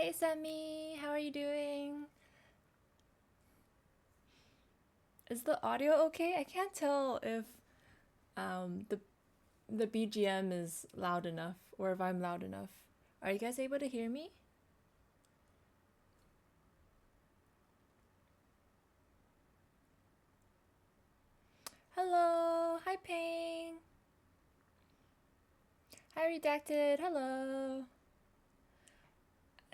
Hey Sammy, how are you doing? Is the audio okay? I can't tell if the BGM is loud enough or if I'm loud enough. Are you guys able to hear me? Hello, hi Ping. Hi Redacted, hello.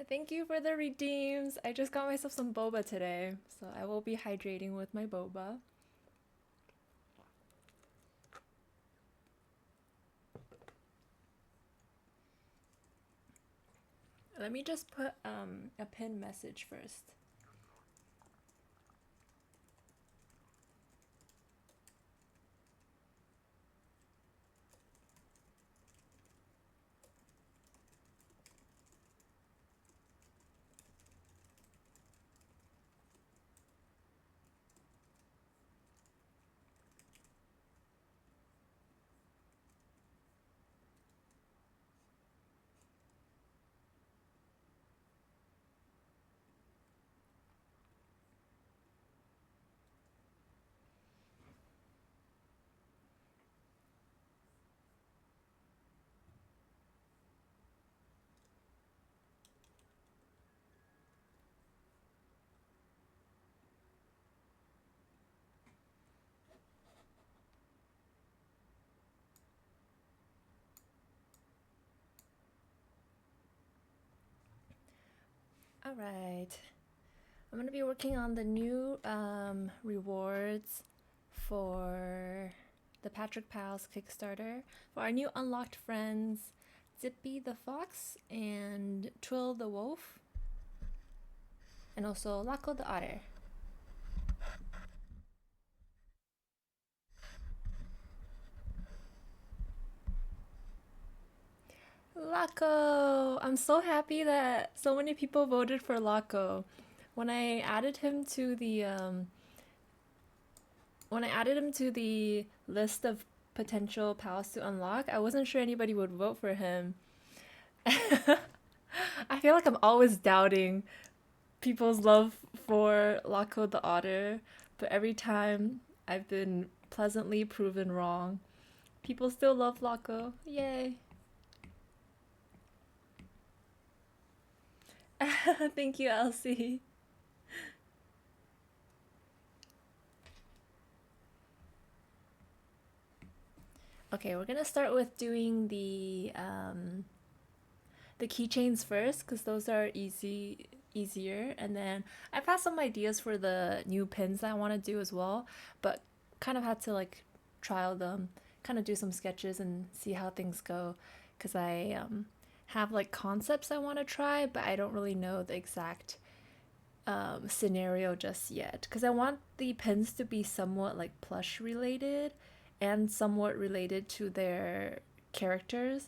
Thank you for the redeems. I just got myself some boba today, so I will be hydrating with my boba. Let me just put a pin message first. All right. I'm going to be working on the new rewards for the Patrick Pals Kickstarter for our new unlocked friends, Zippy the Fox and Twill the Wolf, and also Laco the Otter. Laco! I'm so happy that so many people voted for Laco. When I added him to the list of potential pals to unlock, I wasn't sure anybody would vote for him. I feel like I'm always doubting people's love for Laco the Otter, but every time I've been pleasantly proven wrong. People still love Laco. Yay. Thank you, Elsie. Okay, we're gonna start with doing the keychains first because those are easier, and then I've had some ideas for the new pins that I want to do as well, but kind of had to like trial them, kind of do some sketches and see how things go because I have like concepts I want to try, but I don't really know the exact scenario just yet because I want the pins to be somewhat like plush related and somewhat related to their characters.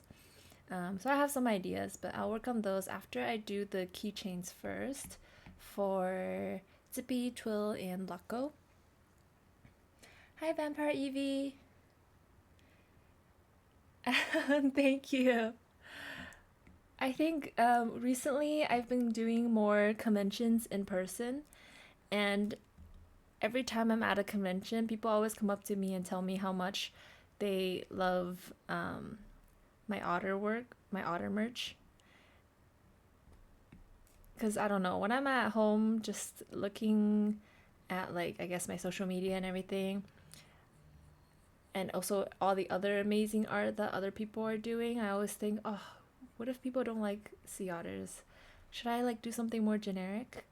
So I have some ideas, but I'll work on those after I do the keychains first for Zippy, Twill, and Laco. Hi, Vampire Evie. Thank you. I think recently I've been doing more conventions in person, and every time I'm at a convention, people always come up to me and tell me how much they love my otter work, my otter merch. Because I don't know, when I'm at home just looking at like I guess my social media and everything, and also all the other amazing art that other people are doing, I always think, oh, what if people don't like sea otters? Should I like do something more generic?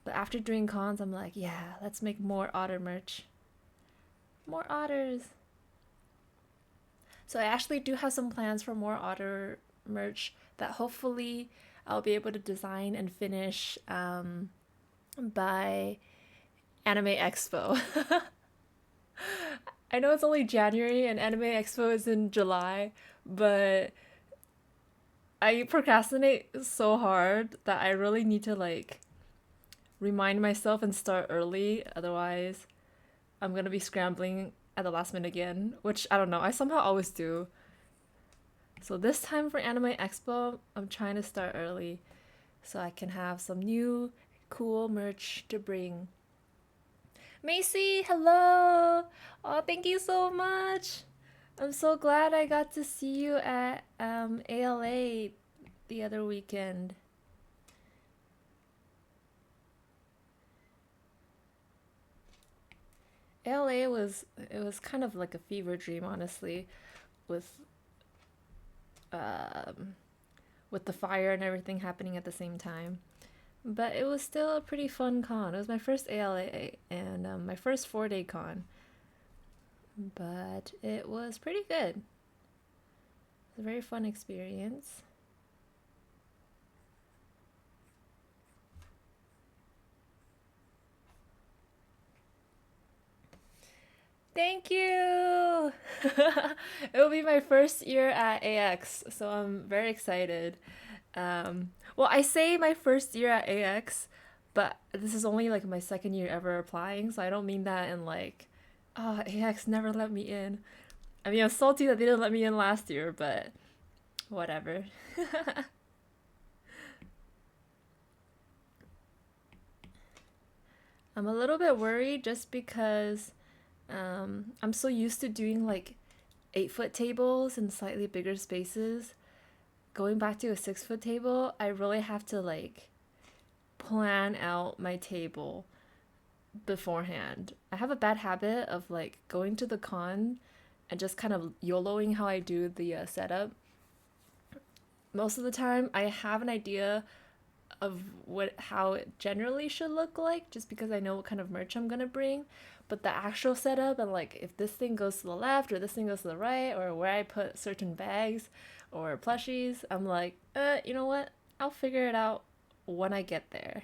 But after doing cons, I'm like, yeah, let's make more otter merch. More otters. So I actually do have some plans for more otter merch that hopefully I'll be able to design and finish by Anime Expo. I know it's only January and Anime Expo is in July, but I procrastinate so hard that I really need to like remind myself and start early. Otherwise, I'm gonna be scrambling at the last minute again, which I don't know. I somehow always do. So this time for Anime Expo, I'm trying to start early. so I can have some new cool merch to bring. Macy, hello! Oh, thank you so much! I'm so glad I got to see you at ALA the other weekend. ALA was kind of like a fever dream, honestly, with um, with the fire and everything happening at the same time. But it was still a pretty fun con. It was my first ALA and my first 4-day con. But it was pretty good. It was a very fun experience. Thank you! It will be my first year at AX, so I'm very excited. Well, I say my first year at AX, but this is only like my second year ever applying, so I don't mean that in like, oh, AX never let me in. I mean, I'm salty that they didn't let me in last year, but whatever. I'm a little bit worried just because I'm so used to doing like 8-foot tables in slightly bigger spaces. Going back to a 6-foot table, I really have to like plan out my table beforehand. I have a bad habit of like going to the con and just kind of YOLOing how I do the setup. Most of the time, I have an idea of what how it generally should look like just because I know what kind of merch I'm gonna bring. But the actual setup and like if this thing goes to the left or this thing goes to the right or where I put certain bags or plushies, I'm like, you know what? I'll figure it out when I get there.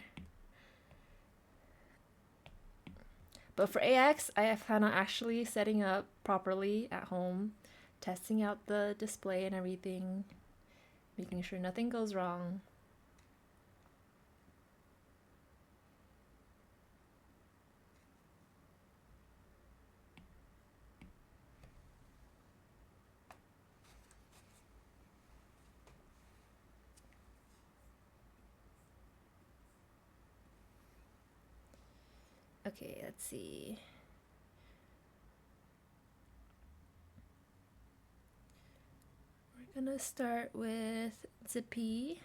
But for AX, I plan on actually setting up properly at home, testing out the display and everything, making sure nothing goes wrong. Okay, let's see. We're gonna start with Zippy.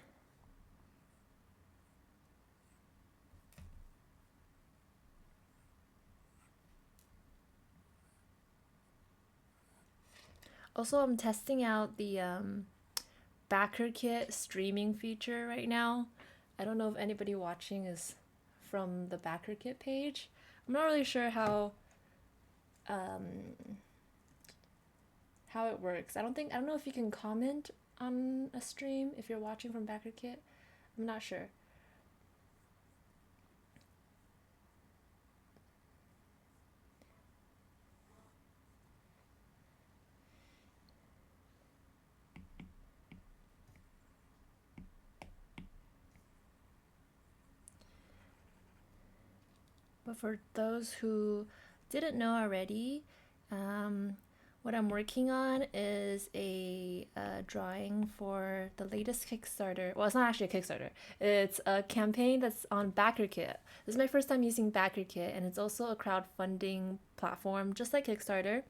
Also, I'm testing out the backer kit streaming feature right now. I don't know if anybody watching is from the backer kit page. I'm not really sure um, how it works. I don't know if you can comment on a stream if you're watching from backer kit. I'm not sure. But for those who didn't know already, um, what I'm working on is a drawing for the latest Kickstarter. Well, it's not actually a Kickstarter. It's a campaign that's on BackerKit. This is my first time using BackerKit, and it's also a crowdfunding platform, just like Kickstarter.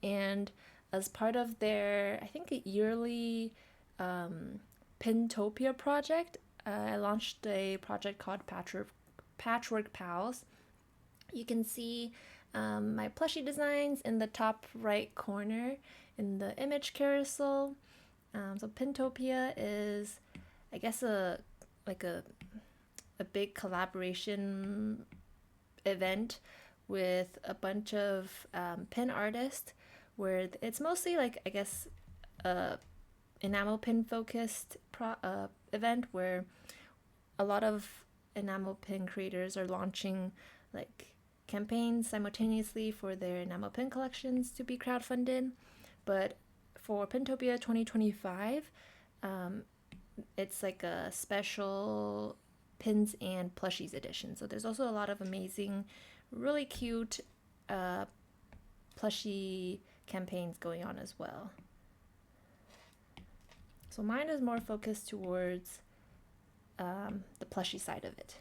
And as part of their, I think, a yearly Pintopia project, I launched a project called Patchwork Pals. You can see my plushie designs in the top right corner in the image carousel. So Pintopia is, I guess, like a big collaboration event with a bunch of pin artists, where it's mostly like I guess a enamel pin focused event where a lot of enamel pin creators are launching like campaigns simultaneously for their enamel pin collections to be crowdfunded. But for Pintopia 2025, it's like a special pins and plushies edition. So there's also a lot of amazing, really cute plushie campaigns going on as well. So mine is more focused towards the plushy side of it.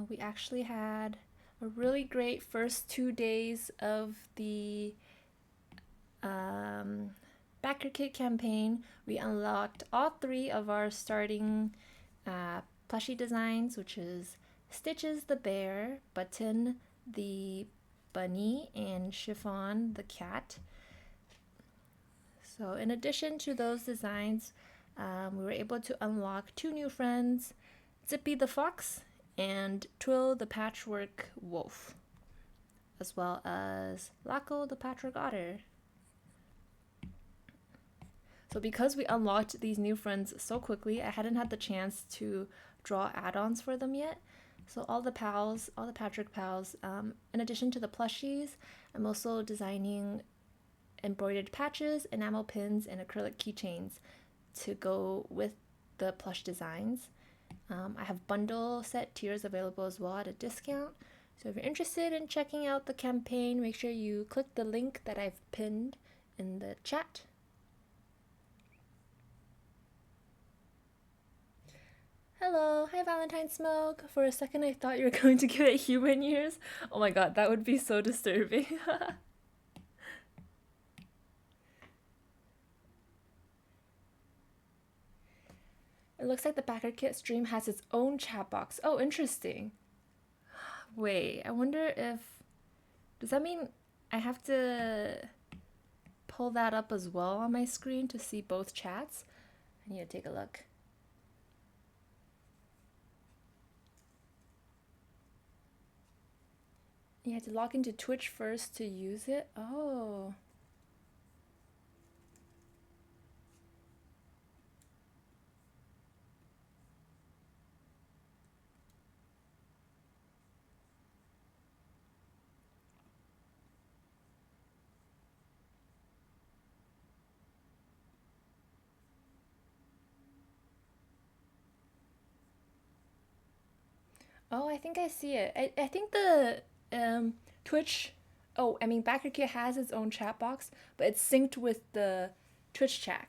We actually had a really great first 2 days of the backer kit campaign. We unlocked all 3 of our starting plushie designs, which is Stitches the bear, Button the bunny, and Chiffon the cat. So in addition to those designs, we were able to unlock 2 new friends, Zippy the fox and Twill the patchwork wolf, as well as Laco the patchwork otter. So because we unlocked these new friends so quickly, I hadn't had the chance to draw add-ons for them yet. So all the pals, all the Patchwork pals, in addition to the plushies, I'm also designing embroidered patches, enamel pins, and acrylic keychains to go with the plush designs. I have bundle set tiers available as well at a discount. So if you're interested in checking out the campaign, make sure you click the link that I've pinned in the chat. Hello, hi Valentine Smoke. For a second I thought you were going to give it human ears. Oh my god, that would be so disturbing. It looks like the backer kit stream has its own chat box. Oh, interesting. Wait, I wonder if... Does that mean I have to pull that up as well on my screen to see both chats? I need to take a look. You have to log into Twitch first to use it? Oh. Oh, I think I see it. I think the Twitch... Oh, I mean, BackerKit has its own chat box, but it's synced with the Twitch chat.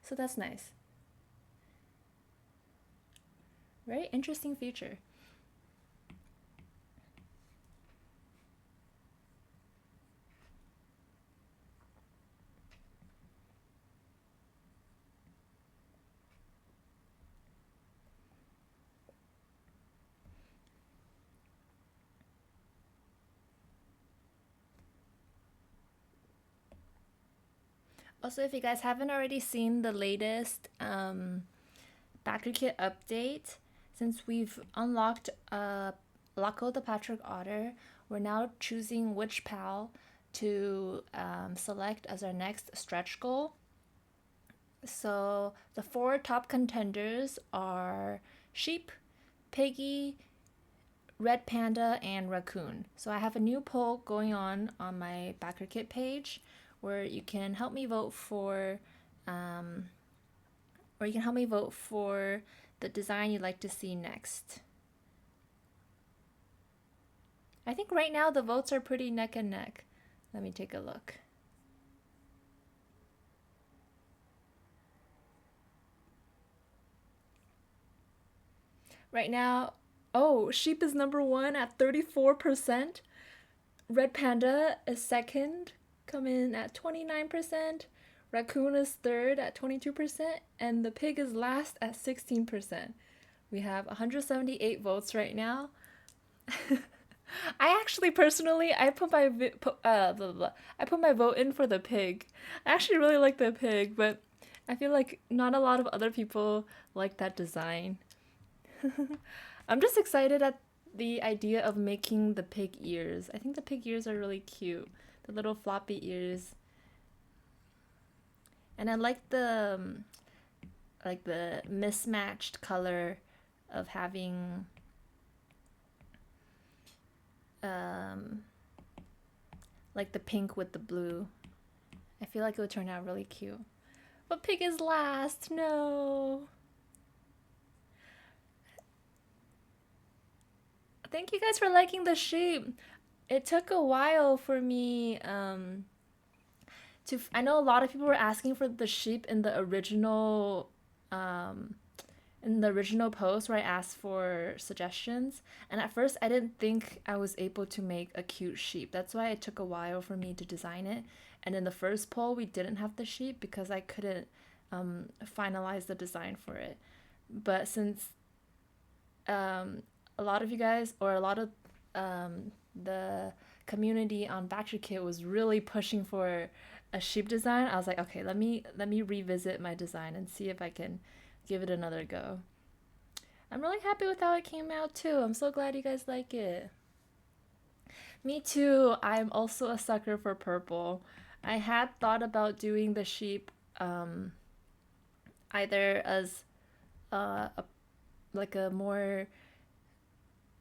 So that's nice. Very interesting feature. Also, if you guys haven't already seen the latest Backer Kit update, since we've unlocked Laco the Patchwork Otter, we're now choosing which pal to select as our next stretch goal. So the 4 top contenders are Sheep, Piggy, Red Panda, and Raccoon. So I have a new poll going on my Backer Kit page where you can help me vote for the design you'd like to see next. I think right now the votes are pretty neck and neck. Let me take a look. Right now, oh, Sheep is number 1 at 34%. Red Panda is second, coming in at 29%. Raccoon is third at 22%, and the pig is last at 16%. We have 178 votes right now. I actually personally, I put my vote in for the pig. I actually really like the pig, but I feel like not a lot of other people like that design. I'm just excited at the idea of making the pig ears. I think the pig ears are really cute. The little floppy ears. And I like the mismatched color of having like the pink with the blue. I feel like it would turn out really cute. But pig is last. No. Thank you guys for liking the sheep. It took a while for me I know a lot of people were asking for the sheep um in the original post where I asked for suggestions. And at first, I didn't think I was able to make a cute sheep. That's why it took a while for me to design it. And in the first poll, we didn't have the sheep because I couldn't finalize the design for it. But since a lot of you guys, or a lot of the community on Bachelor Kit was really pushing for a sheep design, I was like, okay, let me revisit my design and see if I can give it another go. I'm really happy with how it came out too. I'm so glad you guys like it. Me too. I'm also a sucker for purple. I had thought about doing the sheep either as a like a more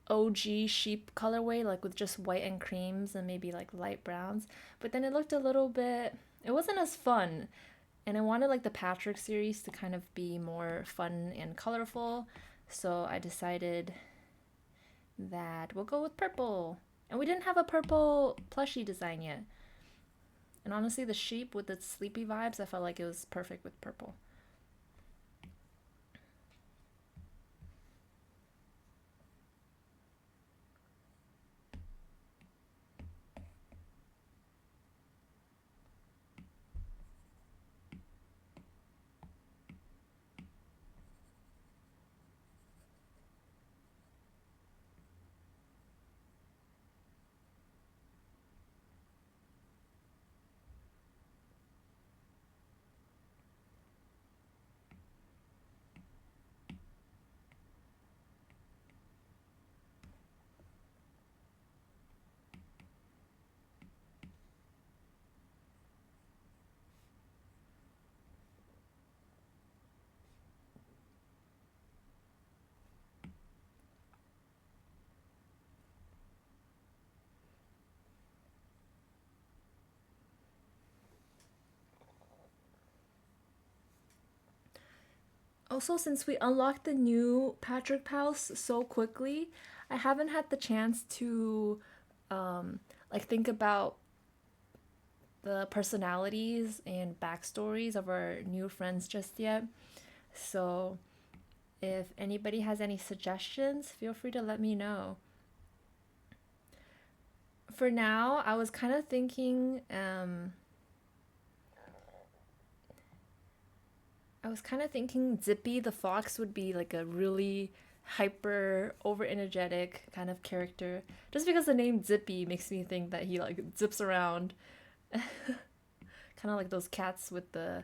OG sheep colorway, like with just white and creams and maybe like light browns. But then it looked a little bit, it wasn't as fun. And I wanted like the Patchwork series to kind of be more fun and colorful. So I decided that we'll go with purple. And we didn't have a purple plushie design yet. And honestly, the sheep with its sleepy vibes, I felt like it was perfect with purple. Also, since we unlocked the new Patrick House so quickly, I haven't had the chance to like think about the personalities and backstories of our new friends just yet. So, if anybody has any suggestions, feel free to let me know. For now, I was kind of thinking Zippy the fox would be like a really hyper, over energetic kind of character. Just because the name Zippy makes me think that he like zips around, kind of like those cats with the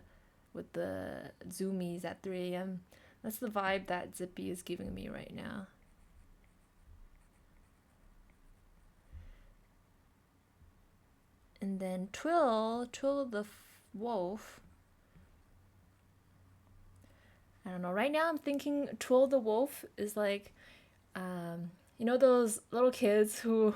zoomies at 3 a.m. That's the vibe that Zippy is giving me right now. And then Twill the wolf. I don't know. Right now, I'm thinking Twill the wolf is like, you know, those little kids who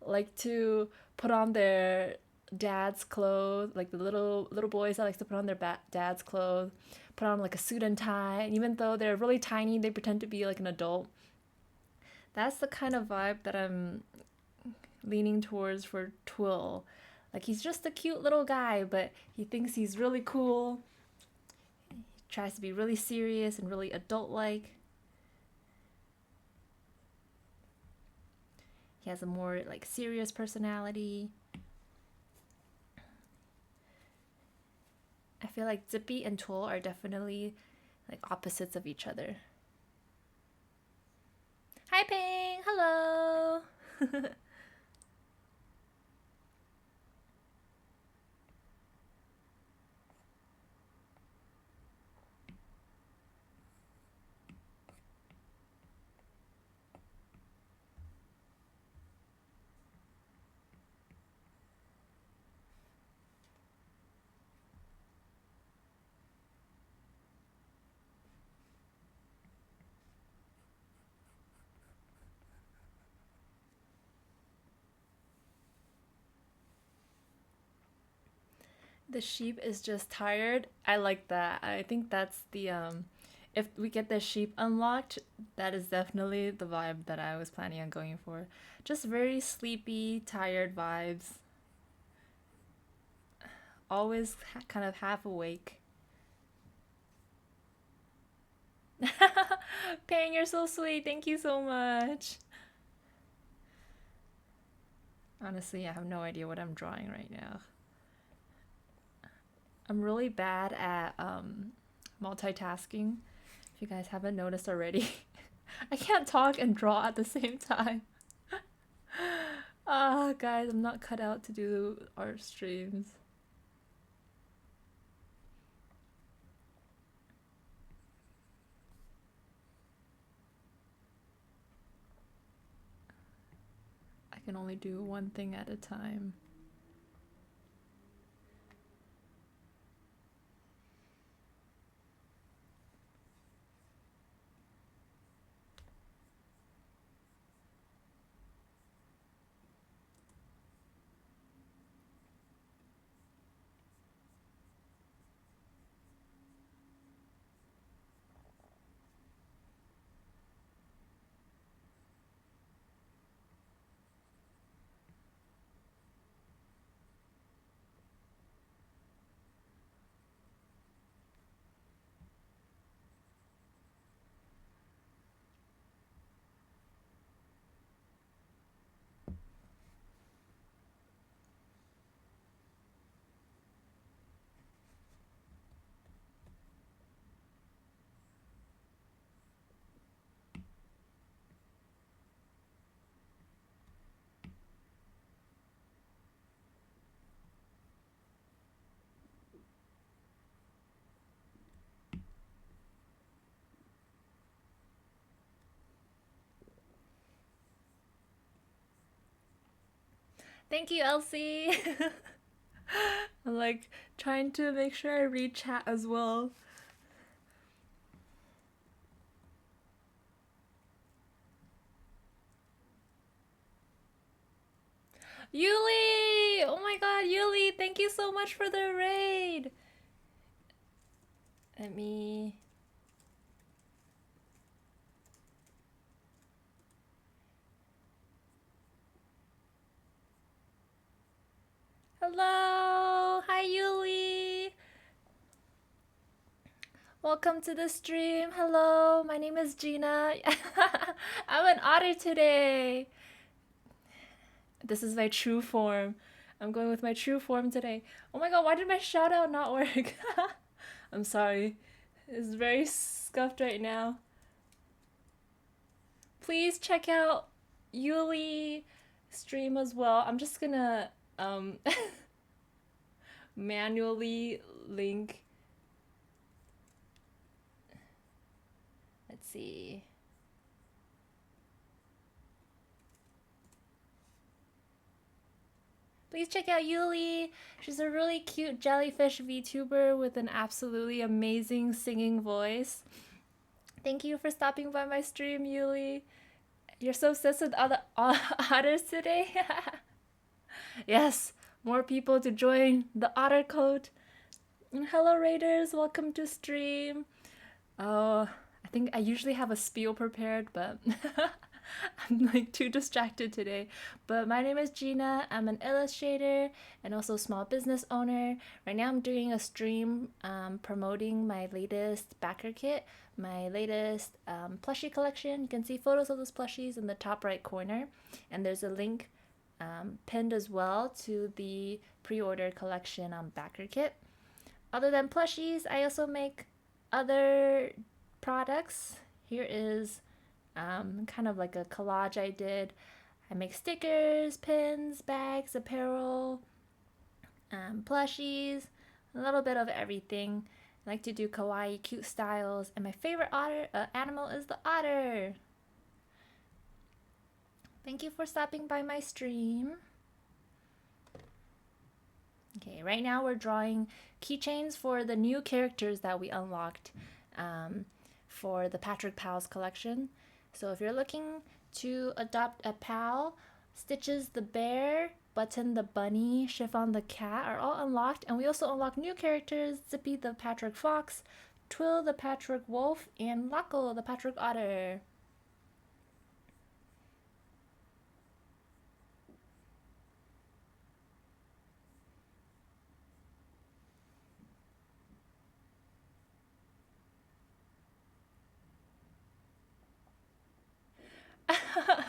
like to put on their dad's clothes, like the little boys that like to put on their dad's clothes, put on like a suit and tie, and even though they're really tiny, they pretend to be like an adult. That's the kind of vibe that I'm leaning towards for Twill. Like he's just a cute little guy, but he thinks he's really cool. He tries to be really serious and really adult-like. He has a more like serious personality. I feel like Zippy and Twill are definitely like opposites of each other. Hi Ping, hello. The sheep is just tired. I like that. I think that's the if we get the sheep unlocked, that is definitely the vibe that I was planning on going for. Just very sleepy, tired vibes. always kind of half awake. Pang, you're so sweet. Thank you so much. Honestly, I have no idea what I'm drawing right now. I'm really bad at multitasking. If you guys haven't noticed already, I can't talk and draw at the same time. Ah, guys, I'm not cut out to do art streams. I can only do one thing at a time. Thank you, Elsie. I'm like trying to make sure I read chat as well. Yuli! Oh my god, Yuli, thank you so much for the raid. Let me. Hello! Hi, Yuli! Welcome to the stream. Hello, my name is Gina. I'm an otter today. This is my true form. I'm going with my true form today. Oh my god, why did my shout out not work? I'm sorry. It's very scuffed right now. Please check out Yuli stream as well. I'm just gonna manually link. Let's see. Please check out Yuli. She's a really cute jellyfish VTuber with an absolutely amazing singing voice. Thank you for stopping by my stream, Yuli. You're so obsessed with other otters today? Yes, more people to join the otter code. Hello, Raiders. Welcome to stream. Oh, I think I usually have a spiel prepared, but I'm like too distracted today. But my name is Gina. I'm an illustrator and also small business owner. Right now I'm doing a stream promoting my latest backer kit, my latest plushie collection. You can see photos of those plushies in the top right corner. And there's a link pinned as well to the pre-order collection on backer kit. Other than plushies, I also make other products. Here is kind of like a collage I did. I make stickers, pins, bags, apparel, plushies, a little bit of everything. I like to do kawaii, cute styles, and my favorite animal is the otter. Thank you for stopping by my stream. Okay, right now we're drawing keychains for the new characters that we unlocked for the Patrick Pals collection. So if you're looking to adopt a pal, Stitches the bear, Button the bunny, Chiffon the cat are all unlocked, and we also unlock new characters: Zippy the Patrick fox, Twill the Patrick wolf, and Laco the Patrick otter.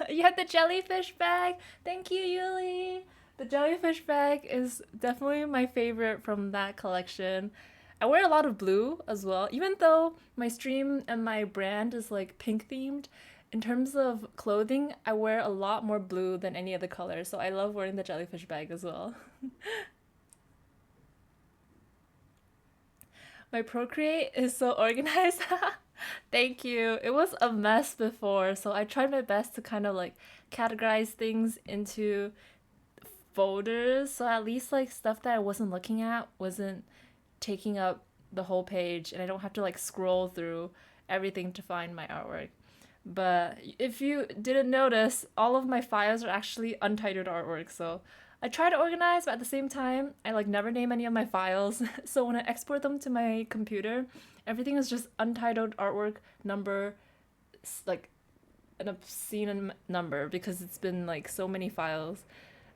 You had the jellyfish bag. Thank you, Yuli. The jellyfish bag is definitely my favorite from that collection. I wear a lot of blue as well, even though my stream and my brand is like pink themed. In terms of clothing, I wear a lot more blue than any other color, so I love wearing the jellyfish bag as well. My Procreate is so organized. Thank you. It was a mess before, so I tried my best to kind of like categorize things into folders, so at least like stuff that I wasn't looking at wasn't taking up the whole page and I don't have to like scroll through everything to find my artwork. But if you didn't notice, all of my files are actually untitled artwork, so I try to organize, but at the same time, I like never name any of my files. So when I export them to my computer, everything is just untitled artwork number, like an obscene number because it's been like so many files.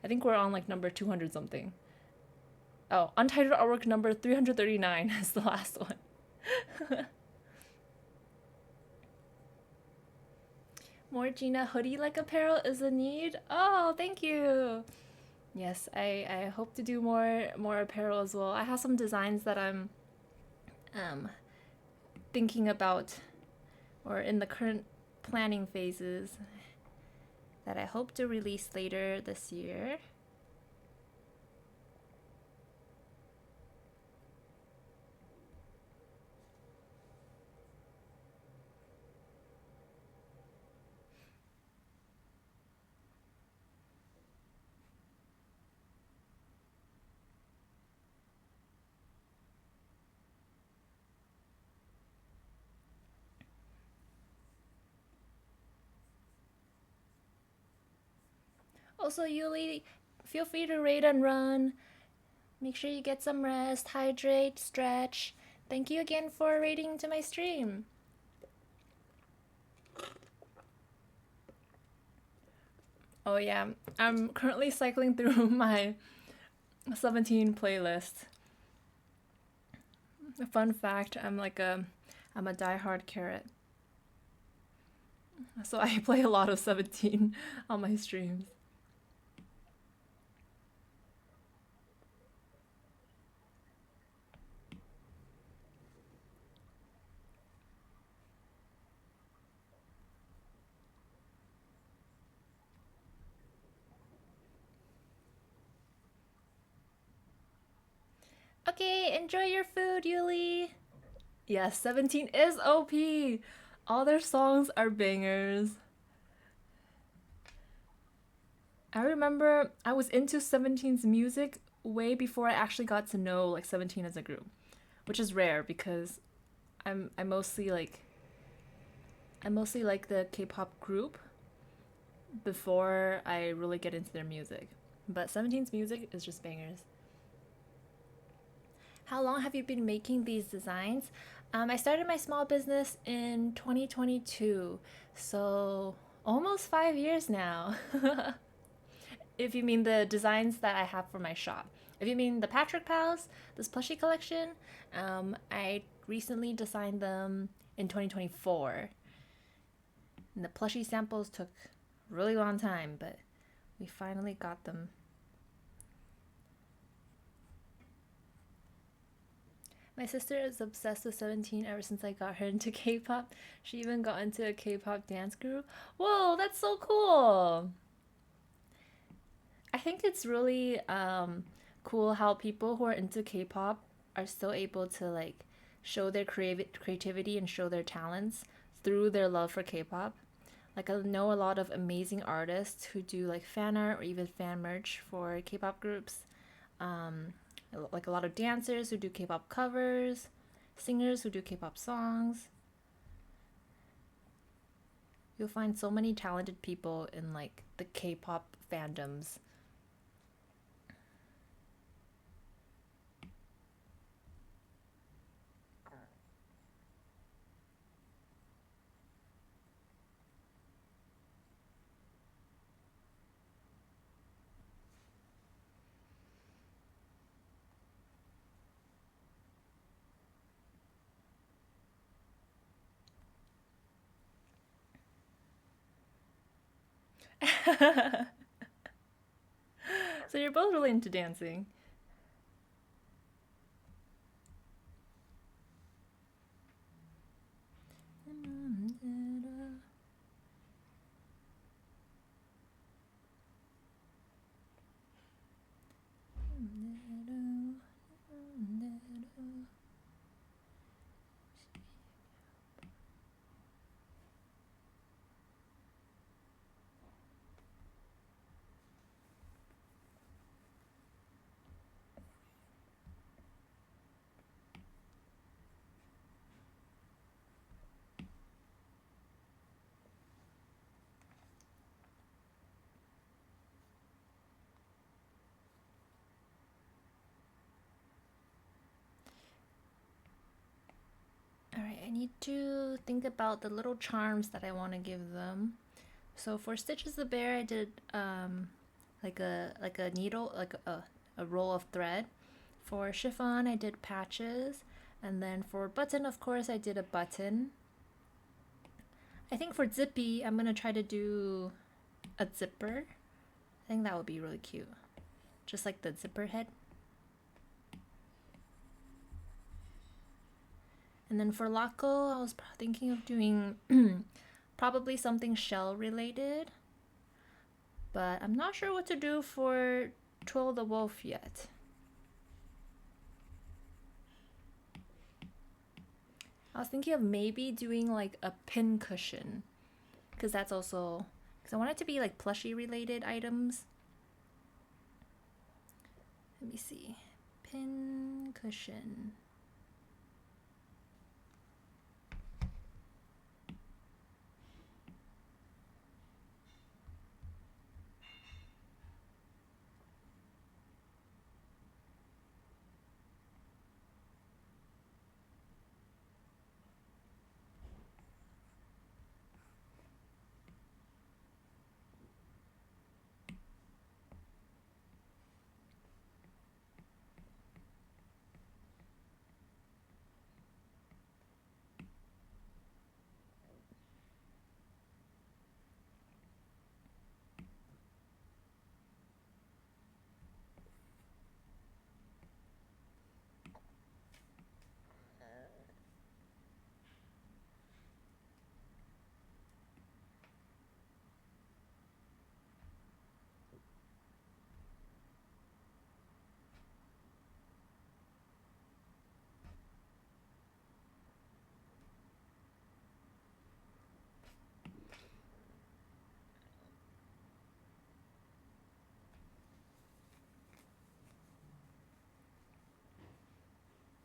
I think we're on like number 200 something. Oh, untitled artwork number 339 is the last one. More Gina hoodie like apparel is a need. Oh, thank you. Yes, I hope to do more apparel as well. I have some designs that I'm um thinking about or in the current planning phases that I hope to release later this year. Also, Yuli, feel free to raid and run. Make sure you get some rest, hydrate, stretch. Thank you again for raiding to my stream. Oh yeah, I'm currently cycling through my 17 playlist. A fun fact, I'm a diehard carrot. So I play a lot of 17 on my streams. Okay, enjoy your food, Yuli. Yes, 17 is OP. All their songs are bangers. I remember I was into 17's music way before I actually got to know like 17 as a group, which is rare because I'm I mostly like I mostly like the K-pop group before I really get into their music. But 17's music is just bangers. How long have you been making these designs? I started my small business in 2022, so almost 5 years now. If you mean the designs that I have for my shop. If you mean the Patchwork Pals, this plushie collection, I recently designed them in 2024. And the plushie samples took a really long time, but we finally got them. My sister is obsessed with 17 ever since I got her into K-pop. She even got into a K-pop dance group. Whoa, that's so cool! I think it's really cool how people who are into K-pop are still able to like show their creativity and show their talents through their love for K-pop. Like I know a lot of amazing artists who do like fan art or even fan merch for K-pop groups. Um, like a lot of dancers who do K-pop covers, singers who do K-pop songs. You'll find so many talented people in like the K-pop fandoms. So you're both really into dancing. Alright, I need to think about the little charms that I want to give them. So for Stitches the Bear, I did like a needle, like a roll of thread. For Chiffon, I did patches. And then for Button, of course, I did a button. I think for Zippy, I'm gonna try to do a zipper. I think that would be really cute. Just like the zipper head. And then for Laco, I was thinking of doing probably something shell related. But I'm not sure what to do for Twill the Wolf yet. I was thinking of maybe doing like a pin cushion. Because that's also... Because I want it to be like plushy related items. Let me see. Pin cushion.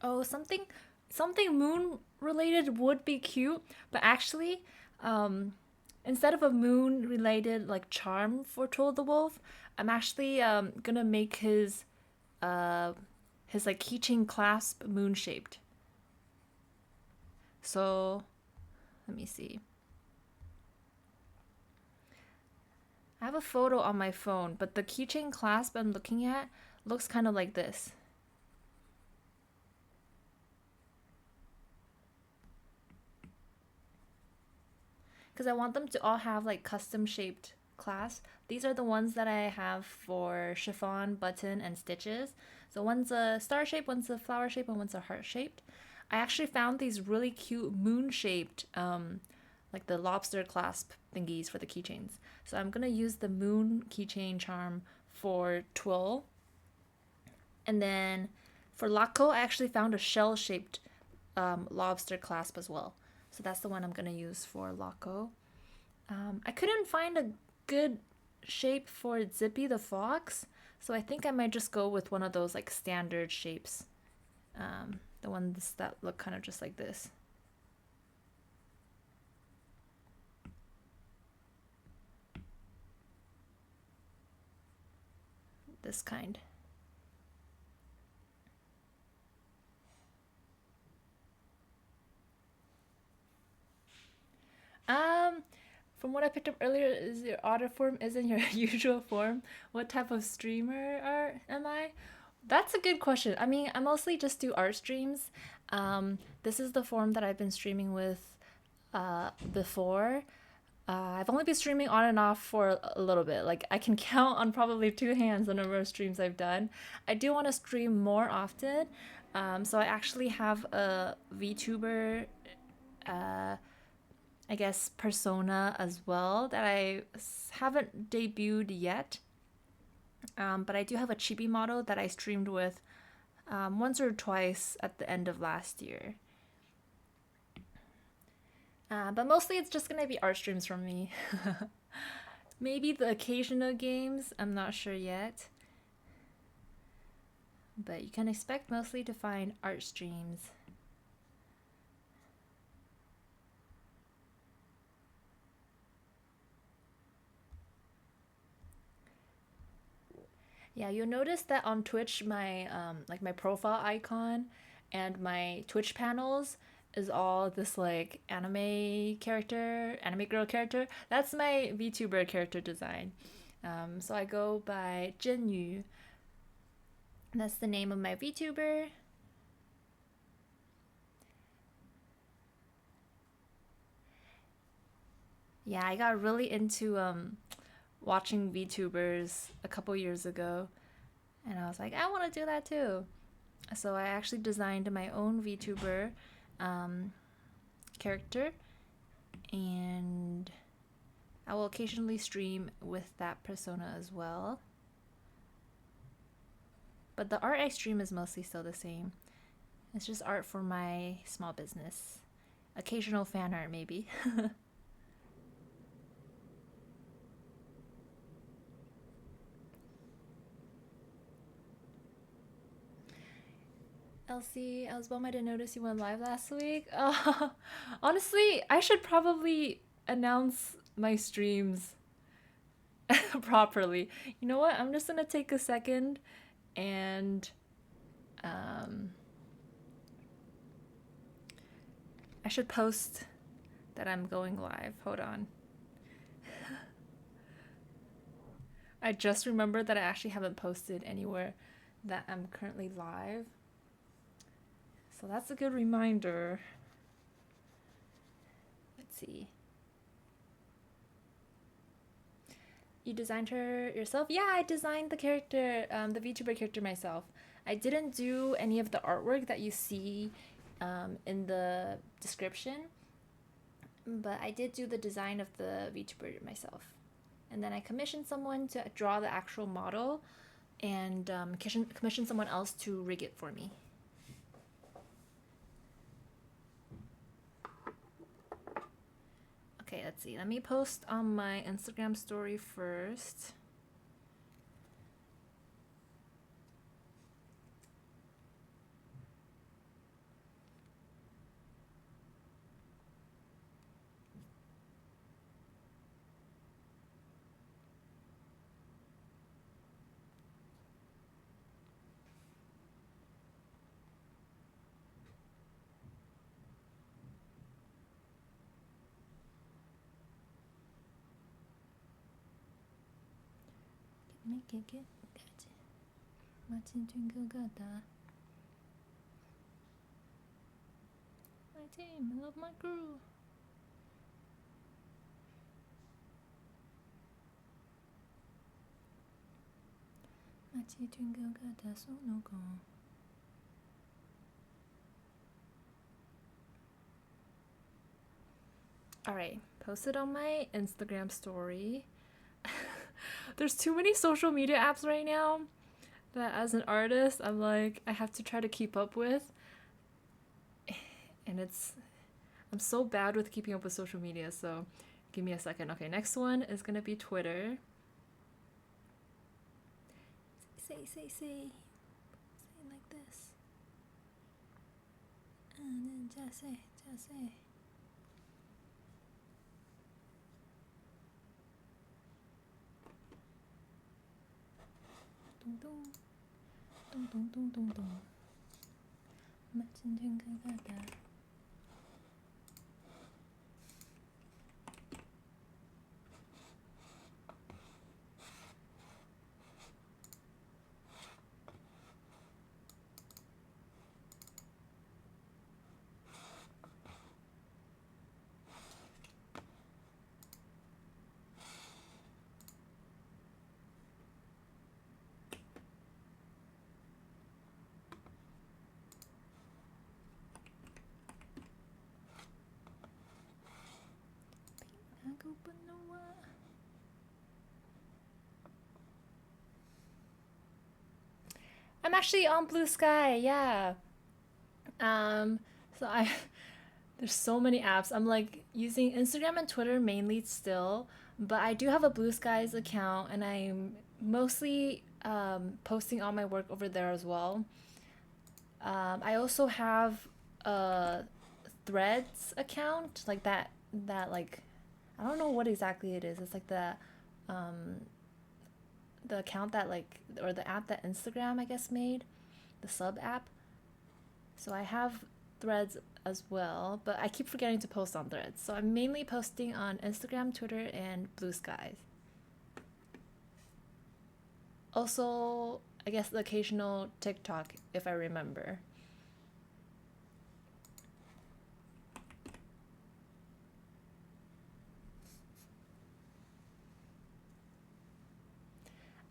Oh, something moon related would be cute, but actually, instead of a moon related like charm for Troll the Wolf, I'm actually gonna make uh his like keychain clasp moon shaped. So let me see. I have a photo on my phone, but the keychain clasp I'm looking at looks kind of like this. Because I want them to all have like custom shaped clasps. These are the ones that I have for chiffon, button, and stitches. So one's a star shape, one's a flower shape, and one's a heart shaped. I actually found these really cute moon shaped, like the lobster clasp thingies for the keychains. So I'm gonna use the moon keychain charm for Twill. And then for Laco, I actually found a shell shaped lobster clasp as well. So that's the one I'm gonna use for Laco. I couldn't find a good shape for Zippy the Fox, so I think I might just go with one of those like standard shapes. The ones that look kind of just like this. This kind. Um, from what I picked up earlier, is your otter form isn't your usual form. What type of streamer am I? That's a good question. I mean, I mostly just do art streams. This is the form that I've been streaming with before. I've only been streaming on and off for a little bit. Like I can count on probably two hands the number of streams I've done. I do want to stream more often. So I actually have a VTuber, uh, I guess, persona as well that haven't debuted yet. But I do have a chibi model that I streamed with once or twice at the end of last year. But mostly it's just gonna be art streams from me. Maybe the occasional games, I'm not sure yet. But you can expect mostly to find art streams. Yeah, you'll notice that on Twitch, my like my profile icon and my Twitch panels is all this like anime girl character. That's my VTuber character design. So I go by Jinyu. That's the name of my VTuber. Yeah, I got really into watching VTubers a couple years ago, and I was like, I want to do that too. So I actually designed my own VTuber character, and I will occasionally stream with that persona as well. But the art I stream is mostly still the same. It's just art for my small business. Occasional fan art, maybe. Elsie, I was bummed I didn't notice you went live last week. Honestly, I should probably announce my streams properly. You know what? I'm just gonna take a second and um, I should post that I'm going live. Hold on. I just remembered that I actually haven't posted anywhere that I'm currently live. So that's a good reminder. Let's see. You designed her yourself? Yeah, I designed the character, the VTuber character myself. I didn't do any of the artwork that you see in the description, but I did do the design of the VTuber myself. And then I commissioned someone to draw the actual model and commissioned someone else to rig it for me. Okay, let's see. Let me post on my Instagram story first. Get Martin Twinkle got that. My team, I love my crew. Martin Twinkle got that, so no go. Alright, post it on my Instagram story. There's too many social media apps right now that as an artist I'm like I have to try to keep up with, and I'm so bad with keeping up with social media, so give me a second. Okay, next one is gonna be Twitter. Say like this, and then just say dong. but no. I'm actually on Blue Sky. Yeah. Um. So I there's so many apps. I'm like using Instagram and Twitter mainly still, but I do have a Blue Skies account, and I'm mostly posting all my work over there as well. I also have a Threads account, like that like I don't know what exactly it is. It's like um the account that like or the app that Instagram I guess made, the sub app. So I have Threads as well, but I keep forgetting to post on Threads. So I'm mainly posting on Instagram, Twitter, and Blue Skies. Also, I guess the occasional TikTok if I remember.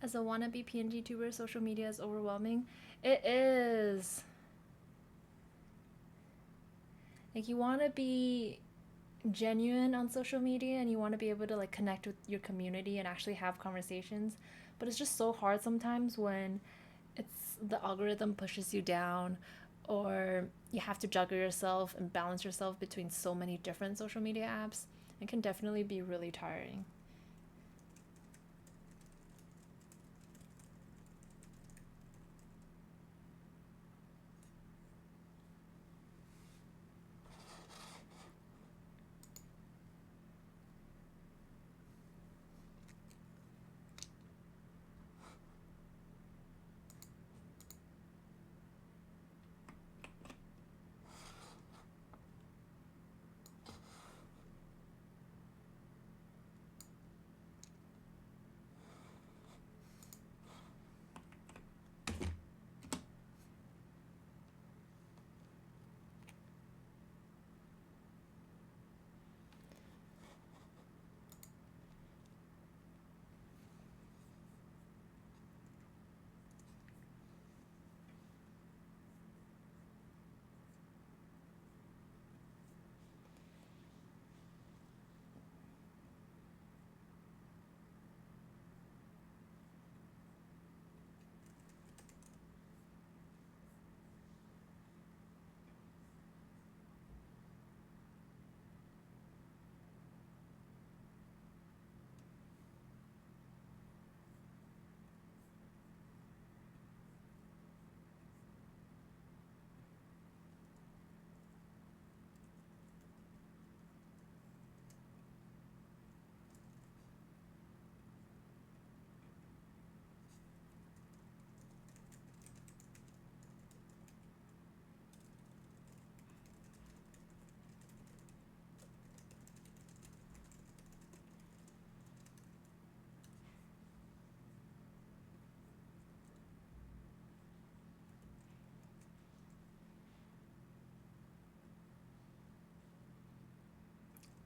As a wannabe PNG tuber, social media is overwhelming. It is. Like you want to be genuine on social media and you want to be able to like connect with your community and actually have conversations, but it's just so hard sometimes when it's the algorithm pushes you down or you have to juggle yourself and balance yourself between so many different social media apps. It can definitely be really tiring.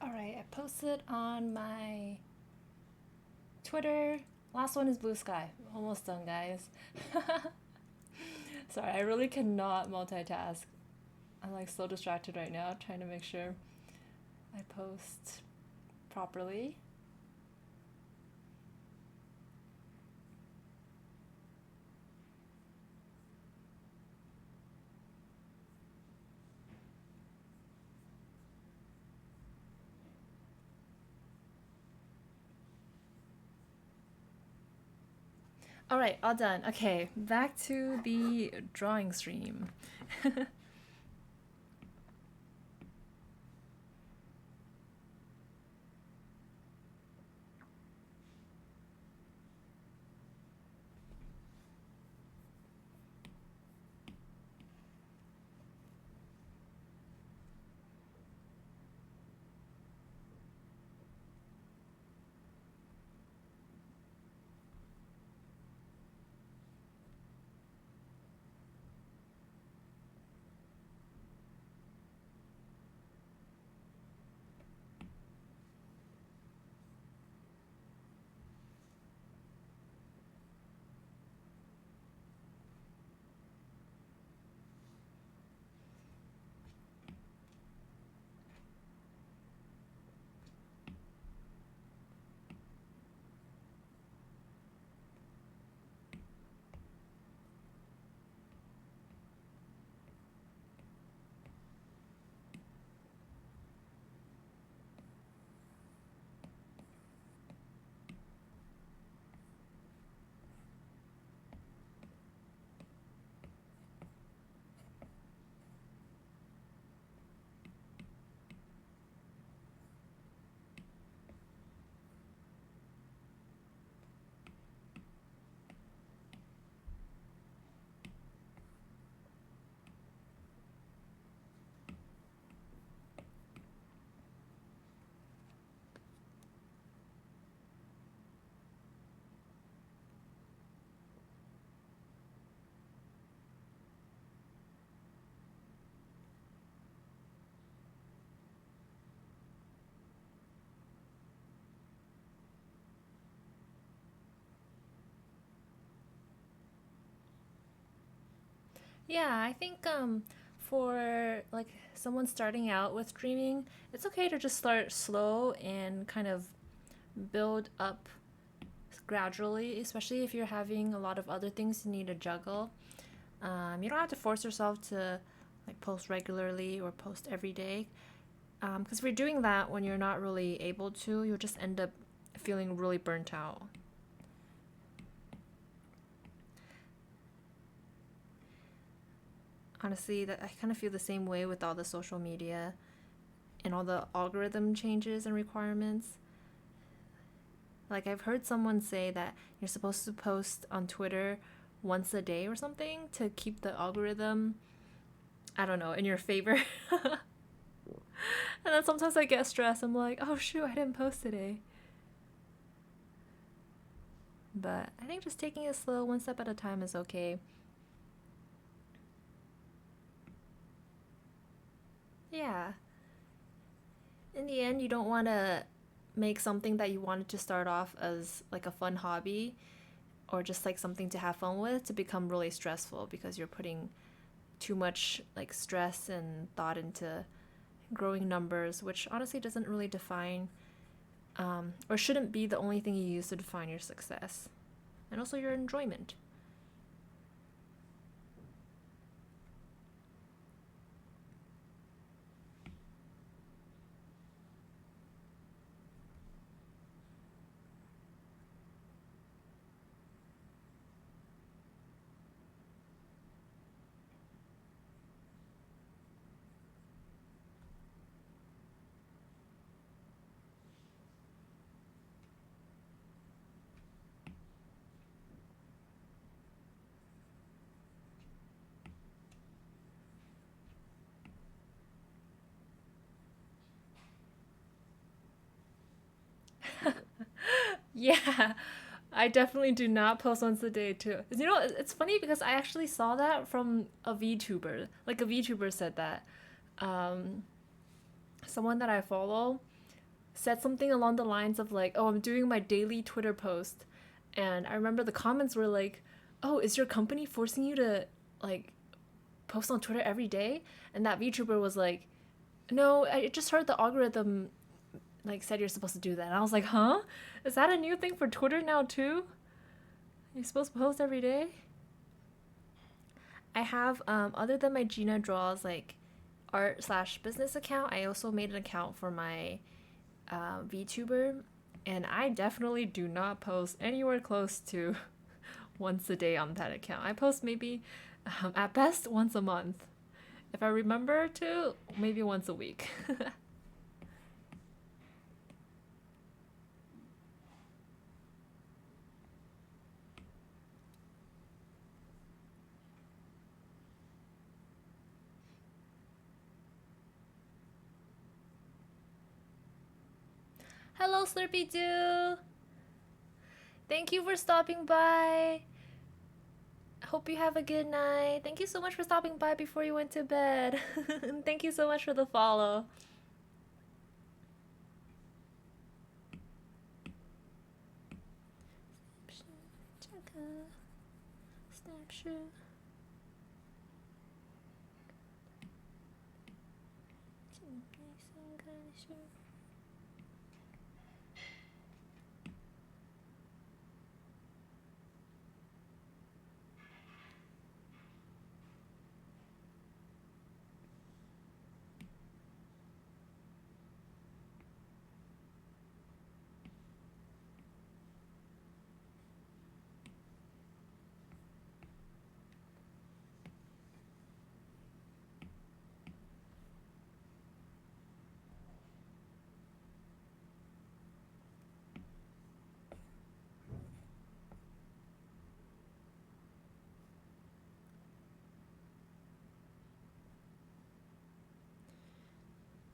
All right, I posted on my Twitter. Last one is Blue Sky. Almost done, guys. Sorry, I really cannot multitask. I'm like so distracted right now trying to make sure I post properly. All right, all done. Okay, back to the drawing stream. Yeah, I think for like someone starting out with streaming, it's okay to just start slow and kind of build up gradually, especially if you're having a lot of other things you need to juggle. You don't have to force yourself to like post regularly or post every day, because if you're doing that when you're not really able to, you'll just end up feeling really burnt out. Honestly, that I kind of feel the same way with all the social media and all the algorithm changes and requirements. Like I've heard someone say that you're supposed to post on Twitter once a day or something to keep the algorithm, I don't know, in your favor. And then sometimes I get stressed. I'm like, oh shoot, I didn't post today. But I think just taking it slow, one step at a time is okay. Yeah. In the end, you don't want to make something that you wanted to start off as like a fun hobby or just like something to have fun with to become really stressful because you're putting too much like stress and thought into growing numbers, which honestly doesn't really define or shouldn't be the only thing you use to define your success and also your enjoyment. Yeah, I definitely do not post once a day too. You know, it's funny because I actually saw that from a VTuber. Like a VTuber said that. Um, Someone that I follow said something along the lines of like, "Oh, I'm doing my daily Twitter post," and I remember the comments were like, "Oh, is your company forcing you to like post on Twitter every day?" And that VTuber was like, "No, I just heard the algorithm like said you're supposed to do that." And I was like, "Huh? Is that a new thing for Twitter now too? You're supposed to post every day?" I have other than my Gina draws like art slash business account, I also made an account for my VTuber, and I definitely do not post anywhere close to once a day on that account. I post maybe at best once a month. If I remember to, maybe once a week. Hello, Slurpy Doo! Thank you for stopping by. Hope you have a good night. Thank you so much for stopping by before you went to bed. Thank you so much for the follow. Snapshot.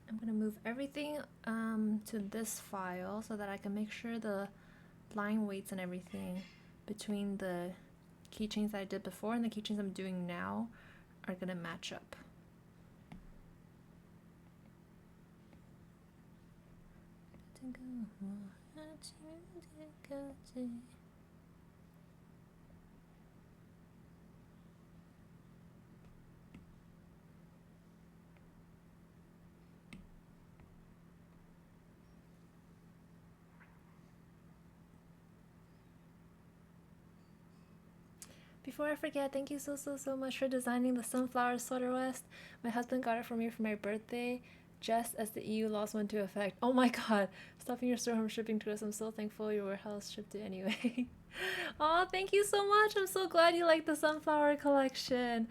I'm gonna move everything to this file so that I can make sure the line weights and everything between the keychains that I did before and the keychains I'm doing now are gonna match up. Before I forget, thank you so much for designing the sunflower sweater vest. My husband got it for me for my birthday just as the EU laws went into effect. Oh my god, stopping your store from shipping to us. I'm so thankful your warehouse shipped it anyway. Oh, thank you so much. I'm so glad you like the sunflower collection.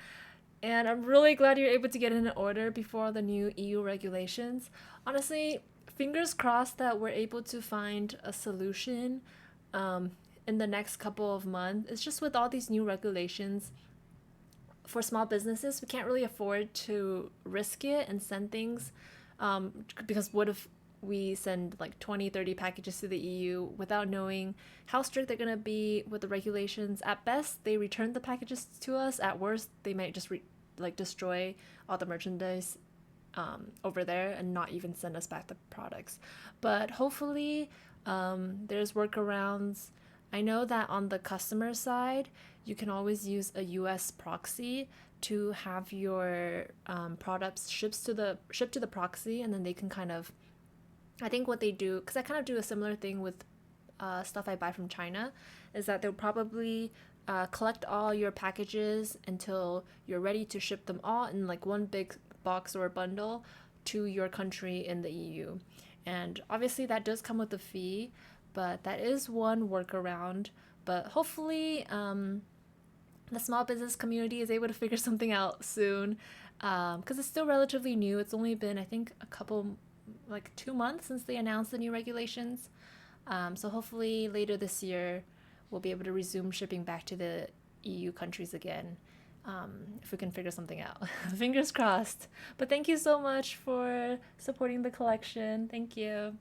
And I'm really glad you're able to get in an order before the new EU regulations. Honestly, fingers crossed that we're able to find a solution um, in the next couple of months. It's just with all these new regulations for small businesses, we can't really afford to risk it and send things because what if we send like 20, 30 packages to the EU without knowing how strict they're going to be with the regulations. At best, they return the packages to us. At worst, they might just destroy all the merchandise over there and not even send us back the products. But hopefully, there's workarounds. I know that on the customer side, you can always use a US proxy to have your products shipped to the proxy, and then they can kind of, I think what they do, because I kind of do a similar thing with stuff I buy from China, is that they'll probably collect all your packages until you're ready to ship them all in like one big box or bundle to your country in the EU. And obviously that does come with a fee, but that is one workaround. But hopefully the small business community is able to figure something out soon, because it's still relatively new. It's only been, I think, a couple, like 2 months since they announced the new regulations. So hopefully later this year, we'll be able to resume shipping back to the EU countries again, if we can figure something out. Fingers crossed. But thank you so much for supporting the collection. Thank you.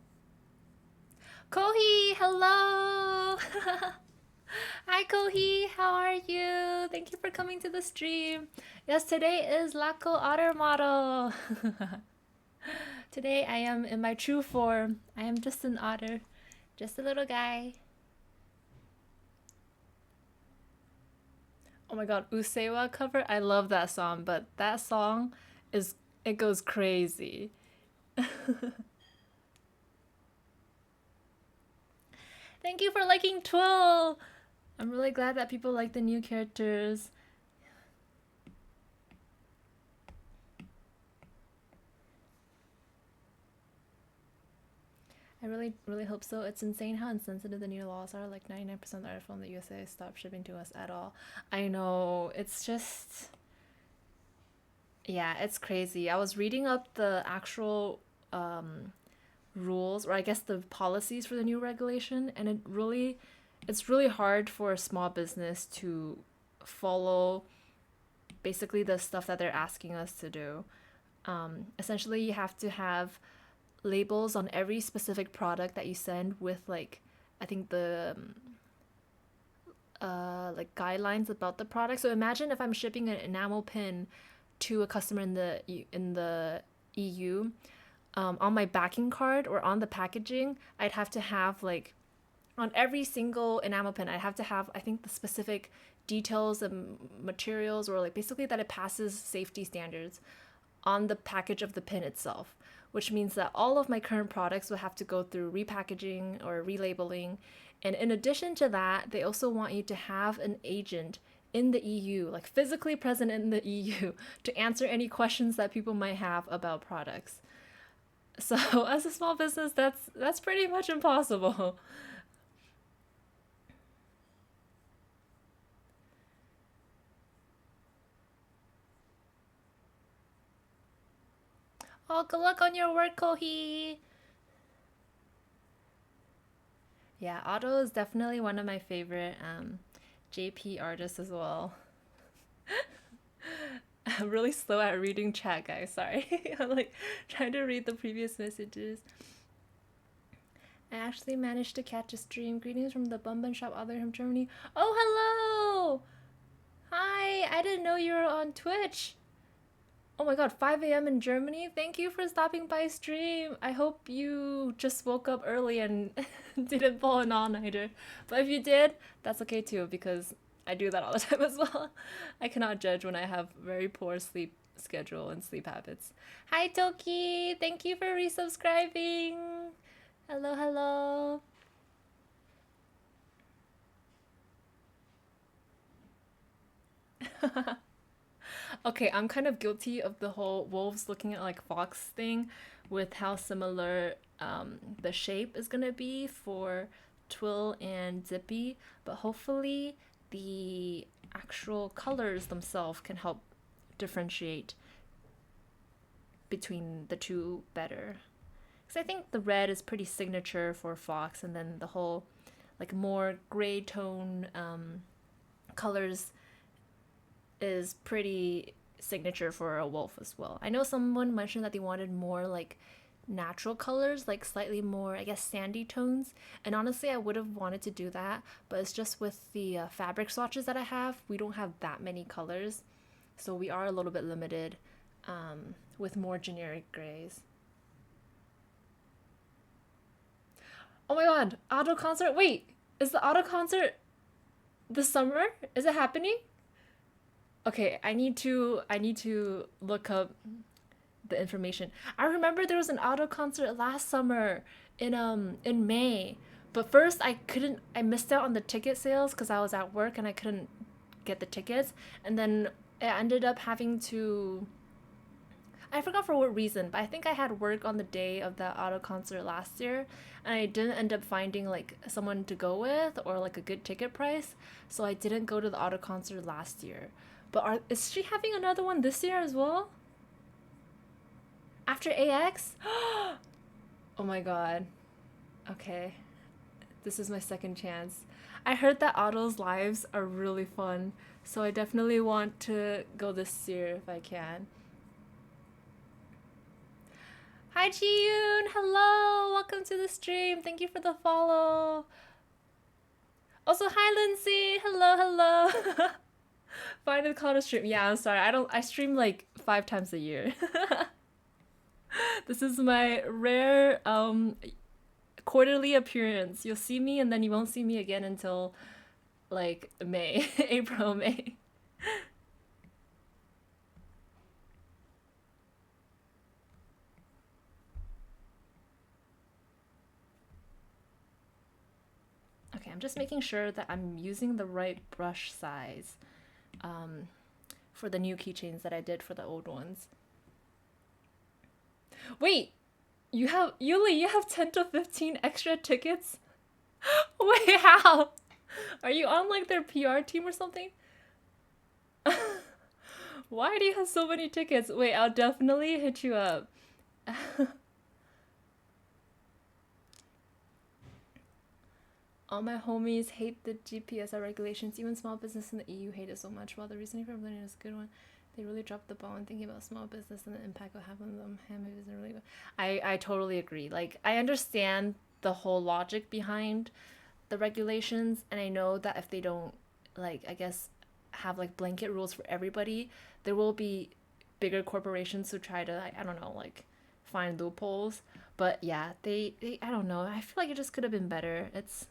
Kohi, hello! Hi Kohi, how are you? Thank you for coming to the stream. Yes, today is Lako Otter model. Today I am in my true form. I am just an otter. Just a little guy. Oh my god, Usewa cover? I love that song, but that song is, it goes crazy. Thank you for liking Twill! I'm really glad that people like the new characters. I really hope so. It's insane how insensitive the new laws are. Like 99% of the article in the USA stopped shipping to us at all. I know, it's just... Yeah, it's crazy. I was reading up the actual rules, or I guess the policies for the new regulation, and it's really hard for a small business to follow basically the stuff that they're asking us to do. Essentially, you have to have labels on every specific product that you send with like, I think the like guidelines about the product. So imagine if I'm shipping an enamel pin to a customer in the EU, on my backing card or on the packaging, I'd have to have like on every single enamel pin, I'd have to have, I think, the specific details and materials, or like basically that it passes safety standards on the package of the pin itself, which means that all of my current products will have to go through repackaging or relabeling. And in addition to that, they also want you to have an agent in the EU, like physically present in the EU, to answer any questions that people might have about products. So as a small business, that's pretty much impossible. Oh, good luck on your work, Kohi. Yeah, Otto is definitely one of my favorite JP artists as well. I'm really slow at reading chat, guys. Sorry. I'm like trying to read the previous messages. I actually managed to catch a stream. Greetings from the Bum Bun Shop Other from Germany. Oh, hello! Hi, I didn't know you were on Twitch. Oh my god, 5 a.m. in Germany? Thank you for stopping by stream. I hope you just woke up early and didn't pull an all-nighter. But if you did, that's okay too, because I do that all the time as well. I cannot judge when I have very poor sleep schedule and sleep habits. Hi Toki! Thank you for resubscribing! Hello, hello! Okay, I'm kind of guilty of the whole wolves looking at like fox thing with how similar the shape is gonna be for Twill and Zippy, but hopefully the actual colors themselves can help differentiate between the two better. Because I think the red is pretty signature for fox, and then the whole like more gray tone colors is pretty signature for a wolf as well. I know someone mentioned that they wanted more like natural colors, like slightly more, I guess, sandy tones. And honestly, I would have wanted to do that, but it's just with the fabric swatches that I have, we don't have that many colors. So we are a little bit limited with more generic grays. Oh my god, auto concert! Wait, is the auto concert this summer? Is it happening? Okay, I need to look up the information. I remember there was an auto concert last summer in May. But first I missed out on the ticket sales because I was at work and I couldn't get the tickets. And then it ended up having to, I forgot for what reason, but I think I had work on the day of the auto concert last year, and I didn't end up finding like someone to go with or like a good ticket price, so I didn't go to the auto concert last year. But is she having another one this year as well? After AX? Oh my god. Okay. This is my second chance. I heard that Otto's lives are really fun, so I definitely want to go this year if I can. Hi Ji-yoon! Hello! Welcome to the stream. Thank you for the follow. Also, hi Lindsay! Hello, hello! Find a call to stream. Yeah, I'm sorry. I stream like 5 times a year. This is my rare quarterly appearance. You'll see me and then you won't see me again until like May, April, May. Okay, I'm just making sure that I'm using the right brush size um, for the new keychains that I did for the old ones. Wait, you have 10 to 15 extra tickets? Wait, how? Are you on like their PR team or something? Why do you have so many tickets? Wait, I'll definitely hit you up. All my homies hate the GPSR regulations. Even small business in the EU hate it so much. While the reasoning for implementing it is a good one, they really dropped the ball in thinking about small business and the impact it will have on them. Handmade isn't really good. I totally agree. Like, I understand the whole logic behind the regulations, and I know that if they don't, like, I guess, have like blanket rules for everybody, there will be bigger corporations who try to, I don't know, like, find loopholes. But yeah, they I don't know. I feel like it just could have been better. It's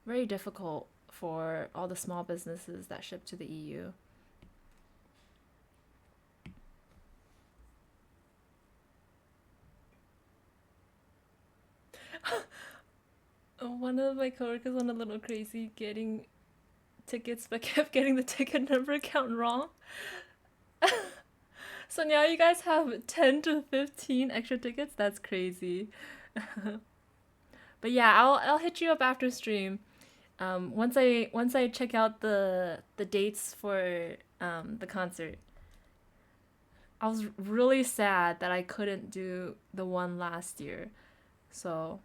very difficult for all the small businesses that ship to the EU. One of my coworkers went a little crazy getting tickets, but kept getting the ticket number count wrong. So now you guys have 10 to 15 extra tickets? That's crazy. But yeah, I'll hit you up after stream. Once I check out the dates for the concert. I was really sad that I couldn't do the one last year. So,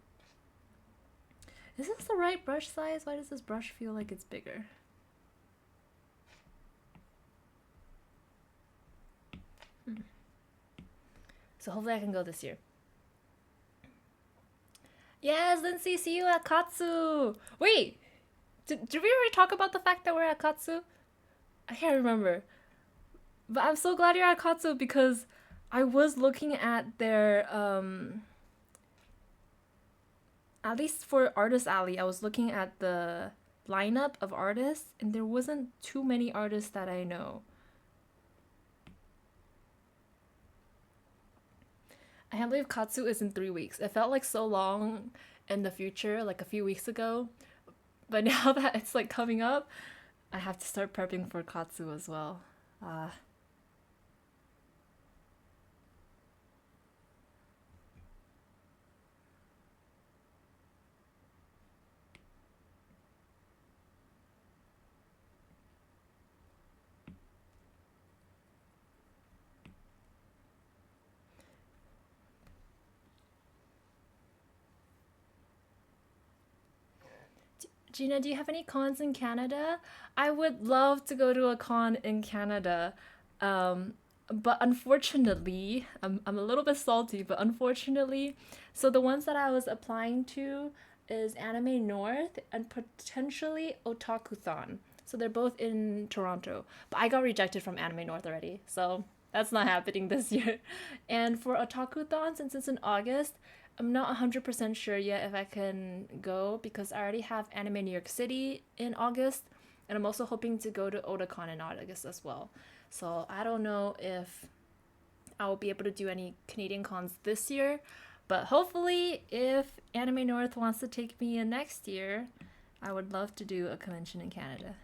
is this the right brush size? Why does this brush feel like it's bigger? So hopefully I can go this year. Yes, Lindsay, see you at Katsu. Wait, did we already talk about the fact that we're at Katsu? I can't remember. But I'm so glad you're at Katsu because I was looking at their at least for Artist Alley, I was looking at the lineup of artists and there wasn't too many artists that I know. I can't believe Katsu is in 3 weeks. It felt like so long in the future, like a few weeks ago. But now that it's like coming up, I have to start prepping for Katsu as well. Uh, Gina, do you have any cons in Canada? I would love to go to a con in Canada. Um, but unfortunately, I'm a little bit salty, but unfortunately, so the ones that I was applying to is Anime North and potentially Otakuthon. So they're both in Toronto. But I got rejected from Anime North already. So that's not happening this year. And for Otakuthon, since it's in August, I'm not 100% sure yet if I can go because I already have Anime New York City in August, and I'm also hoping to go to Otakon in August as well. So I don't know if I will be able to do any Canadian cons this year, but hopefully, if Anime North wants to take me in next year, I would love to do a convention in Canada.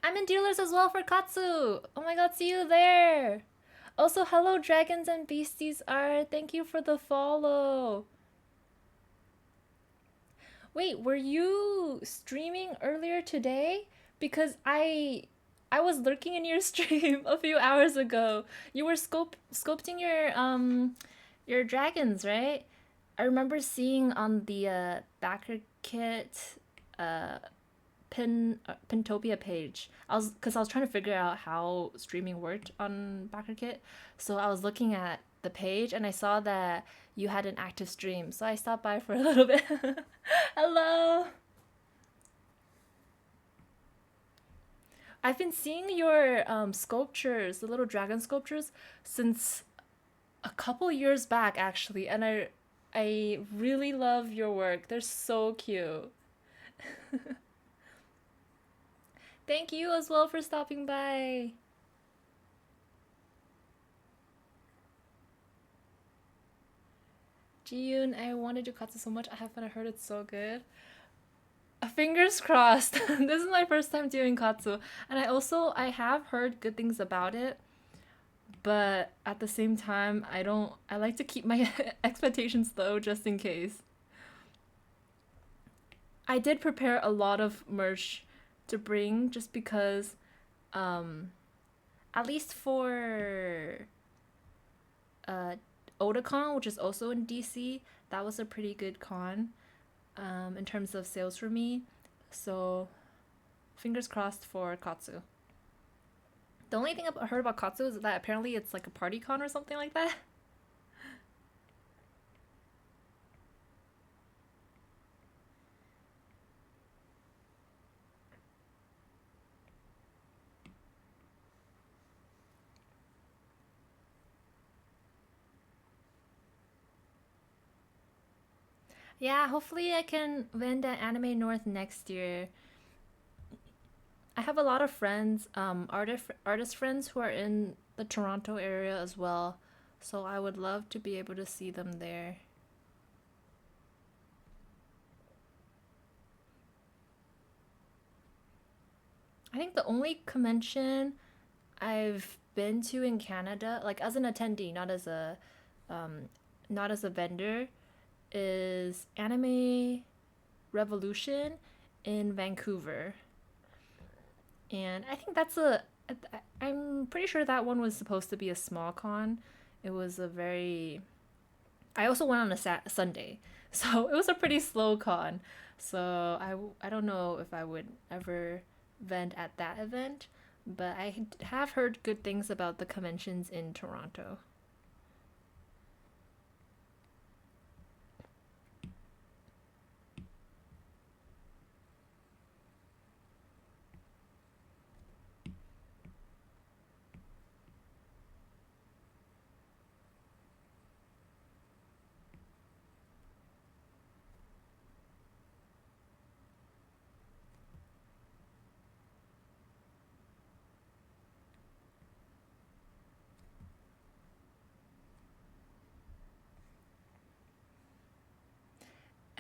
I'm in dealers as well for Katsu. Oh my god, see you there. Also, hello, Dragons and Beasties are. Thank you for the follow. Wait, were you streaming earlier today? Because I was lurking in your stream a few hours ago. You were sculpting your dragons, right? I remember seeing on the backer kit uh Pintopia page. I was trying to figure out how streaming worked on BackerKit. So I was looking at the page and I saw that you had an active stream. So I stopped by for a little bit. Hello. I've been seeing your sculptures, the little dragon sculptures, since a couple years back actually, and I really love your work. They're so cute. Thank you as well for stopping by. Jiyun, I wanted to katsu so much. I haven't heard it so good. Fingers crossed. This is my first time doing katsu, and I have heard good things about it, but at the same time, I don't. I like to keep my expectations low just in case. I did prepare a lot of merch to bring just because, um, at least for uh, Otakon, which is also in DC, that was a pretty good con in terms of sales for me. So fingers crossed for Katsu. The only thing I heard about Katsu is that apparently it's like a party con or something like that. Yeah, hopefully I can win at Anime North next year. I have a lot of friends, artist friends who are in the Toronto area as well, so I would love to be able to see them there. I think the only convention I've been to in Canada, like as an attendee, um, not as a vendor, is Anime Revolution in Vancouver, and I think I'm pretty sure that one was supposed to be a small con. It was a very. I also went on a Sunday, so it was a pretty slow con. So I don't know if I would ever vent at that event, but I have heard good things about the conventions in Toronto.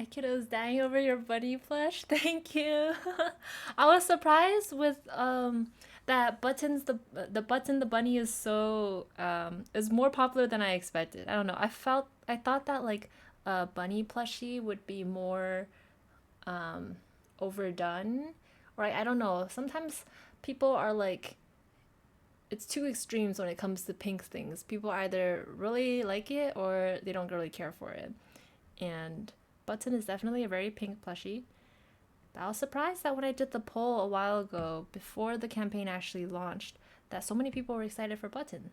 Kiddo's dying over your bunny plush. Thank you. I was surprised with that buttons the button the bunny is so is more popular than I expected. I don't know. I thought that like a bunny plushie would be more um overdone. Or I don't know. Sometimes people are like it's two extremes when it comes to pink things. People either really like it or they don't really care for it. And Button is definitely a very pink plushie. But I was surprised that when I did the poll a while ago, before the campaign actually launched, that so many people were excited for Button.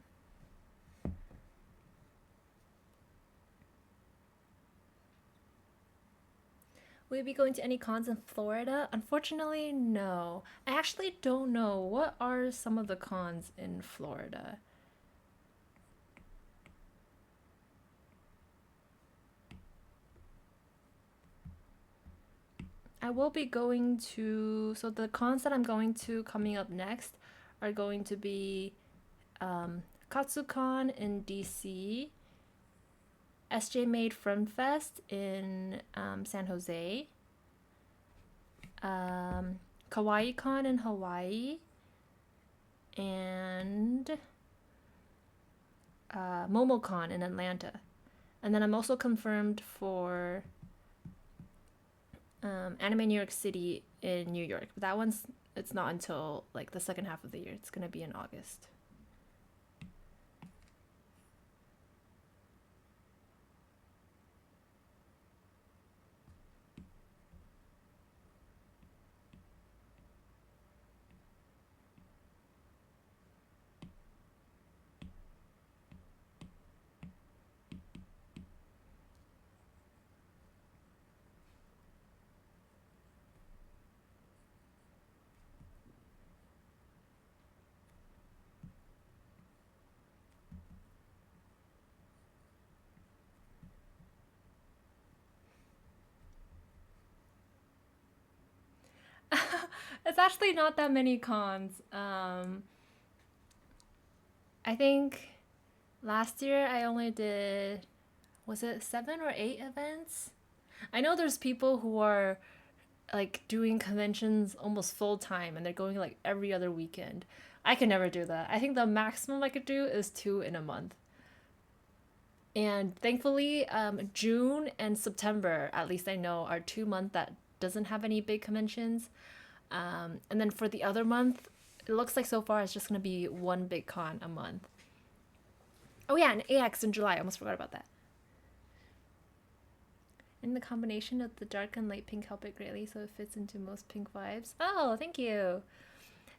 Will you be going to any cons in Florida? Unfortunately, no. I actually don't know. What are some of the cons in Florida? I will be going to. So, the cons that I'm going to coming up next are going to be KatsuCon in DC, SJ Made Friend Fest in San Jose, KawaiiCon in Hawaii, and MomoCon in Atlanta. And then I'm also confirmed for Anime New York City in New York. But that one's it's not until like the second half of the year. It's gonna be in August. It's actually not that many cons. I think last year I only did was it 7 or 8 events? I know there's people who are like doing conventions almost full time and they're going like every other weekend. I can never do that. I think the maximum I could do is 2 in a month. And thankfully, June and September, at least I know, are 2 months that doesn't have any big conventions. And then for the other month, it looks like so far it's just gonna be one big con a month. Oh yeah, and AX in July. I almost forgot about that. And the combination of the dark and light pink help it greatly, so it fits into most pink vibes. Oh, thank you.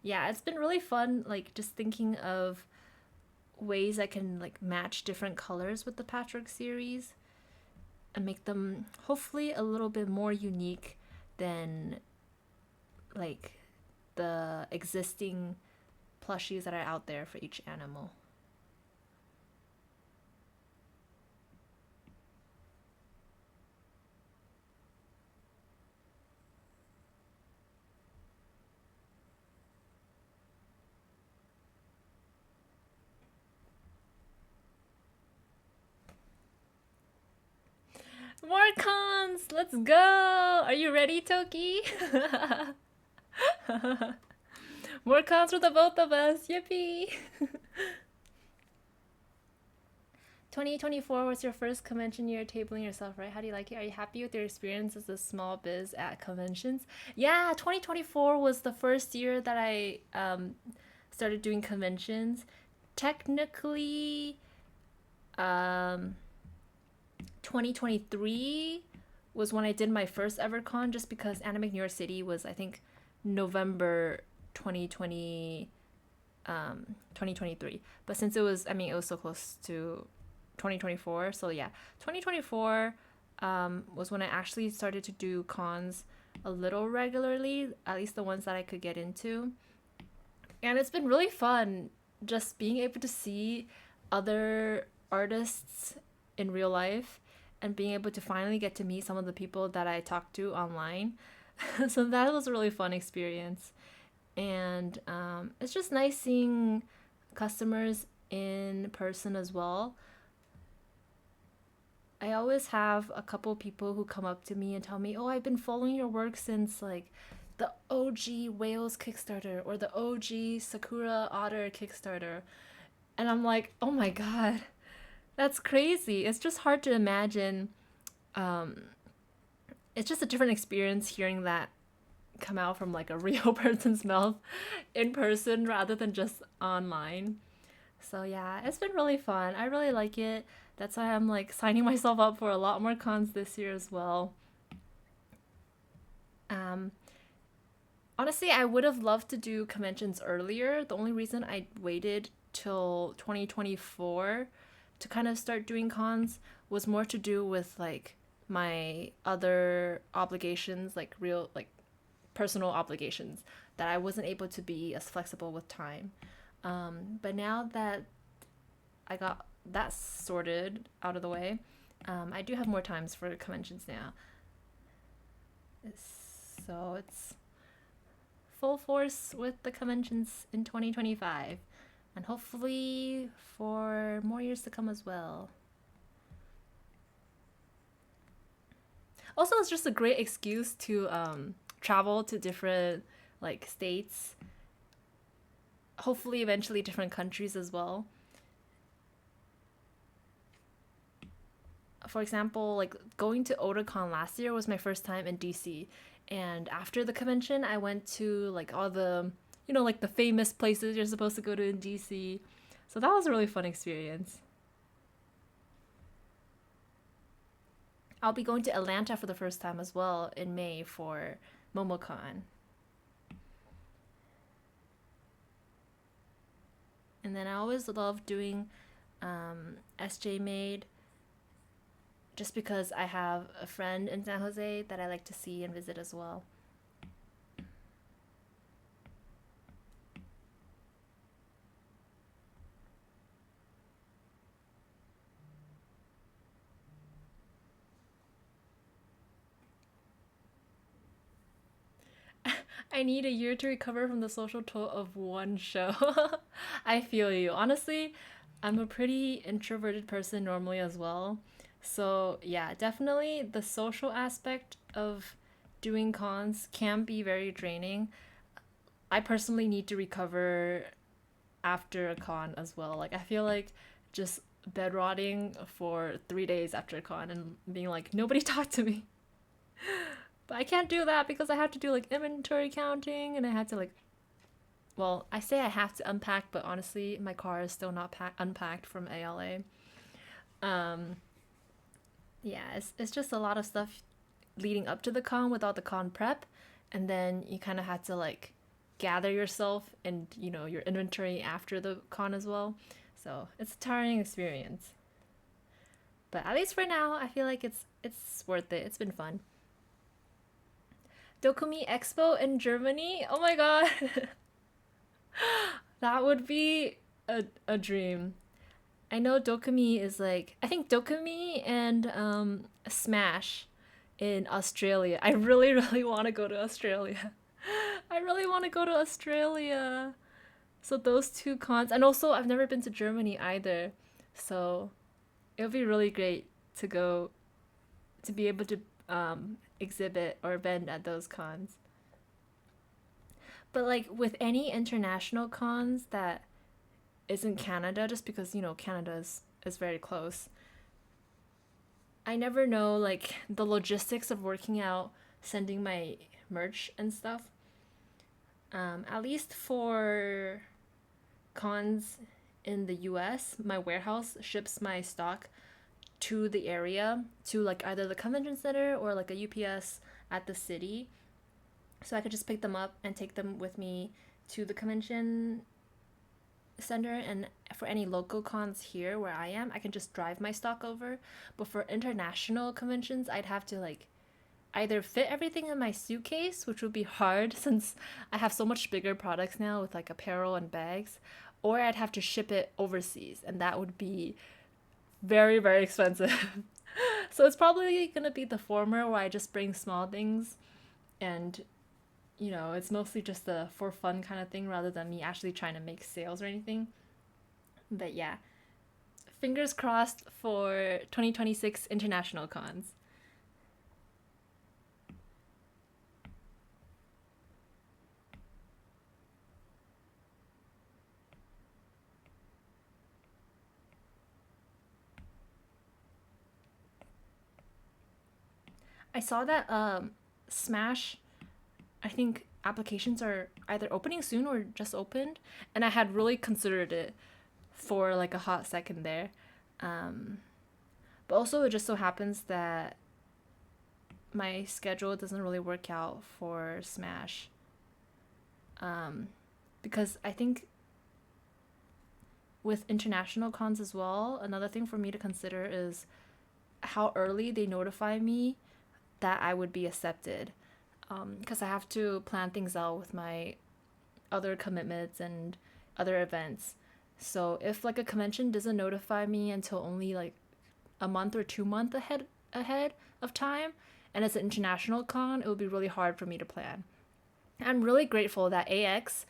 Yeah, it's been really fun. Like just thinking of ways I can like match different colors with the Patchwork series and make them hopefully a little bit more unique than like the existing plushies that are out there for each animal. More cons! Let's go! Are you ready, Toki? More cons for the both of us! Yippee! 2024 was your first convention year tabling yourself, right? How do you like it? Are you happy with your experience as a small biz at conventions? Yeah, 2024 was the first year that I started doing conventions. Technically, um, 2023 was when I did my first ever con, just because Anime New York City was, I think, November 2020, 2023. But since it was, I mean, it was so close to 2024. So yeah, 2024 was when I actually started to do cons a little regularly, at least the ones that I could get into. And it's been really fun just being able to see other artists in real life and being able to finally get to meet some of the people that I talked to online. So that was a really fun experience. And it's just nice seeing customers in person as well. I always have a couple people who come up to me and tell me, "Oh, I've been following your work since like the OG Whales Kickstarter or the OG Sakura Otter Kickstarter." And I'm like, "Oh my god, that's crazy." It's just hard to imagine. Um, it's just a different experience hearing that come out from like a real person's mouth in person rather than just online. So yeah, it's been really fun. I really like it. That's why I'm like signing myself up for a lot more cons this year as well. Um, Honestly, I would have loved to do conventions earlier. The only reason I waited till 2024 to kind of start doing cons was more to do with like my other obligations, like real like personal obligations that I wasn't able to be as flexible with time. But now that I got that sorted out of the way, I do have more times for conventions now. So it's full force with the conventions in 2025, and hopefully for more years to come as well. Also, it's just a great excuse to travel to different like states, hopefully eventually different countries as well. For example, like going to Otakon last year was my first time in DC, and after the convention, I went to like all the like the famous places you're supposed to go to in DC. So that was a really fun experience. I'll be going to Atlanta for the first time as well in May for MomoCon. And then I always love doing SJ Made just because I have a friend in San Jose that I like to see and visit as well. I need a year to recover from the social toll of one show. I feel you. Honestly, I'm a pretty introverted person normally as well. So, yeah, definitely the social aspect of doing cons can be very draining. I personally need to recover after a con as well. Like, I feel like just bed rotting for 3 days after a con and being like, nobody talk to me. But I can't do that because I have to do like inventory counting and I had to like, well, I say I have to unpack, but honestly, my car is still not unpacked from ALA. Um, yeah, it's just a lot of stuff leading up to the con without the con prep, and then you kind of had to like gather yourself and your inventory after the con as well. So it's a tiring experience, but at least for now, I feel like it's worth it. It's been fun. Dokumi Expo in Germany. Oh my god, that would be a dream. I know Dokumi is like I think Dokumi and Smash in Australia. I really really want to go to Australia. I really want to go to Australia. So those two cons, and also I've never been to Germany either. So it would be really great to go to be able to exhibit or vend at those cons. But like with any international cons that isn't Canada, just because Canada is very close. I never know like the logistics of working out sending my merch and stuff. At least for cons in the US, my warehouse ships my stock to the area to like either the convention center or like a UPS at the city. So I could just pick them up and take them with me to the convention center, and for any local cons here where I am, I can just drive my stock over. But for international conventions, I'd have to like either fit everything in my suitcase, which would be hard since I have so much bigger products now with like apparel and bags, or I'd have to ship it overseas, and that would be very, very expensive. So it's probably gonna be the former where I just bring small things and it's mostly just a for fun kind of thing rather than me actually trying to make sales or anything. But yeah, Fingers crossed for 2026 international cons. I saw that Smash, I think applications are either opening soon or just opened, and I had really considered it for like a hot second there. Um, but also, it just so happens that my schedule doesn't really work out for Smash. Um, because I think with international cons as well, another thing for me to consider is how early they notify me that I would be accepted. Because I have to plan things out with my other commitments and other events. So if like a convention doesn't notify me until only like a month or 2 month ahead of time, and it's an international con, it would be really hard for me to plan. I'm really grateful that AX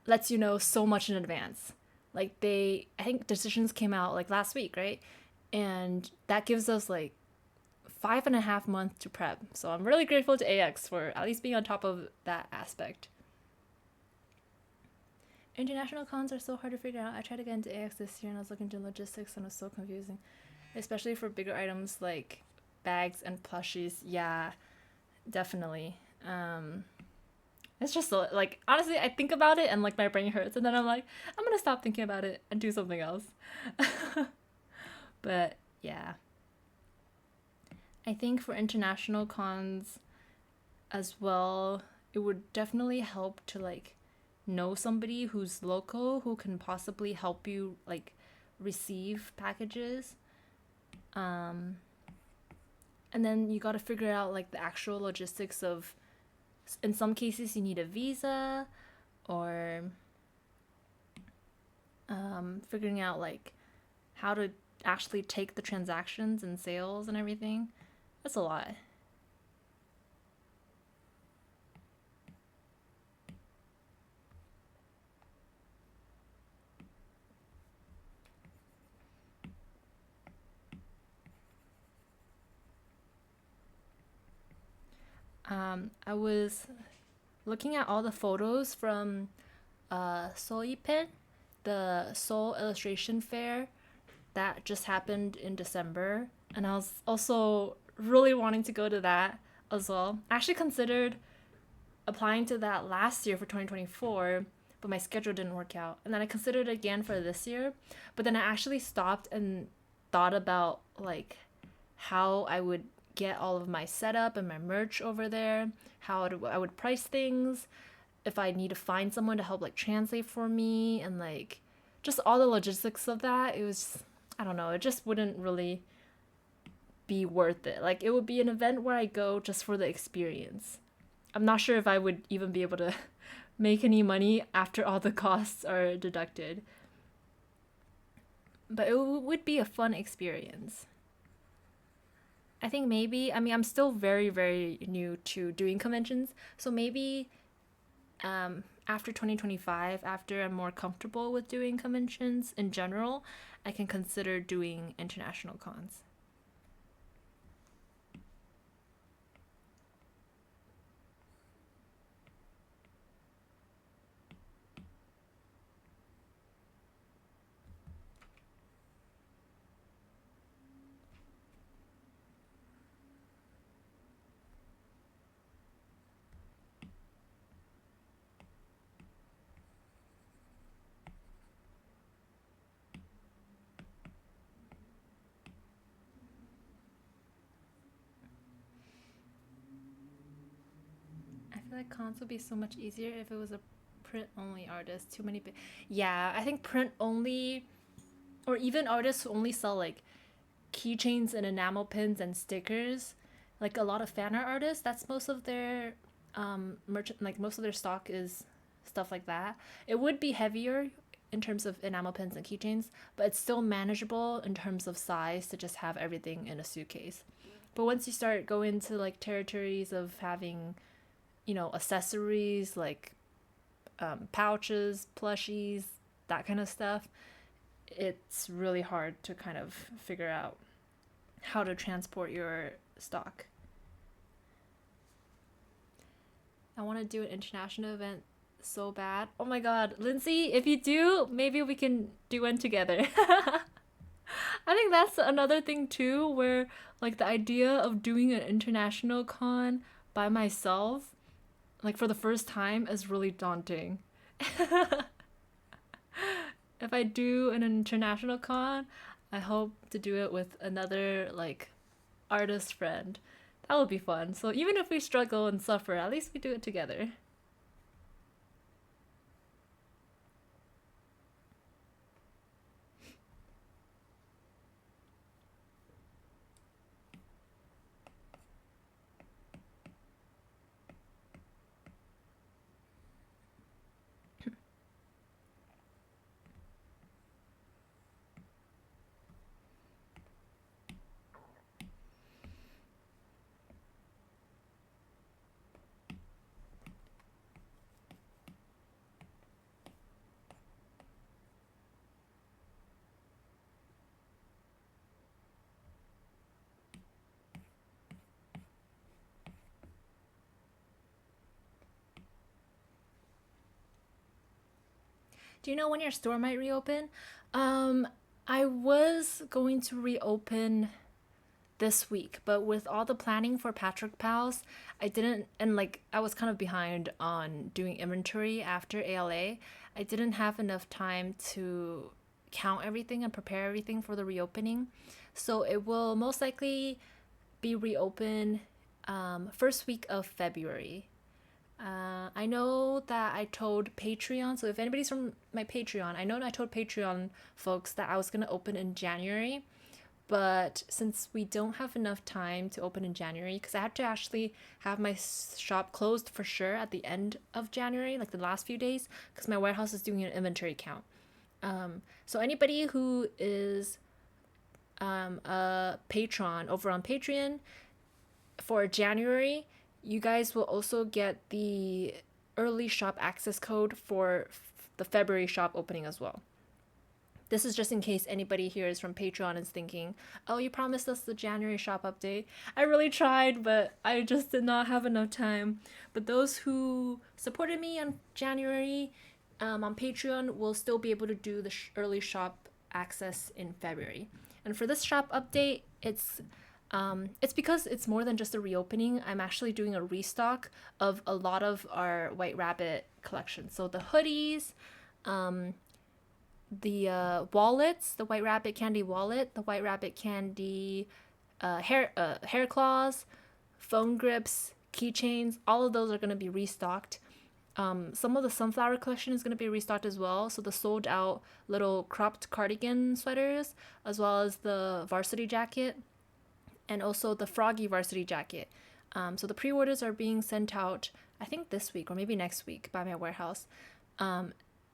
lets you know so much in advance. Like I think decisions came out like last week, right? And that gives us like 5.5 months to prep. So I'm really grateful to AX for at least being on top of that aspect. International cons are so hard to figure out. I tried to get into AX this year and I was looking into logistics and it was so confusing, especially for bigger items like bags and plushies. Yeah, definitely. It's just so, like, honestly, I think about it and like my brain hurts, and then I'm like, I'm gonna stop thinking about it and do something else. But yeah, I think for international cons as well, it would definitely help to like know somebody who's local who can possibly help you like receive packages. Um, and then you got to figure out like the actual logistics of, in some cases you need a visa, or figuring out like how to actually take the transactions and sales and everything. That's a lot. I was looking at all the photos from Soipen, the Seoul Illustration Fair that just happened in December, and I was also really wanting to go to that as well. I actually considered applying to that last year for 2024, but my schedule didn't work out. And then I considered it again for this year, but then I actually stopped and thought about like how I would get all of my setup and my merch over there, how I would price things, if I need to find someone to help like translate for me, and like just all the logistics of that. It was, I don't know, it just wouldn't really be worth it. Like it would be an event where I go just for the experience. I'm not sure if I would even be able to make any money after all the costs are deducted. But it would be a fun experience. I think maybe, I mean, I'm still very, very new to doing conventions. So maybe after 2025, after I'm more comfortable with doing conventions in general, I can consider doing international cons. I feel like cons would be so much easier if it was a print only artist. Too many. Yeah, I think print only, or even artists who only sell like keychains and enamel pins and stickers. Like a lot of fan art artists, that's most of their merchant, like most of their stock is stuff like that. It would be heavier in terms of enamel pins and keychains, but it's still manageable in terms of size to just have everything in a suitcase. But once you start going to like territories of having, accessories like pouches, plushies, that kind of stuff, it's really hard to kind of figure out how to transport your stock. I want to do an international event so bad. Oh my god, Lindsay, if you do, maybe we can do one together. I think that's another thing too, where like the idea of doing an international con by myself, like for the first time, is really daunting. If I do an international con, I hope to do it with another like artist friend. That would be fun. So even if we struggle and suffer, at least we do it together. Do you know when your store might reopen? Um, I was going to reopen this week, but with all the planning for Patrick Pals, I didn't, and like I was kind of behind on doing inventory after ALA. I didn't have enough time to count everything and prepare everything for the reopening. So it will most likely be reopened first week of February. I know that I told Patreon, so if anybody's from my Patreon, I know I told Patreon folks that I was going to open in January, but since we don't have enough time to open in January, because I had to actually have my shop closed for sure at the end of January, like the last few days, because my warehouse is doing an inventory count. So anybody who is a patron over on Patreon for January, you guys will also get the early shop access code for the February shop opening as well. This is just in case anybody here is from Patreon and is thinking, oh, you promised us the January shop update. I really tried, but I just did not have enough time. But those who supported me on January on Patreon will still be able to do the early shop access in February. And for this shop update, it's because it's more than just a reopening. I'm actually doing a restock of a lot of our White Rabbit collection. So the hoodies, the wallets, the White Rabbit candy wallet, the White Rabbit candy hair claws, phone grips, keychains. All of those are going to be restocked. Some of the sunflower collection is going to be restocked as well. So the sold out little cropped cardigan sweaters, as well as the varsity jacket, and also the froggy varsity jacket. So the pre-orders are being sent out, I think this week or maybe next week by my warehouse.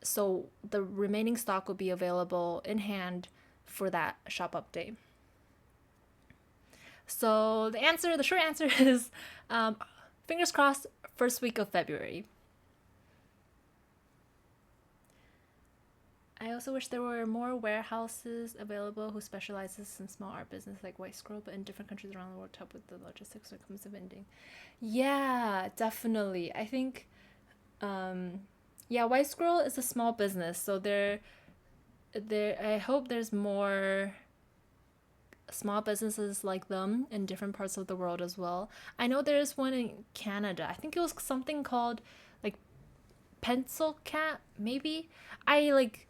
So the remaining stock will be available in hand for that shop update. So the short answer is fingers crossed, first week of February. I also wish there were more warehouses available who specializes in small art business like White Squirrel, but in different countries around the world to help with the logistics when it comes to vending. Yeah, definitely. I think, yeah, White Squirrel is a small business, so I hope there's more small businesses like them in different parts of the world as well. I know there's one in Canada. I think it was something called like Pencil Cat, maybe. I like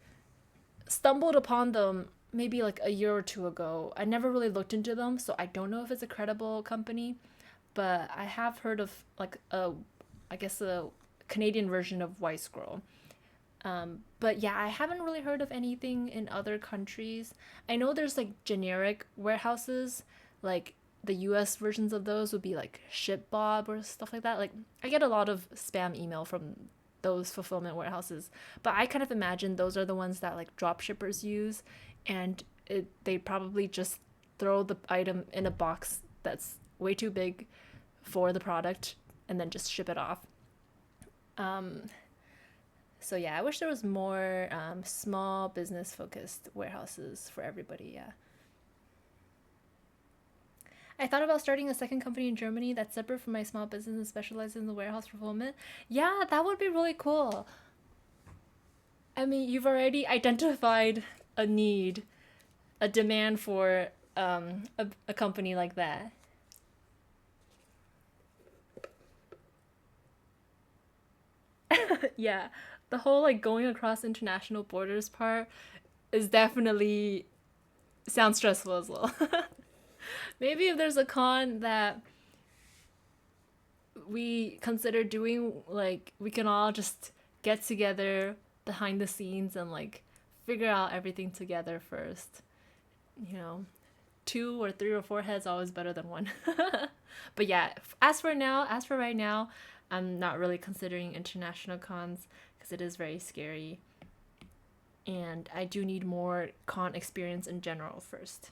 stumbled upon them maybe like a year or two ago. I never really looked into them, so I don't know if it's a credible company, but I have heard of like I guess a Canadian version of White Squirrel. But yeah, I haven't really heard of anything in other countries. I know there's like generic warehouses, like the US versions of those would be like ShipBob or stuff like that. Like I get a lot of spam email from those fulfillment warehouses, but I kind of imagine those are the ones that like drop shippers use, and they probably just throw the item in a box that's way too big for the product and then just ship it off. Um, So yeah, I wish there was more small business focused warehouses for everybody. Yeah. I thought about starting a second company in Germany that's separate from my small business and specializes in the warehouse fulfillment. Yeah, that would be really cool. I mean, you've already identified a need, a demand for a company like that. Yeah, the whole like going across international borders part is definitely sounds stressful as well. Maybe if there's a con that we consider doing, like we can all just get together behind the scenes and like figure out everything together first. You know, two or three or four heads always better than one. But yeah, as for right now, I'm not really considering international cons because it is very scary, and I do need more con experience in general first.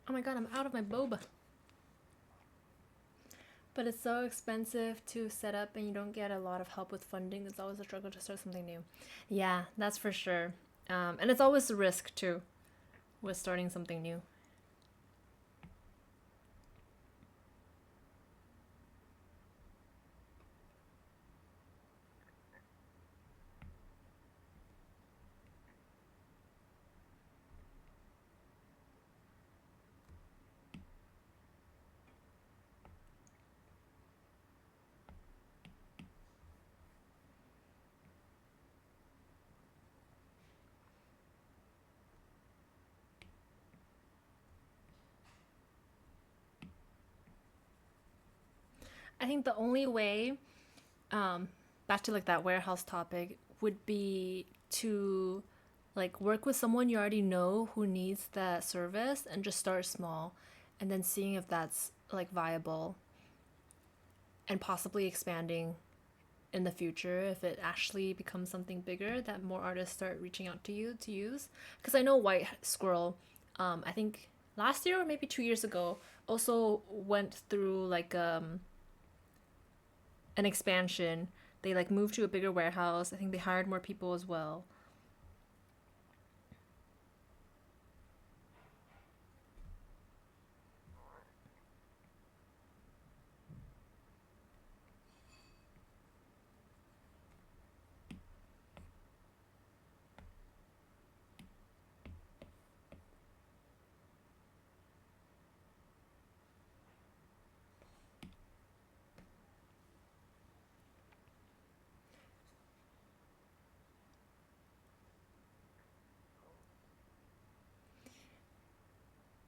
Oh my god, I'm out of my boba. But it's so expensive to set up, and you don't get a lot of help with funding. It's always a struggle to start something new. Yeah, that's for sure. And it's always a risk too with starting something new. I think the only way, um, back to like that warehouse topic, would be to like work with someone you already know who needs that service and just start small and then seeing if that's like viable and possibly expanding in the future if it actually becomes something bigger that more artists start reaching out to you to use. Because I know White Squirrel, I think last year or maybe 2 years ago, also went through like an expansion. They like moved to a bigger warehouse. I think they hired more people as well.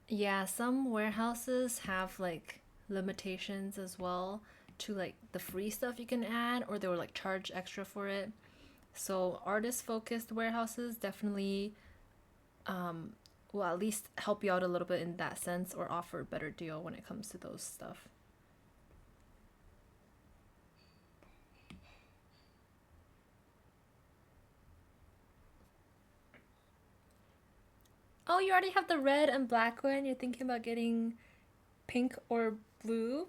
Yeah, some warehouses have like limitations as well to like the free stuff you can add, or they will like charge extra for it. So artist focused warehouses definitely will at least help you out a little bit in that sense or offer a better deal when it comes to those stuff. Oh, you already have the red and black one. You're thinking about getting pink or blue?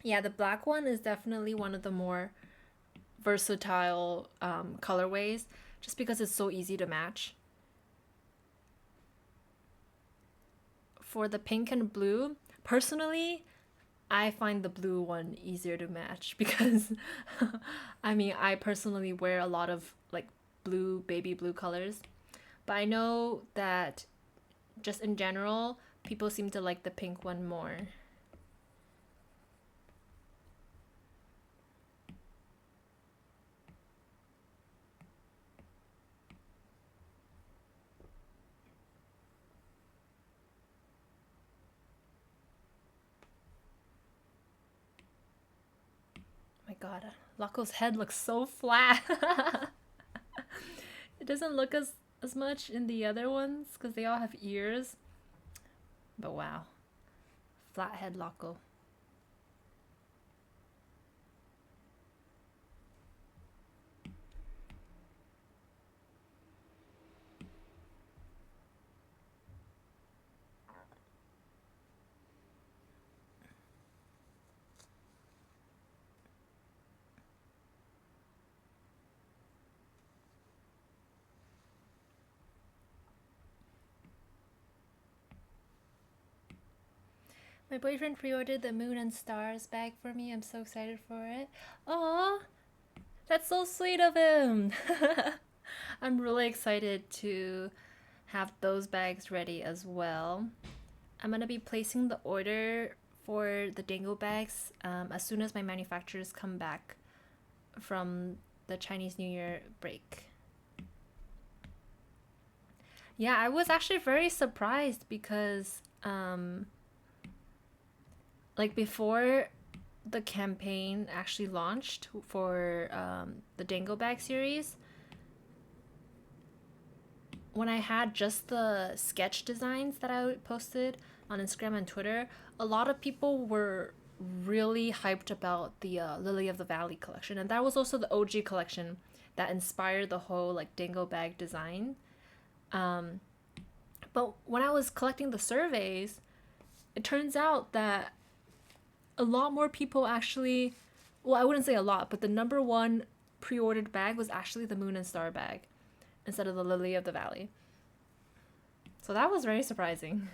Yeah, the black one is definitely one of the more versatile colorways just because it's so easy to match. For the pink and blue, personally, I find the blue one easier to match because I mean, I personally wear a lot of like blue, baby blue colors, but I know that just in general, people seem to like the pink one more. Oh my god, Lako's head looks so flat. It doesn't look as much in the other ones because they all have ears. But wow, flathead loco. My boyfriend pre-ordered the Moon and Stars bag for me. I'm so excited for it. Aw, that's so sweet of him. I'm really excited to have those bags ready as well. I'm gonna be placing the order for the dingo bags as soon as my manufacturers come back from the Chinese New Year break. Yeah, I was actually very surprised because like before the campaign actually launched for the Dango Bag series, when I had just the sketch designs that I posted on Instagram and Twitter, a lot of people were really hyped about the Lily of the Valley collection, and that was also the OG collection that inspired the whole like Dango Bag design. But when I was collecting the surveys, it turns out that a lot more people actually, well, I wouldn't say a lot, but the number one pre-ordered bag was actually the Moon and Star bag instead of the Lily of the Valley. So that was very surprising.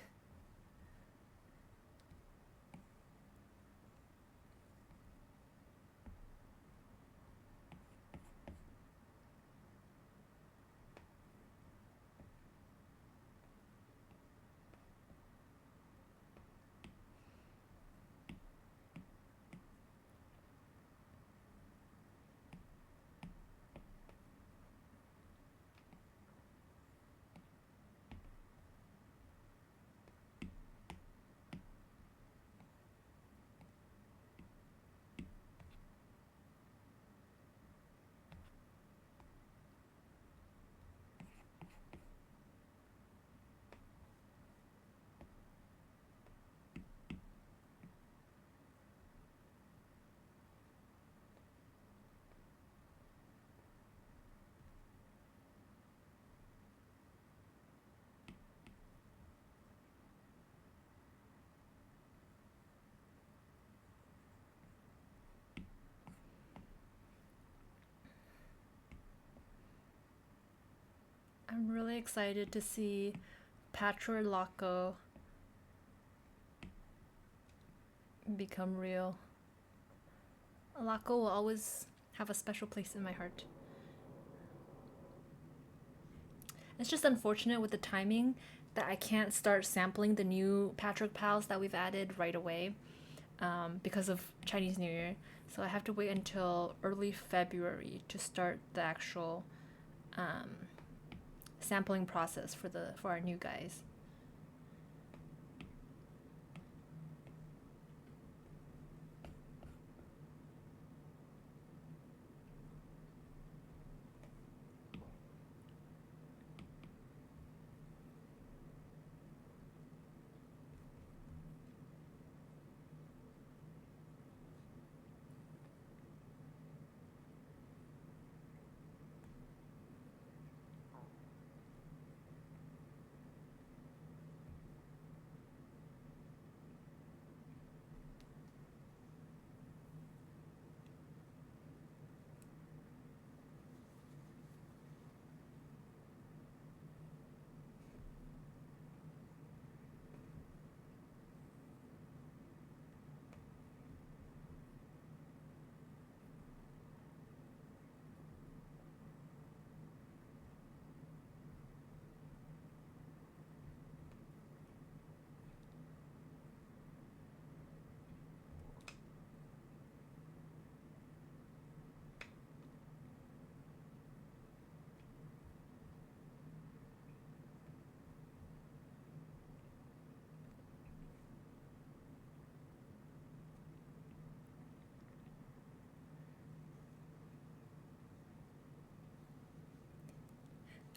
I'm really excited to see Patchwork Loco become real. Loco will always have a special place in my heart. It's just unfortunate with the timing that I can't start sampling the new Patchwork Pals that we've added right away because of Chinese New Year. So I have to wait until early February to start the actual um, sampling process for our new guys.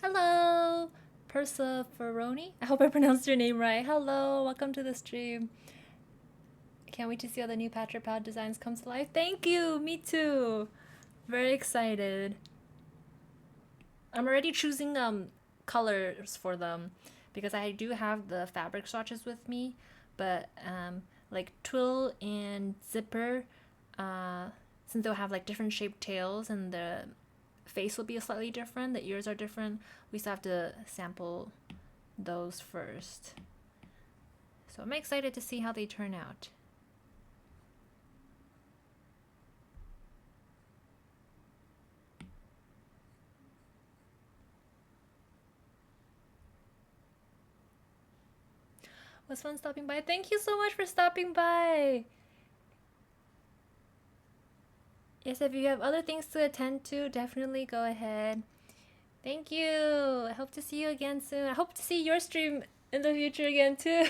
Hello, Perseveroni. I hope I pronounced your name right. Hello, welcome to the stream. Can't wait to see all the new Patchwork Pal designs come to life. Thank you! Me too! Very excited. I'm already choosing colors for them because I do have the fabric swatches with me, but like Twill and Zipper, since they'll have like different shaped tails and the face will be slightly different, the ears are different, we still have to sample those first. So I'm excited to see how they turn out. Was fun stopping by. Thank you so much for stopping by. Yes, if you have other things to attend to, definitely go ahead. Thank you. I hope to see you again soon. I hope to see your stream in the future again too.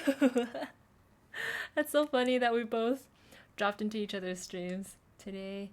That's so funny that we both dropped into each other's streams today.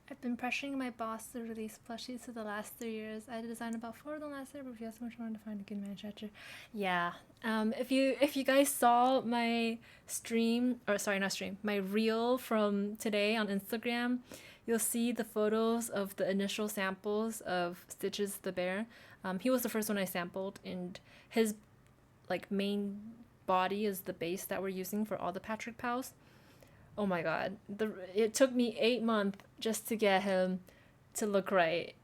I've been pressuring my boss to release plushies for the last 3 years. I designed about 4 of them last year, but we have so much more to find a good manufacturer. Yeah. If you guys saw my stream, or sorry, not stream, my reel from today on Instagram, you'll see the photos of the initial samples of Stitches the bear. He was the first one I sampled, and his like main body is the base that we're using for all the Patchwork Pals. Oh my god, it took me 8 months just to get him to look right.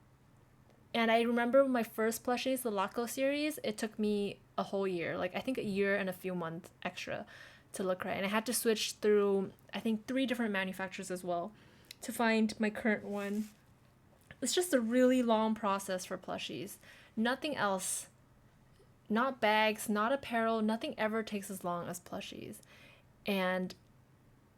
And I remember my first plushies, the Laco series, it took me a whole year, like I think a year and a few months extra to look right. And I had to switch through, I think, 3 different manufacturers as well to find my current one. It's just a really long process for plushies. Nothing else, not bags, not apparel, nothing ever takes as long as plushies. And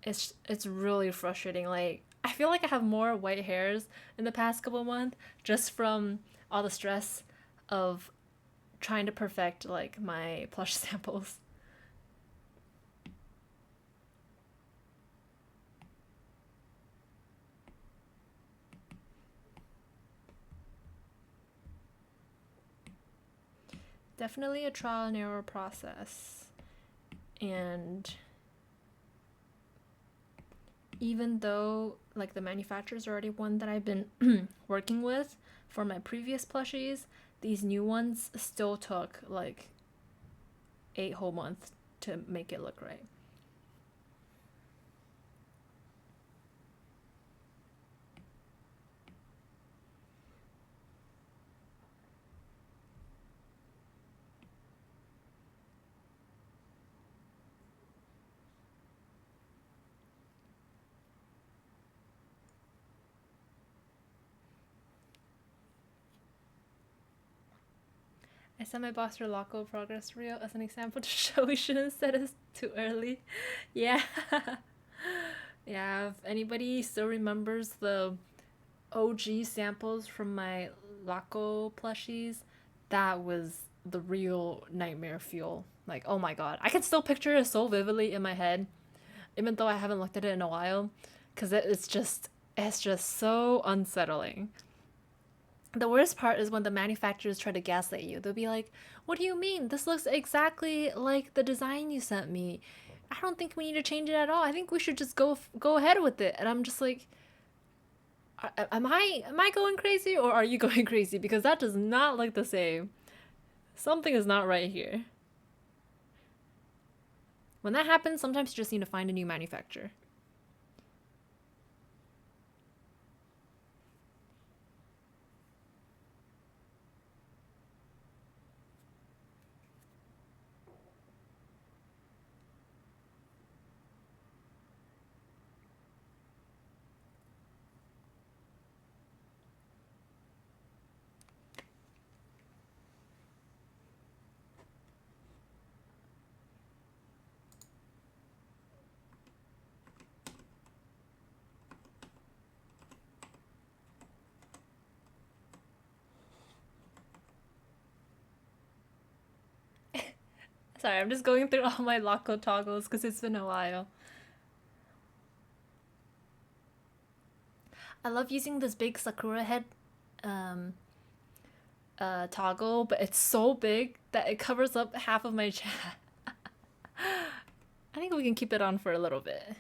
it's really frustrating. Like I feel like I have more white hairs in the past couple of months just from all the stress of trying to perfect like my plush samples. Definitely a trial and error process. And even though like the manufacturer's already one that I've been working with for my previous plushies, these new ones still took like 8 whole months to make it look right. I sent my boss her Loco progress reel as an example to show we shouldn't set us too early. Yeah. Yeah, if anybody still remembers the OG samples from my Laco plushies, that was the real nightmare fuel. Like, oh my god. I can still picture it so vividly in my head, even though I haven't looked at it in a while, because it's just so unsettling. The worst part is when the manufacturers try to gaslight you. They'll be like, "What do you mean? This looks exactly like the design you sent me. I don't think we need to change it at all. I think we should just go ahead with it." And I'm just like, am I going crazy or are you going crazy? Because that does not look the same. Something is not right here. When that happens, sometimes you just need to find a new manufacturer. Sorry, I'm just going through all my Loco toggles because it's been a while. I love using this big Sakura head um, toggle, but it's so big that it covers up half of my chat. I think we can keep it on for a little bit.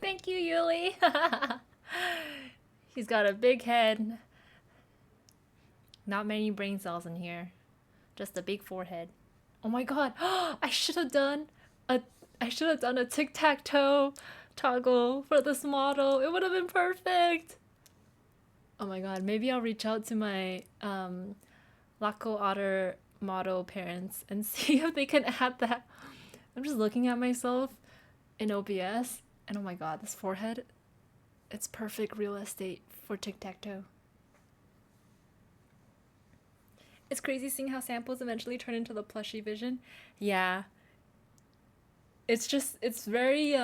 Thank you, Yuli. He's got a big head. Not many brain cells in here. Just a big forehead. Oh my god. I should have done a a tic-tac-toe toggle for this model. It would have been perfect. Oh my god, maybe I'll reach out to my Laco Otter model parents and see if they can add that. I'm just looking at myself in OBS and oh my god, this forehead, it's perfect real estate for tic-tac-toe. It's crazy seeing how samples eventually turn into the plushy vision. Yeah. It's very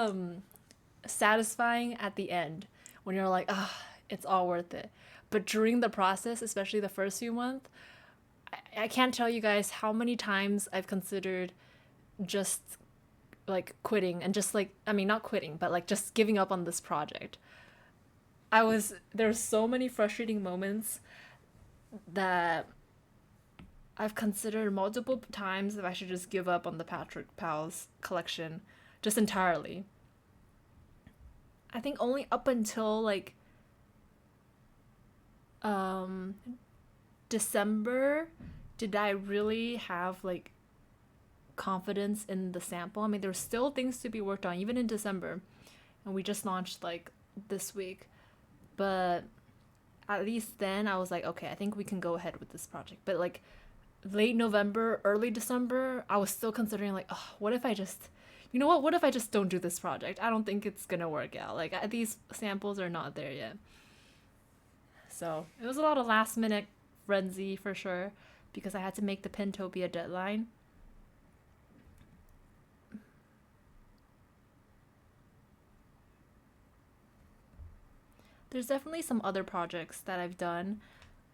satisfying at the end when you're like, ah, it's all worth it. But during the process, especially the first few months, I can't tell you guys how many times I've considered just like quitting and just like, I mean, not quitting, but like just giving up on this project. There's so many frustrating moments that I've considered multiple times if I should just give up on the Patrick Powell's collection just entirely. I think only up until like um December did I really have like confidence in the sample. I mean, there's still things to be worked on even in December, and we just launched like this week. But at least then I was like, okay, I think we can go ahead with this project. But like late November, early December, I was still considering like, oh, what if I just, you know what? What if I just don't do this project? I don't think it's gonna work out. Like these samples are not there yet. So it was a lot of last minute frenzy for sure because I had to make the Pintopia deadline. There's definitely some other projects that I've done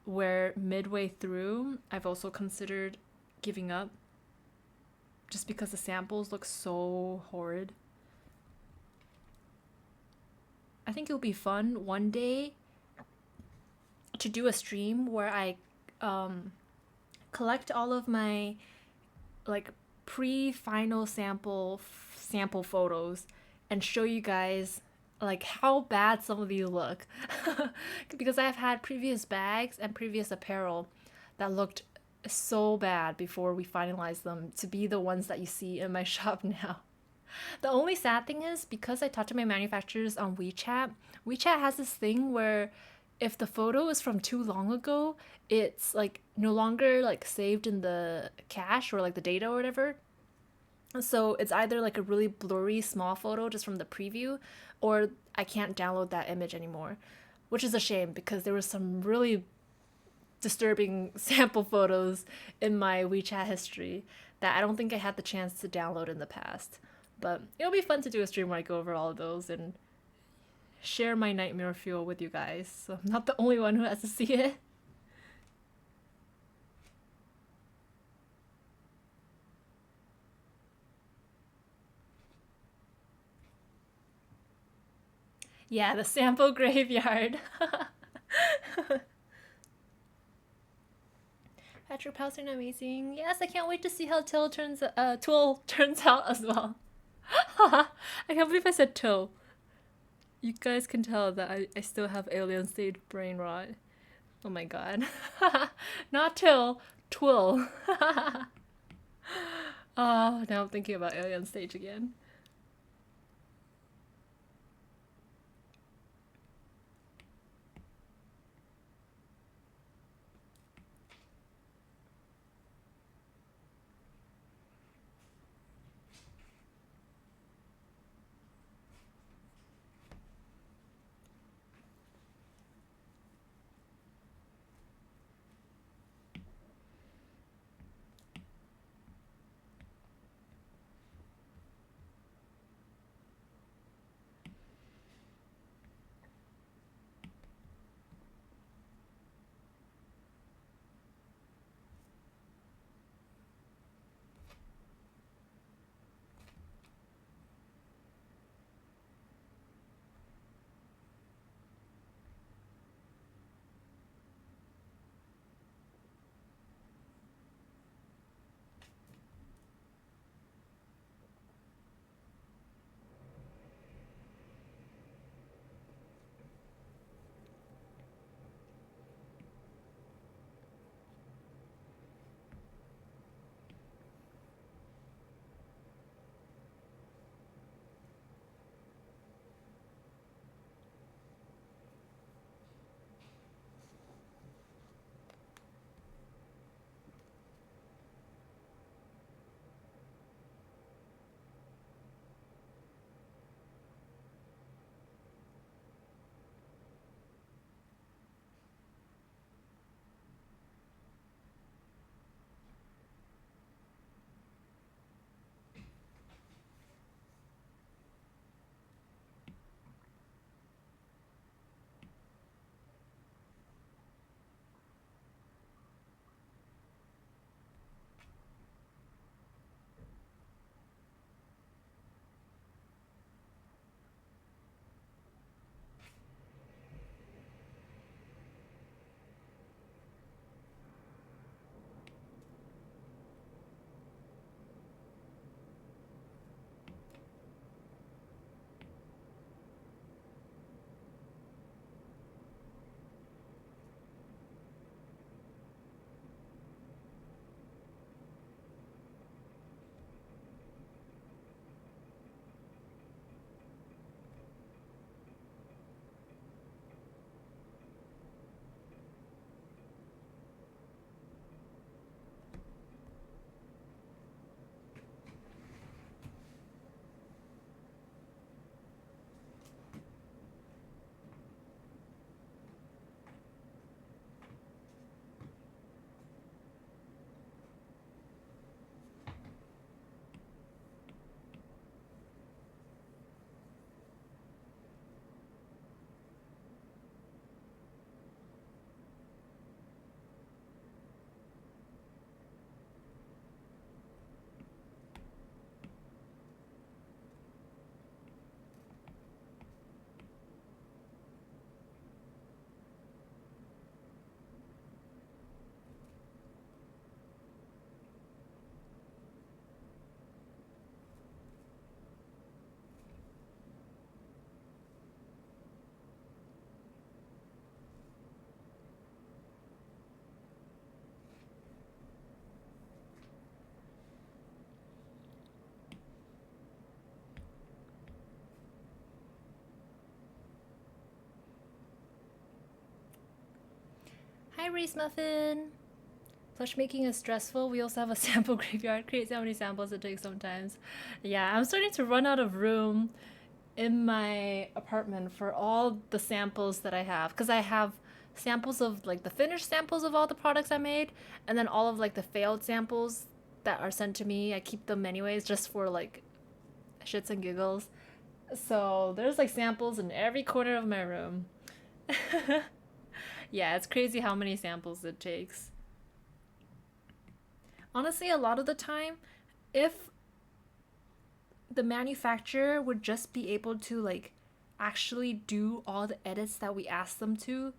where midway through I've also considered giving up just because the samples look so horrid. I think it would be fun one day to do a stream where I collect all of my like pre-final sample photos and show you guys like how bad some of these look because I've had previous bags and previous apparel that looked so bad before we finalized them to be the ones that you see in my shop now. The only sad thing is because I talked to my manufacturers on WeChat has this thing where if the photo is from too long ago, it's like no longer like saved in the cache or like the data or whatever. So it's either like a really blurry small photo just from the preview or I can't download that image anymore, which is a shame because there was some really disturbing sample photos in my WeChat history that I don't think I had the chance to download in the past. But it'll be fun to do a stream where I go over all of those and share my nightmare fuel with you guys. So I'm not the only one who has to see it. Yeah, the sample graveyard. Patrick Powson amazing. Yes, I can't wait to see how Tool turns out as well. I can't believe I said toe. You guys can tell that I still have alien stage brain rot. Oh my god. Not till, twill. Oh, now I'm thinking about alien stage again. Hi, Reese Muffin. Plush making is stressful. We also have a sample graveyard. Crazy how many samples it takes sometimes. Yeah, I'm starting to run out of room in my apartment for all the samples that I have. Because I have samples of like the finished samples of all the products I made, and then all of like the failed samples that are sent to me. I keep them anyways just for like shits and giggles. So there's like samples in every corner of my room. Yeah, it's crazy how many samples it takes. Honestly, a lot of the time, if the manufacturer would just be able to like actually do all the edits that we ask them to,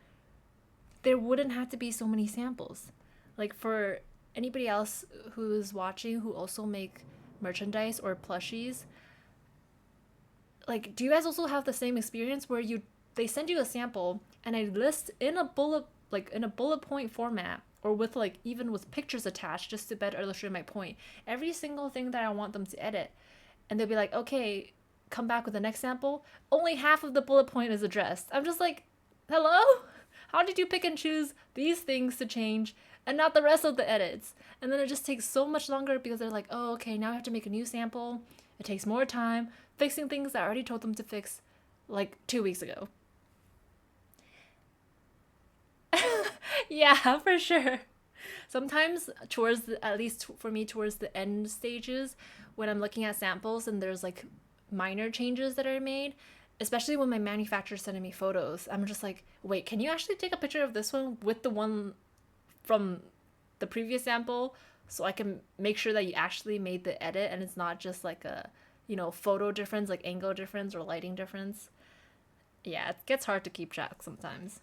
there wouldn't have to be so many samples. Like for anybody else who's watching who also make merchandise or plushies, like do you guys also have the same experience where you they send you a sample and I list in a bullet point format or with like even with pictures attached just to better illustrate my point, every single thing that I want them to edit, and they'll be like, okay, come back with the next sample, only half of the bullet point is addressed. I'm just like, hello? How did you pick and choose these things to change and not the rest of the edits? And then it just takes so much longer because they're like, oh, okay, now I have to make a new sample. It takes more time fixing things that I already told them to fix like 2 weeks ago. Yeah, for sure. Sometimes towards at least for me towards the end stages when I'm looking at samples and there's like minor changes that are made, especially when my manufacturer's sending me photos, I'm just like, wait, can you actually take a picture of this one with the one from the previous sample so I can make sure that you actually made the edit and it's not just like a, photo difference, like angle difference or lighting difference. Yeah, it gets hard to keep track sometimes.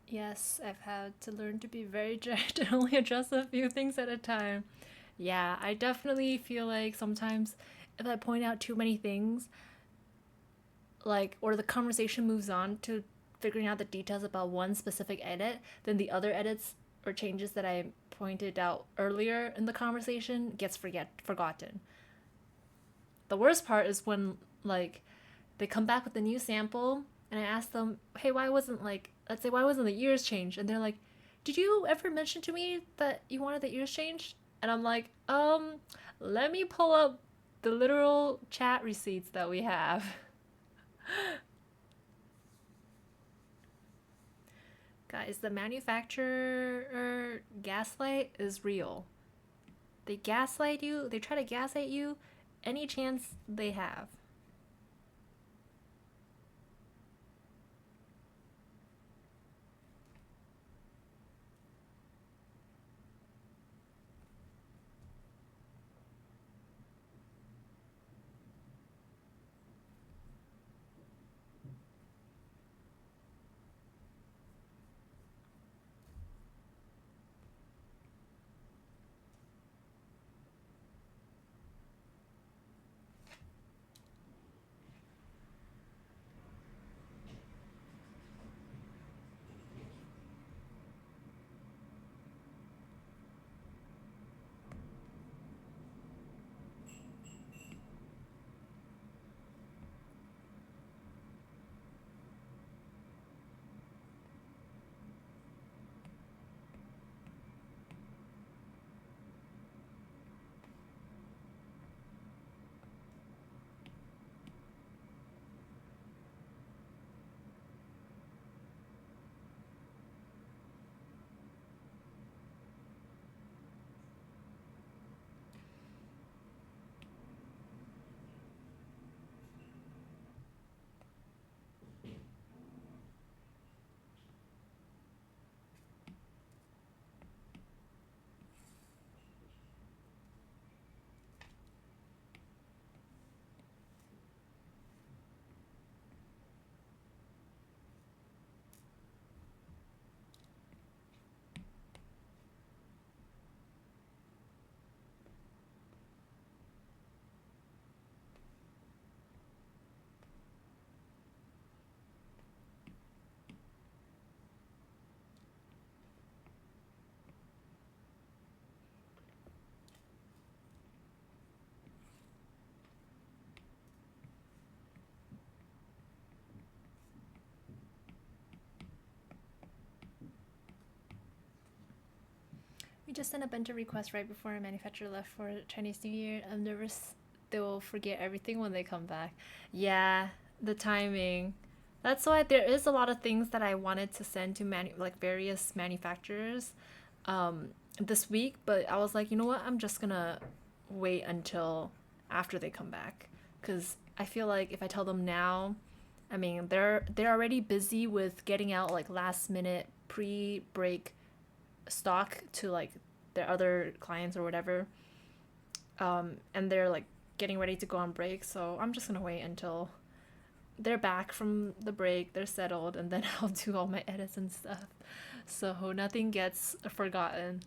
Yes, I've had to learn to be very direct and only address a few things at a time. Yeah, I definitely feel like sometimes if I point out too many things, like, or the conversation moves on to figuring out the details about one specific edit, then the other edits or changes that I pointed out earlier in the conversation gets forgotten. The worst part is when, like, they come back with a new sample and I ask them, hey, why wasn't, like, let's say, why wasn't the ears changed? And they're like, did you ever mention to me that you wanted the ears changed? And I'm like, let me pull up the literal chat receipts that we have. Guys, the manufacturer gaslight is real. They gaslight you, they try to gaslight you any chance they have. We just sent a bunch of requests right before our manufacturer left for Chinese New Year. I'm nervous they will forget everything when they come back. Yeah, the timing. That's why there is a lot of things that I wanted to send to like various manufacturers this week, but I was like, you know what? I'm just gonna wait until after they come back, because I feel like if I tell them now, I mean they're already busy with getting out like last minute pre-break stock to like their other clients or whatever, and they're like getting ready to go on break. So I'm just gonna wait until they're back from the break, they're settled, and then I'll do all my edits and stuff. So nothing gets forgotten.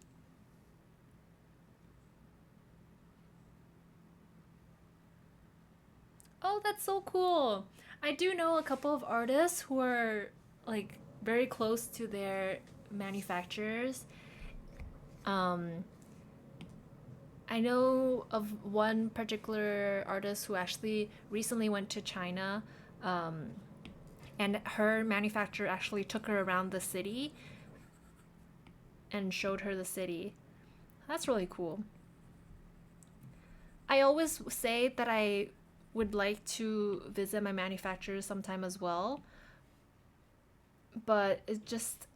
Oh, that's so cool. I do know a couple of artists who are like very close to their manufacturers. Um, I know of one particular artist who actually recently went to China, um, and her manufacturer actually took her around the city and showed her the city. That's really cool. I always say that I would like to visit my manufacturers sometime as well, but it's just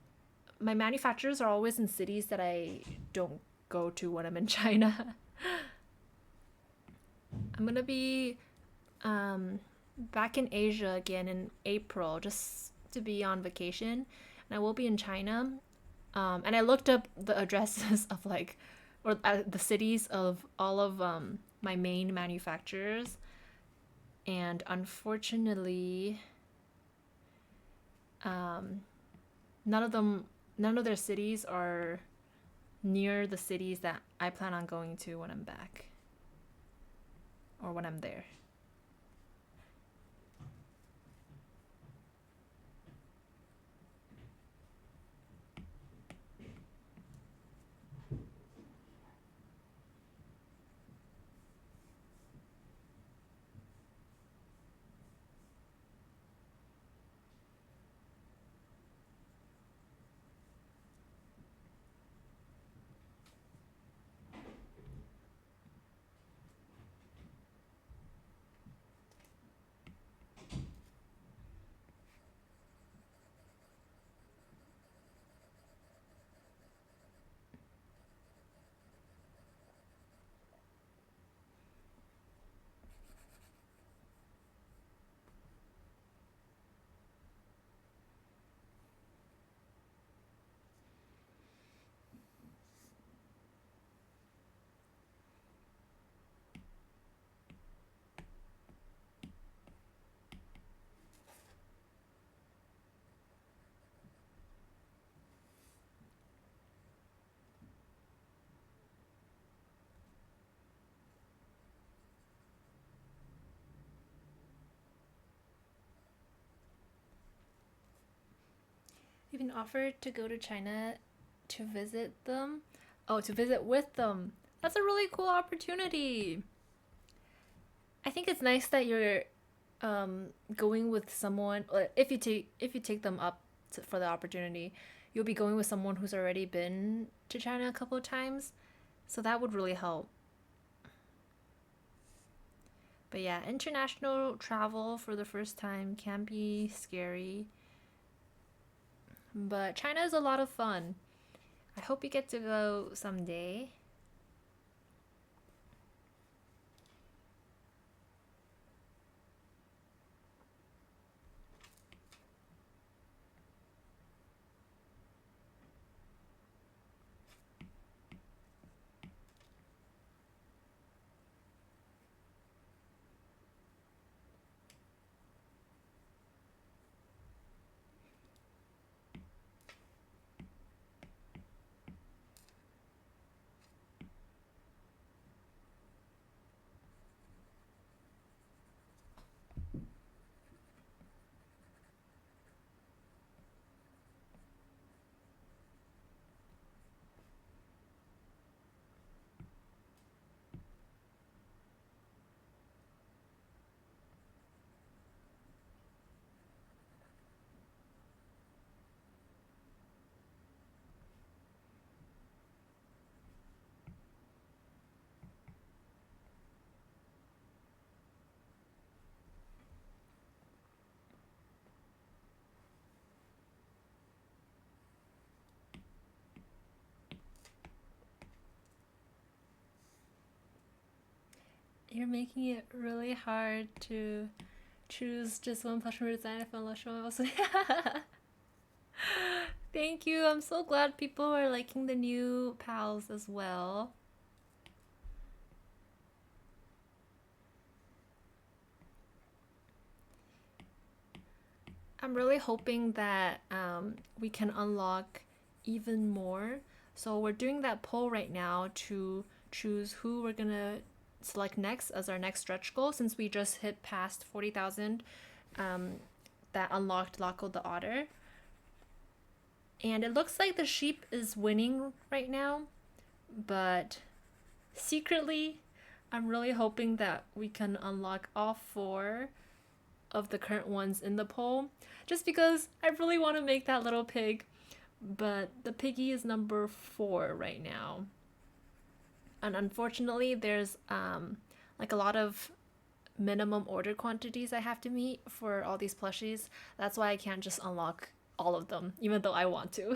my manufacturers are always in cities that I don't go to when I'm in China. I'm gonna be back in Asia again in April just to be on vacation, and I will be in China. And I looked up the addresses of like, or the cities of all of my main manufacturers, and unfortunately, um, none of them, none of their cities are near the cities that I plan on going to when I'm back or when I'm there. You've been offered to go to China to visit them. Oh, to visit with them. That's a really cool opportunity. I think it's nice that you're going with someone. If you take them up for the opportunity, you'll be going with someone who's already been to China a couple of times. So that would really help. But yeah, international travel for the first time can be scary. But China is a lot of fun. I hope you get to go someday. You're making it really hard to choose just one plush from your design if unless you also. Thank you. I'm so glad people are liking the new pals as well. I'm really hoping that we can unlock even more. So we're doing that poll right now to choose who we're gonna select next as our next stretch goal, since we just hit past 40,000 that unlocked Laco the Otter. And it looks like the sheep is winning right now, but secretly, I'm really hoping that we can unlock all 4 of the current ones in the poll, just because I really want to make that little pig, but the piggy is number 4 right now. And unfortunately, there's like a lot of minimum order quantities I have to meet for all these plushies. That's why I can't just unlock all of them, even though I want to.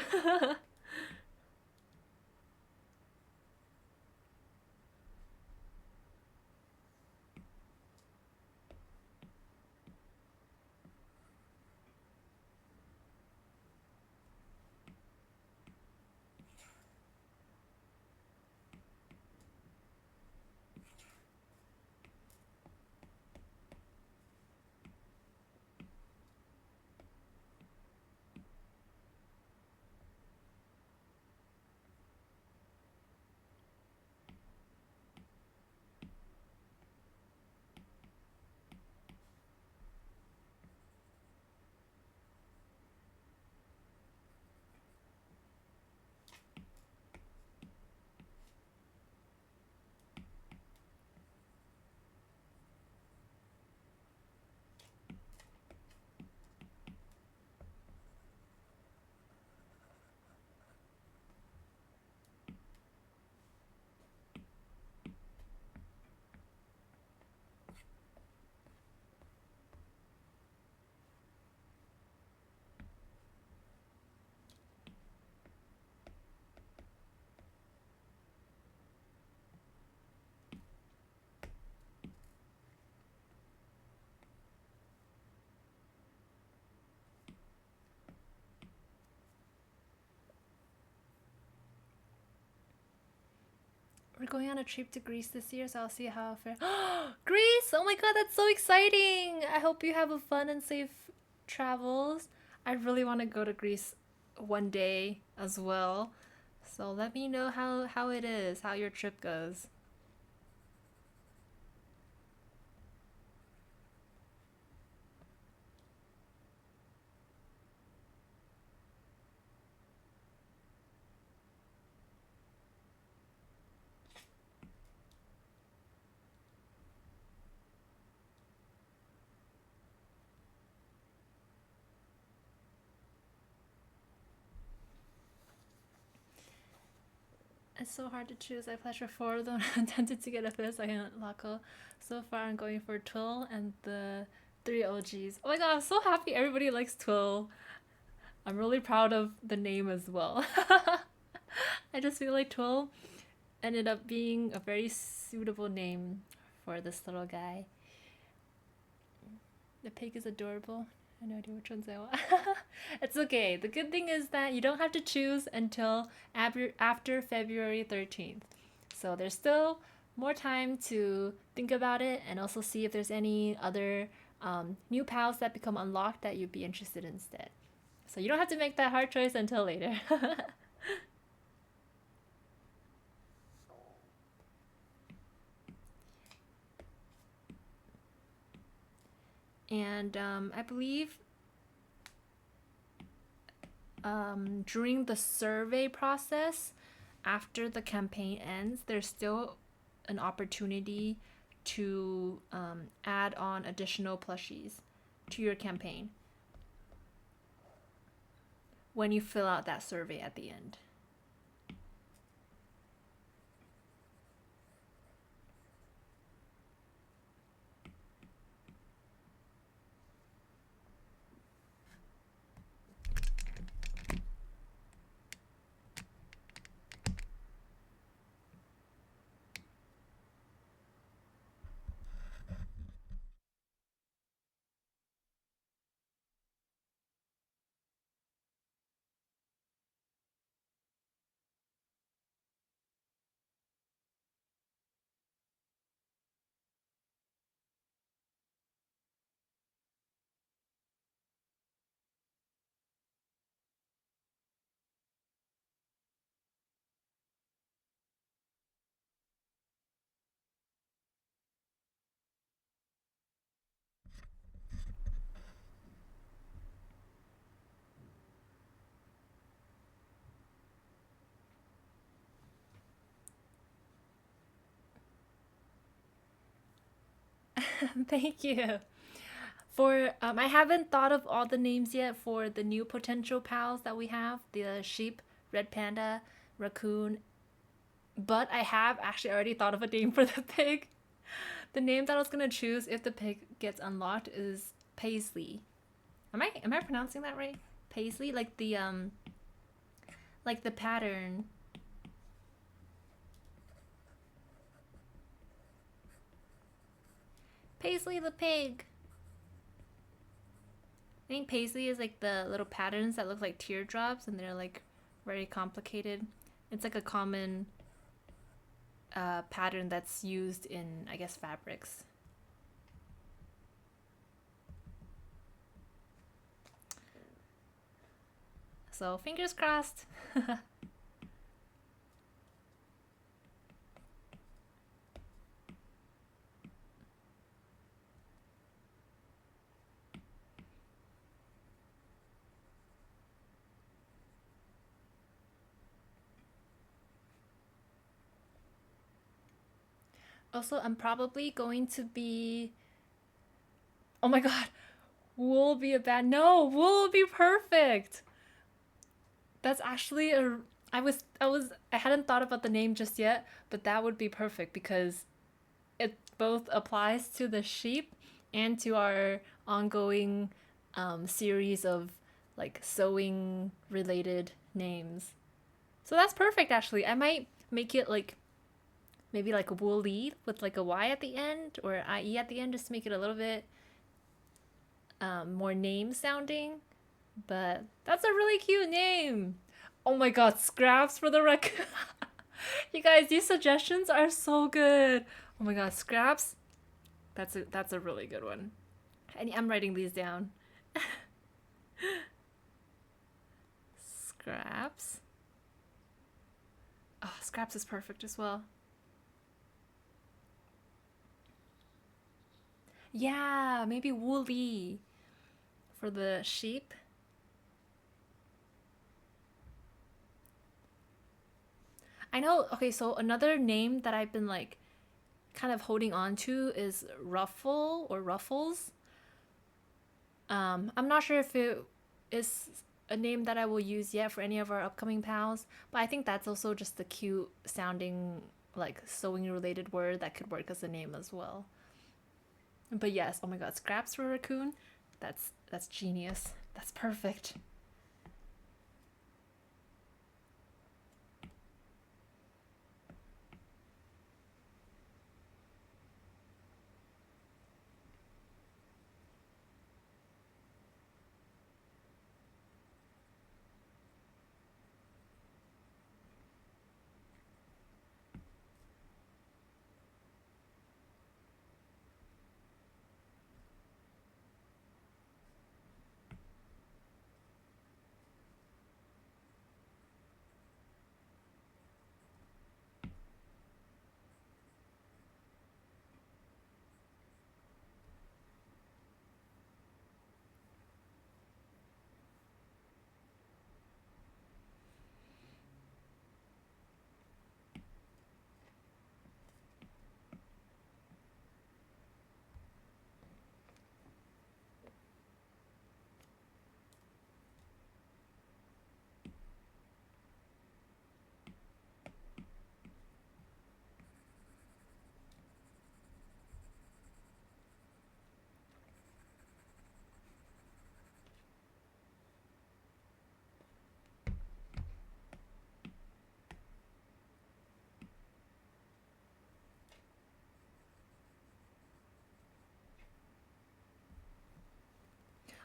We're going on a trip to Greece this year, so I'll see how fair. Greece! Oh my god, that's so exciting! I hope you have a fun and safe travels. I really want to go to Greece one day as well. So let me know how it is, how your trip goes. It's so hard to choose. I pledged for 4 though. I'm tempted to get a 5th second Laco. So far I'm going for Twill and the 3 OGs. Oh my god, I'm so happy everybody likes Twill. I'm really proud of the name as well. I just feel like Twill ended up being a very suitable name for this little guy. The pig is adorable. I have no idea which ones I want. It's okay. The good thing is that you don't have to choose until after February 13th. So there's still more time to think about it and also see if there's any other new pals that become unlocked that you'd be interested in instead. So you don't have to make that hard choice until later. And I believe during the survey process, after the campaign ends, there's still an opportunity to add on additional plushies to your campaign when you fill out that survey at the end. Thank you. For I haven't thought of all the names yet for the new potential pals that we have, the sheep, red panda, raccoon, but I have actually already thought of a name for the pig. The name that I was gonna choose if the pig gets unlocked is Paisley. Am I pronouncing that right? Paisley, like the pattern. Paisley the pig. I think Paisley is like the little patterns that look like teardrops and they're like very complicated. It's like a common pattern that's used in, I guess, fabrics. So fingers crossed. Also, I'm probably going to be. Oh my god, wool will be a bad. No, wool will be perfect. That's actually a. I hadn't thought about the name just yet, but that would be perfect because it both applies to the sheep and to our ongoing series of like sewing related names. So that's perfect actually. I might make it like maybe like a woolly with like a Y at the end or IE at the end just to make it a little bit more name sounding. But that's a really cute name. Oh my god, scraps for the raccoon. You guys, these suggestions are so good. Oh my god, scraps. That's a really good one. I'm writing these down. Scraps. Oh, scraps is perfect as well. Yeah, maybe woolly for the sheep. I know. Okay, so another name that I've been like kind of holding on to is Ruffle or Ruffles. I'm not sure if it is a name that I will use yet for any of our upcoming pals, but I think that's also just a cute sounding like sewing related word that could work as a name as well. But yes, oh my god, scraps for a raccoon. That's genius. That's perfect.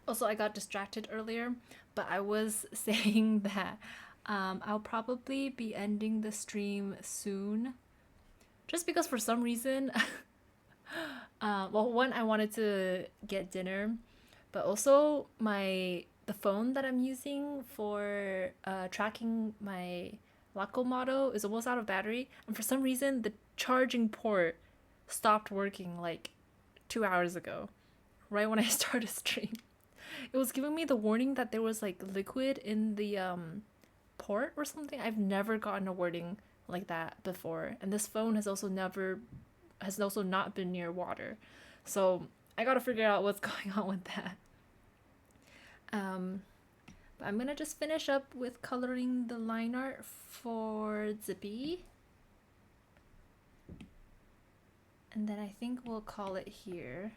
Also, I got distracted earlier, but I was saying that I'll probably be ending the stream soon. Just because for some reason, well, one, I wanted to get dinner, but also the phone that I'm using for tracking my Laco motto is almost out of battery, and for some reason the charging port stopped working like 2 hours ago, right when I started stream. It was giving me the warning that there was like liquid in the port or something. I've never gotten a warning like that before, and this phone has also not been near water. So I gotta figure out what's going on with that. But I'm gonna just finish up with coloring the line art for Zippy. And then I think we'll call it here.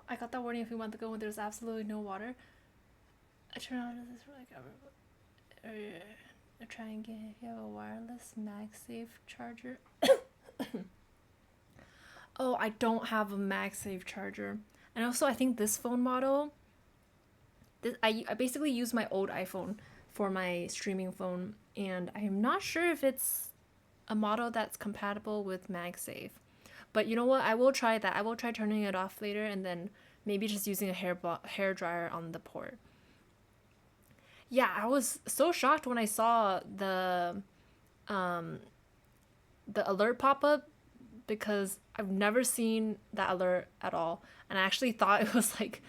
I got that warning a few months ago when there's absolutely no water. I turn on this for like try and get if you have a wireless MagSafe charger. Oh, I don't have a MagSafe charger. And also I think this phone model, I basically use my old iPhone for my streaming phone, and I'm not sure if it's a model that's compatible with MagSafe. But you know what? I will try that. I will try turning it off later and then maybe just using a hair dryer on the port. Yeah, I was so shocked when I saw um the alert pop up because I've never seen that alert at all, and I actually thought it was like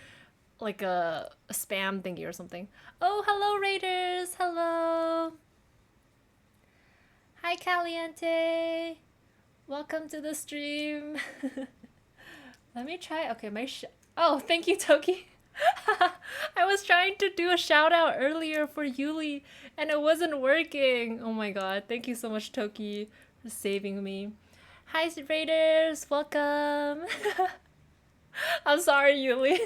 a spam thingy or something. Oh, hello Raiders. Hello. Hi Caliente. Welcome to the stream. Let me try. Okay, oh, thank you, Toki. I was trying to do a shout out earlier for Yuli and it wasn't working. Oh my god. Thank you so much, Toki, for saving me. Hi, Raiders. Welcome. I'm sorry, Yuli.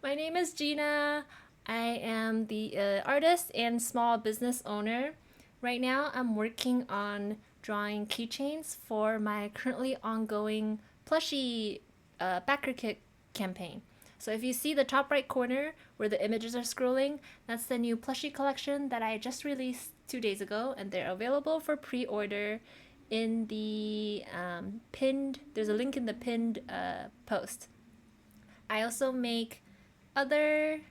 My name is Gina. I am the artist and small business owner. Right now, I'm working on drawing keychains for my currently ongoing plushie backer kit campaign. So if you see the top right corner where the images are scrolling, that's the new plushie collection that I just released 2 days ago, and they're available for pre-order in the pinned. There's a link in the pinned post. I also make other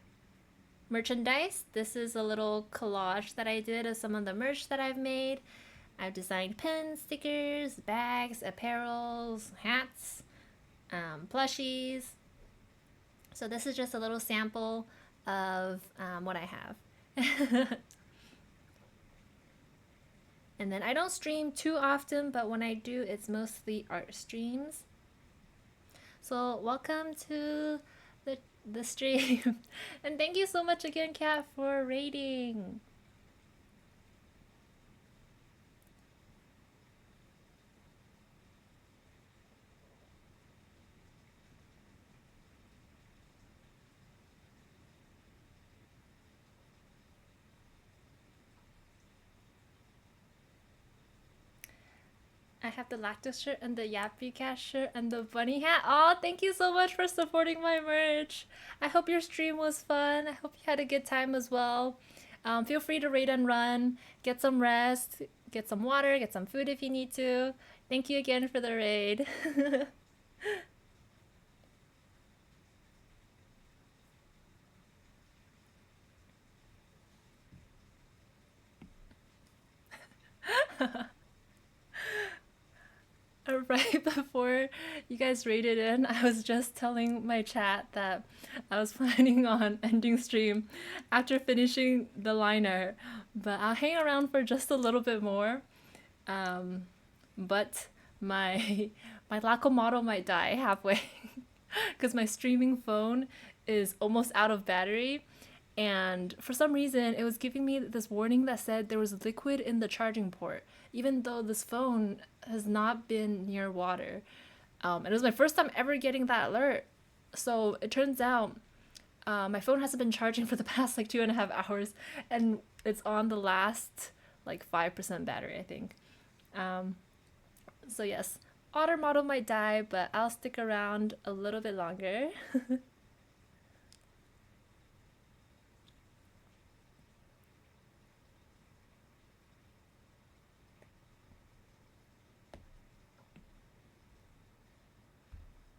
merchandise. This is a little collage that I did of some of the merch that I've made. I've designed pins, stickers, bags, apparels, hats, plushies. So this is just a little sample of what I have. And then I don't stream too often, but when I do, it's mostly art streams. So welcome to the stream. And thank you so much again, Kat, for rating. I have the lactose shirt and the Yappy Cat shirt and the bunny hat. Oh, thank you so much for supporting my merch. I hope your stream was fun. I hope you had a good time as well. Feel free to raid and run, get some rest, get some water, get some food if you need to. Thank you again for the raid. Right before you guys raided in, I was just telling my chat that I was planning on ending stream after finishing the liner, but I'll hang around for just a little bit more. Um, but my my Laco model might die halfway because my streaming phone is almost out of battery. And for some reason, it was giving me this warning that said there was liquid in the charging port, even though this phone has not been near water. And it was my first time ever getting that alert. So it turns out my phone hasn't been charging for the past like 2.5 hours, and it's on the last like 5% battery, I think. Um, so yes, otter model might die, but I'll stick around a little bit longer.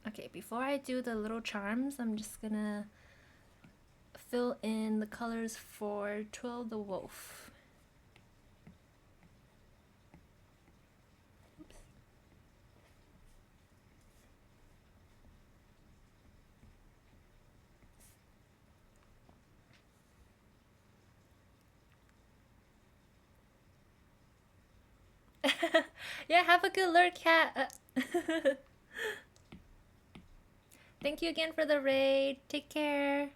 Okay, before I do the little charms, I'm just gonna fill in the colors for Twill the Wolf. Yeah, have a good lurk, cat. Thank you again for the raid. Take care.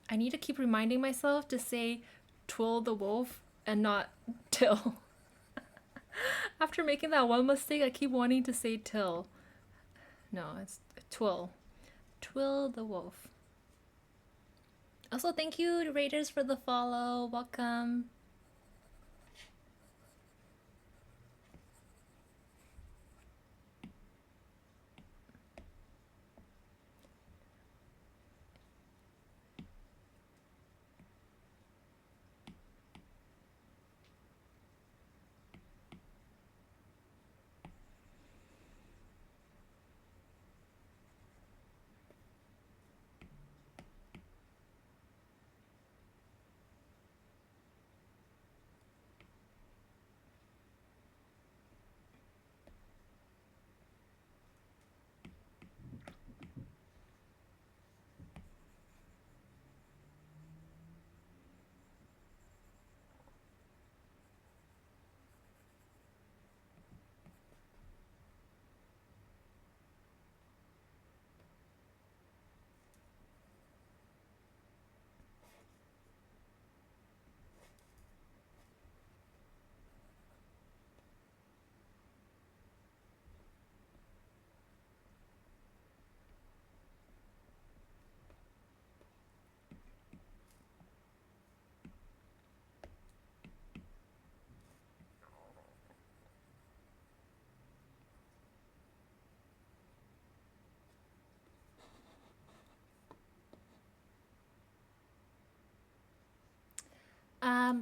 I need to keep reminding myself to say Twill the Wolf and not Till. After making that one mistake, I keep wanting to say Till. No, it's Twill. Twill the Wolf. Also, thank you, Raiders, for the follow. Welcome.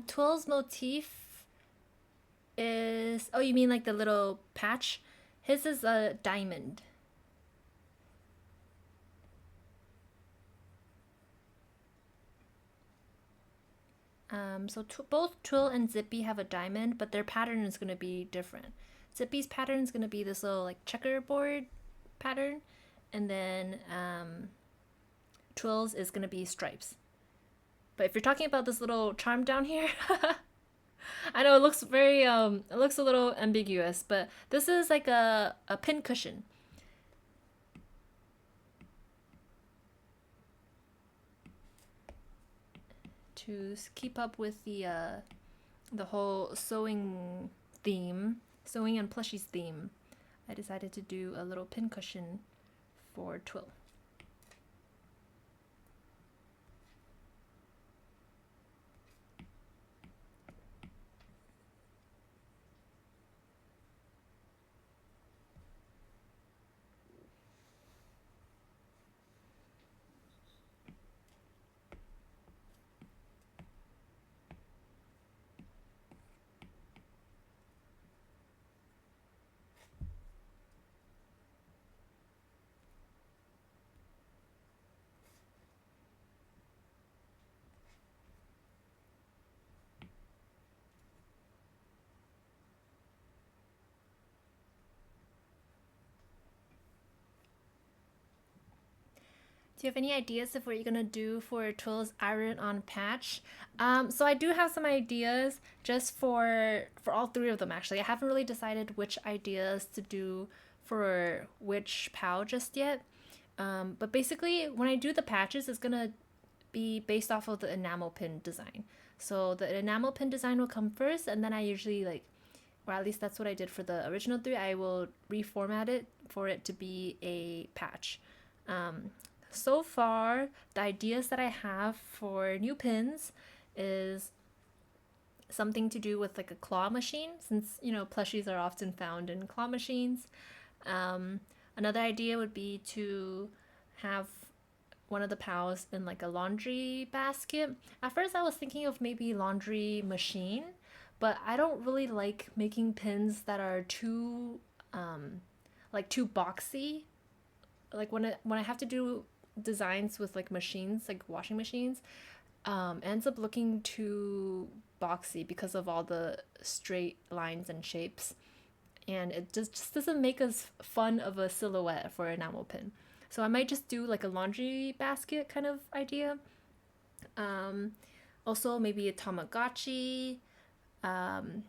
Twill's motif is... Oh, you mean like the little patch? His is a diamond. So both Twill and Zippy have a diamond, but their pattern is going to be different. Zippy's pattern is going to be this little like checkerboard pattern, and then Twill's is going to be stripes. But if you're talking about this little charm down here, I know it looks very it looks a little ambiguous, but this is like a pin cushion. To keep up with the whole sewing theme, sewing and plushies theme, I decided to do a little pin cushion for Twill. Do you have any ideas of what you're gonna do for Twill's iron on patch? So I do have some ideas just for all three of them actually. I haven't really decided which ideas to do for which POW just yet. But basically, when I do the patches, it's gonna be based off of the enamel pin design. So the enamel pin design will come first, and then I usually like, or at least that's what I did for the original three. I will reformat it for it to be a patch. Um, so far, the ideas that I have for new pins is something to do with like a claw machine, since plushies are often found in claw machines. Um, Another idea would be to have one of the POWs in like a laundry basket. At first, I was thinking of maybe laundry machine, but I don't really like making pins that are too too boxy. Like when I have to do designs with like machines, like washing machines, ends up looking too boxy because of all the straight lines and shapes, and it just doesn't make as fun of a silhouette for an enamel pin. So I might just do like a laundry basket kind of idea. Um, Also maybe a Tamagotchi, um,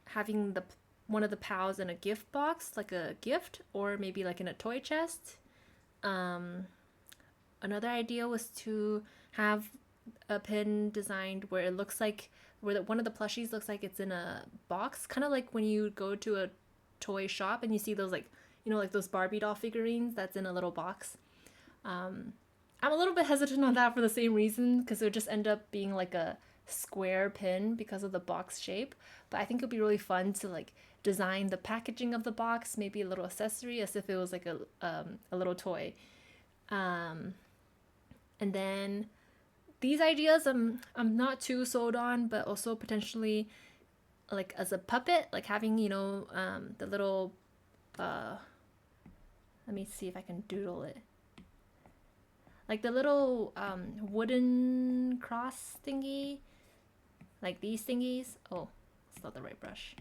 having the one of the pals in a gift box, like a gift, or maybe like in a toy chest. Um, Another idea was to have a pin designed where it looks like one of the plushies looks like it's in a box, kind of like when you go to a toy shop and you see those like like those Barbie doll figurines that's in a little box. Um, I'm a little bit hesitant on that for the same reason because it would just end up being like a square pin because of the box shape. But I think it'd be really fun to like design the packaging of the box, maybe a little accessory as if it was like a little toy. Um, and then these ideas I'm not too sold on, but also potentially like as a puppet, like having the little let me see if I can doodle it, like the little wooden cross thingy, like these thingies. Oh, it's not the right brush.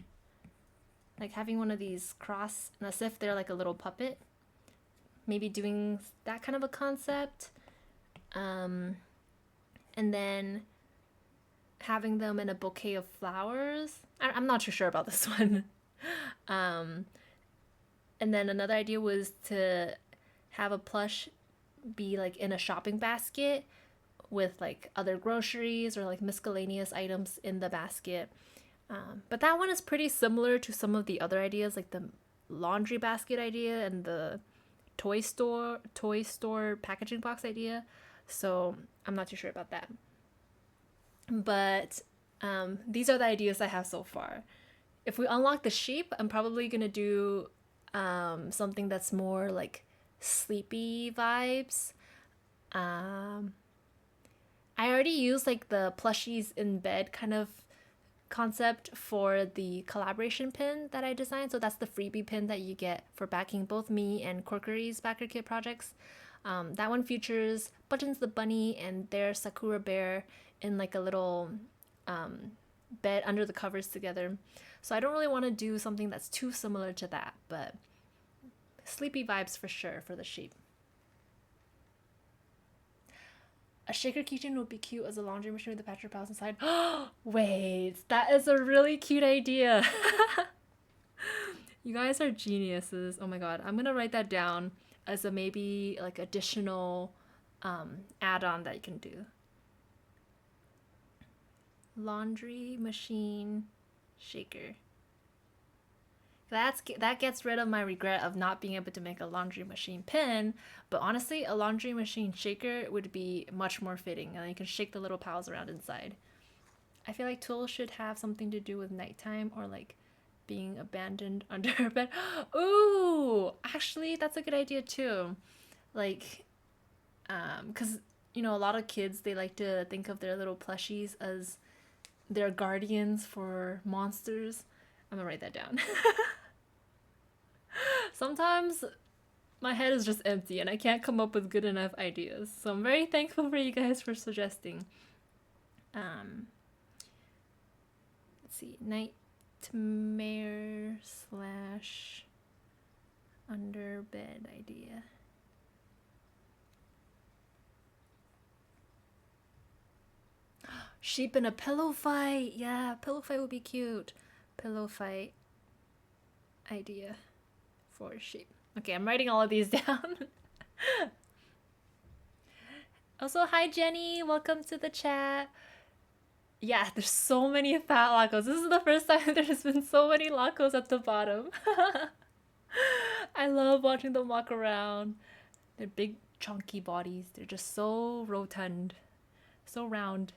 Like having one of these cross, and as if they're like a little puppet. Maybe doing that kind of a concept. And then having them in a bouquet of flowers. I'm not too sure about this one. um, and then another idea was to have a plush be like in a shopping basket with like other groceries or like miscellaneous items in the basket. But that one is pretty similar to some of the other ideas, like the laundry basket idea and the toy store packaging box idea. So I'm not too sure about that. But these are the ideas I have so far. If we unlock the sheep, I'm probably gonna do something that's more like sleepy vibes. Um, I already used like the plushies in bed kind of concept for the collaboration pin that I designed. So that's the freebie pin that you get for backing both me and Corkery's backer kit projects. That one features Buttons the bunny and their Sakura bear in like a little bed under the covers together. So I don't really want to do something that's too similar to that, but sleepy vibes for sure for the sheep. A shaker kitchen would be cute as a laundry machine with the patchwork pals inside. Wait, that is a really cute idea. You guys are geniuses. Oh my god, I'm gonna write that down as a maybe like additional add-on that you can do. Laundry machine shaker. That gets rid of my regret of not being able to make a laundry machine pin, but honestly, a laundry machine shaker would be much more fitting, and you can shake the little pals around inside. I feel like Tool should have something to do with nighttime or like being abandoned under her bed. Ooh, actually, that's a good idea too. Like, because a lot of kids they like to think of their little plushies as their guardians for monsters. I'm gonna write that down. Sometimes my head is just empty and I can't come up with good enough ideas. So I'm very thankful for you guys for suggesting. Let's see, nightmare / under bed idea. Sheep in a pillow fight. Yeah, pillow fight would be cute. Pillow fight idea for sheep. Okay, I'm writing all of these down. Also, hi Jenny, welcome to the chat. Yeah, there's so many fat lacos. This is the first time there's been so many lacos at the bottom. I love watching them walk around. They're big, chunky bodies. They're just so rotund, so round.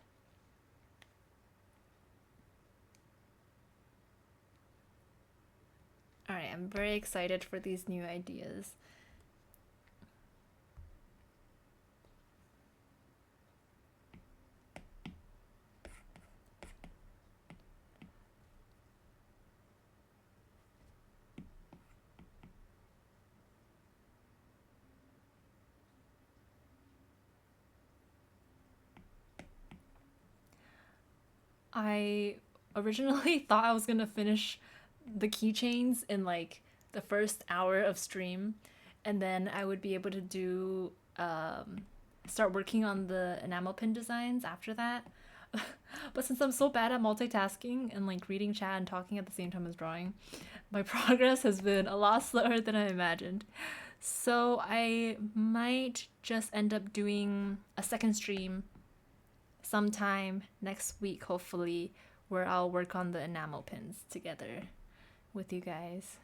All right, I'm very excited for these new ideas. I originally thought I was gonna finish the keychains in like the first hour of stream, and then I would be able to do start working on the enamel pin designs after that. But since I'm so bad at multitasking and like reading chat and talking at the same time as drawing, my progress has been a lot slower than I imagined. So I might just end up doing a second stream sometime next week, hopefully, where I'll work on the enamel pins together with you guys.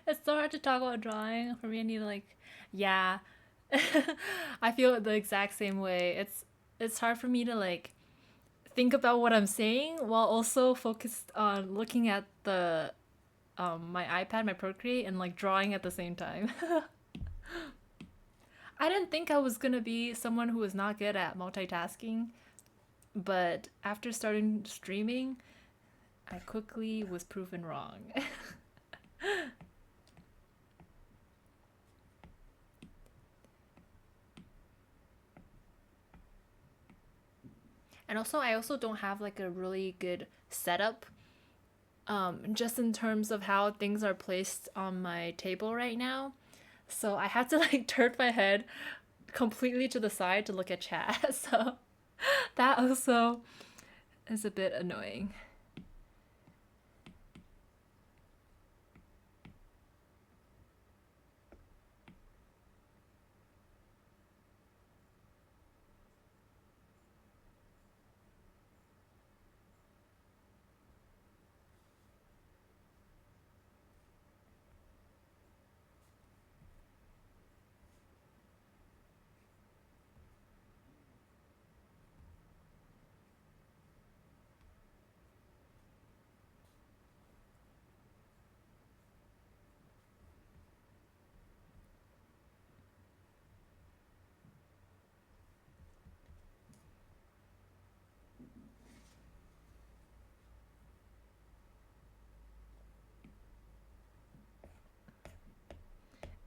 It's so hard to talk about drawing for me. I need to like, yeah. I feel the exact same way. It's hard for me to like think about what I'm saying while also focused on looking at the my iPad, my Procreate, and like drawing at the same time. I didn't think I was gonna be someone who was not good at multitasking, but after starting streaming, I quickly was proven wrong. And also, I also don't have like a really good setup, just in terms of how things are placed on my table right now. So I have to like turn my head completely to the side to look at chat. So that also is a bit annoying.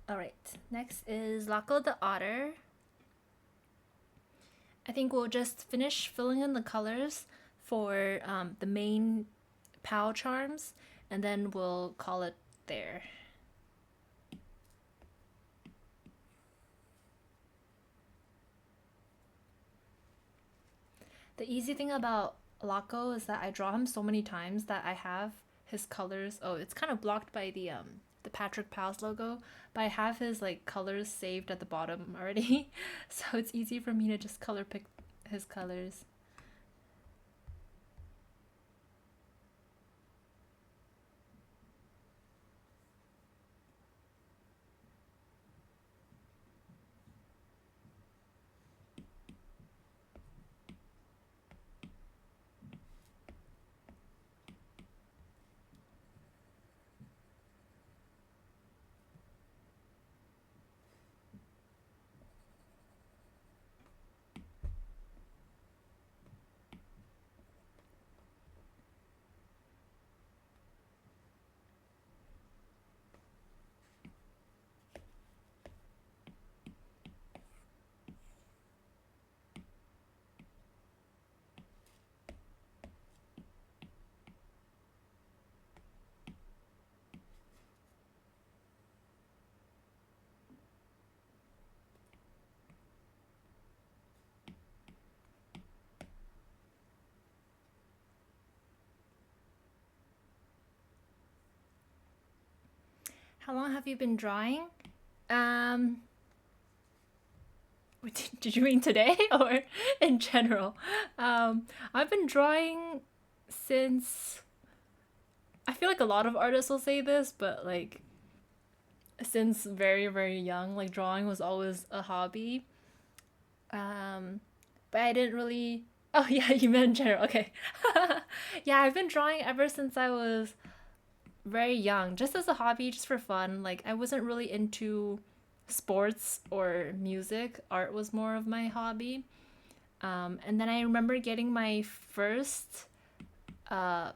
All right, next is Laco the Otter. I think we'll just finish filling in the colors for the main POW charms, and then we'll call it there. The easy thing about Laco is that I draw him so many times that I have his colors. Oh, it's kind of blocked by the Patrick Pals logo, but I have his like colors saved at the bottom already, so it's easy for me to just color pick his colors. How long have you been drawing? Um, did you mean today or in general? I've been drawing since, I feel like a lot of artists will say this, but like since very, very young, like drawing was always a hobby. Um, but I didn't really. Oh yeah, you meant in general. Okay. Yeah, I've been drawing ever since I was very young, just as a hobby, just for fun. Like I wasn't really into sports or music. Art was more of my hobby. And then I remember getting my first pen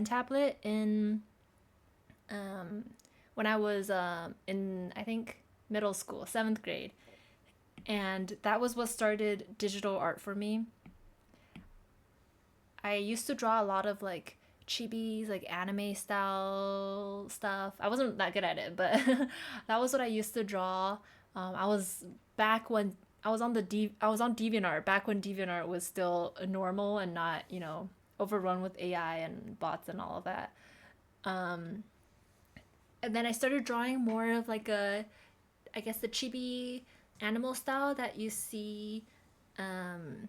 tablet in um, when I was in, I think, middle school, 7th grade, and that was what started digital art for me. I used to draw a lot of like chibis, like anime style stuff. I wasn't that good at it, but that was what I used to draw. I was back when I was on DeviantArt back when DeviantArt was still normal and not, overrun with AI and bots and all of that. Um, and then I started drawing more of like I guess the chibi animal style that you see um,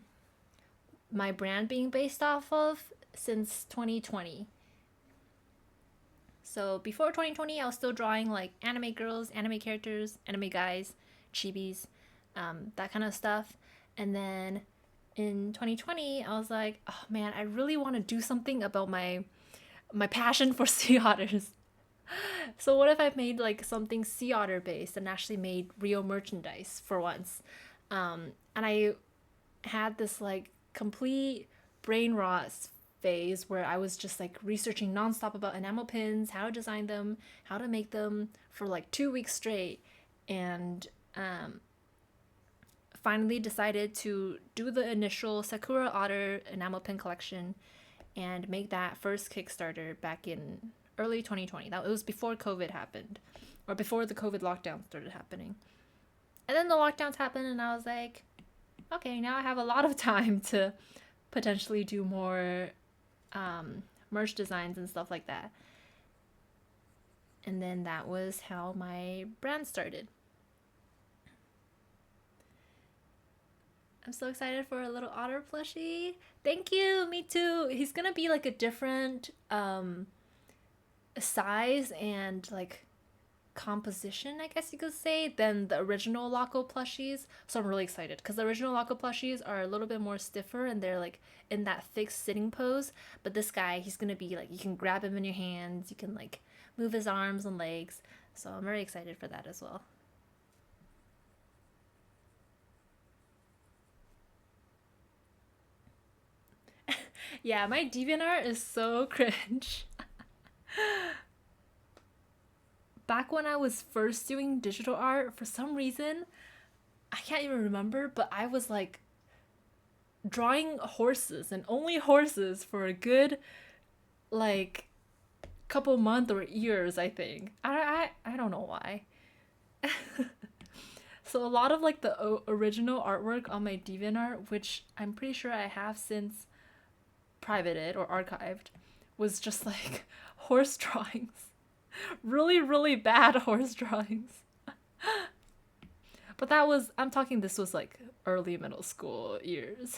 my brand being based off of since 2020. So before 2020, I was still drawing like anime girls, anime characters, anime guys, chibis, that kind of stuff. And then in 2020, I was like, oh man, I really want to do something about my passion for sea otters. So what if I made like something sea otter based and actually made real merchandise for once? And I had this like complete brain rot phase where I was just like researching nonstop about enamel pins, how to design them, how to make them for like 2 weeks straight, and finally decided to do the initial Sakura Otter enamel pin collection and make that first Kickstarter back in early 2020. That it was before COVID happened, or before the COVID lockdown started happening. And then the lockdowns happened, and I was like, okay, now I have a lot of time to potentially do more merch designs and stuff like that. And then that was how my brand started. I'm so excited for a little otter plushie. Thank you, me too. He's gonna be like a different size and like composition, I guess you could say, than the original Loco plushies. So I'm really excited because the original Loco plushies are a little bit more stiffer and they're like in that fixed sitting pose. But this guy, he's gonna be like, you can grab him in your hands, you can like move his arms and legs. So I'm very excited for that as well. Yeah, my DeviantArt is so cringe. Back when I was first doing digital art, for some reason, I can't even remember, but I was like drawing horses and only horses for a good like couple months or years, I think. I don't know why. So a lot of like the original artwork on my DeviantArt, which I'm pretty sure I have since privated or archived, was just like horse drawings. Really, really bad horse drawings. But that was, I'm talking, this was like early middle school years.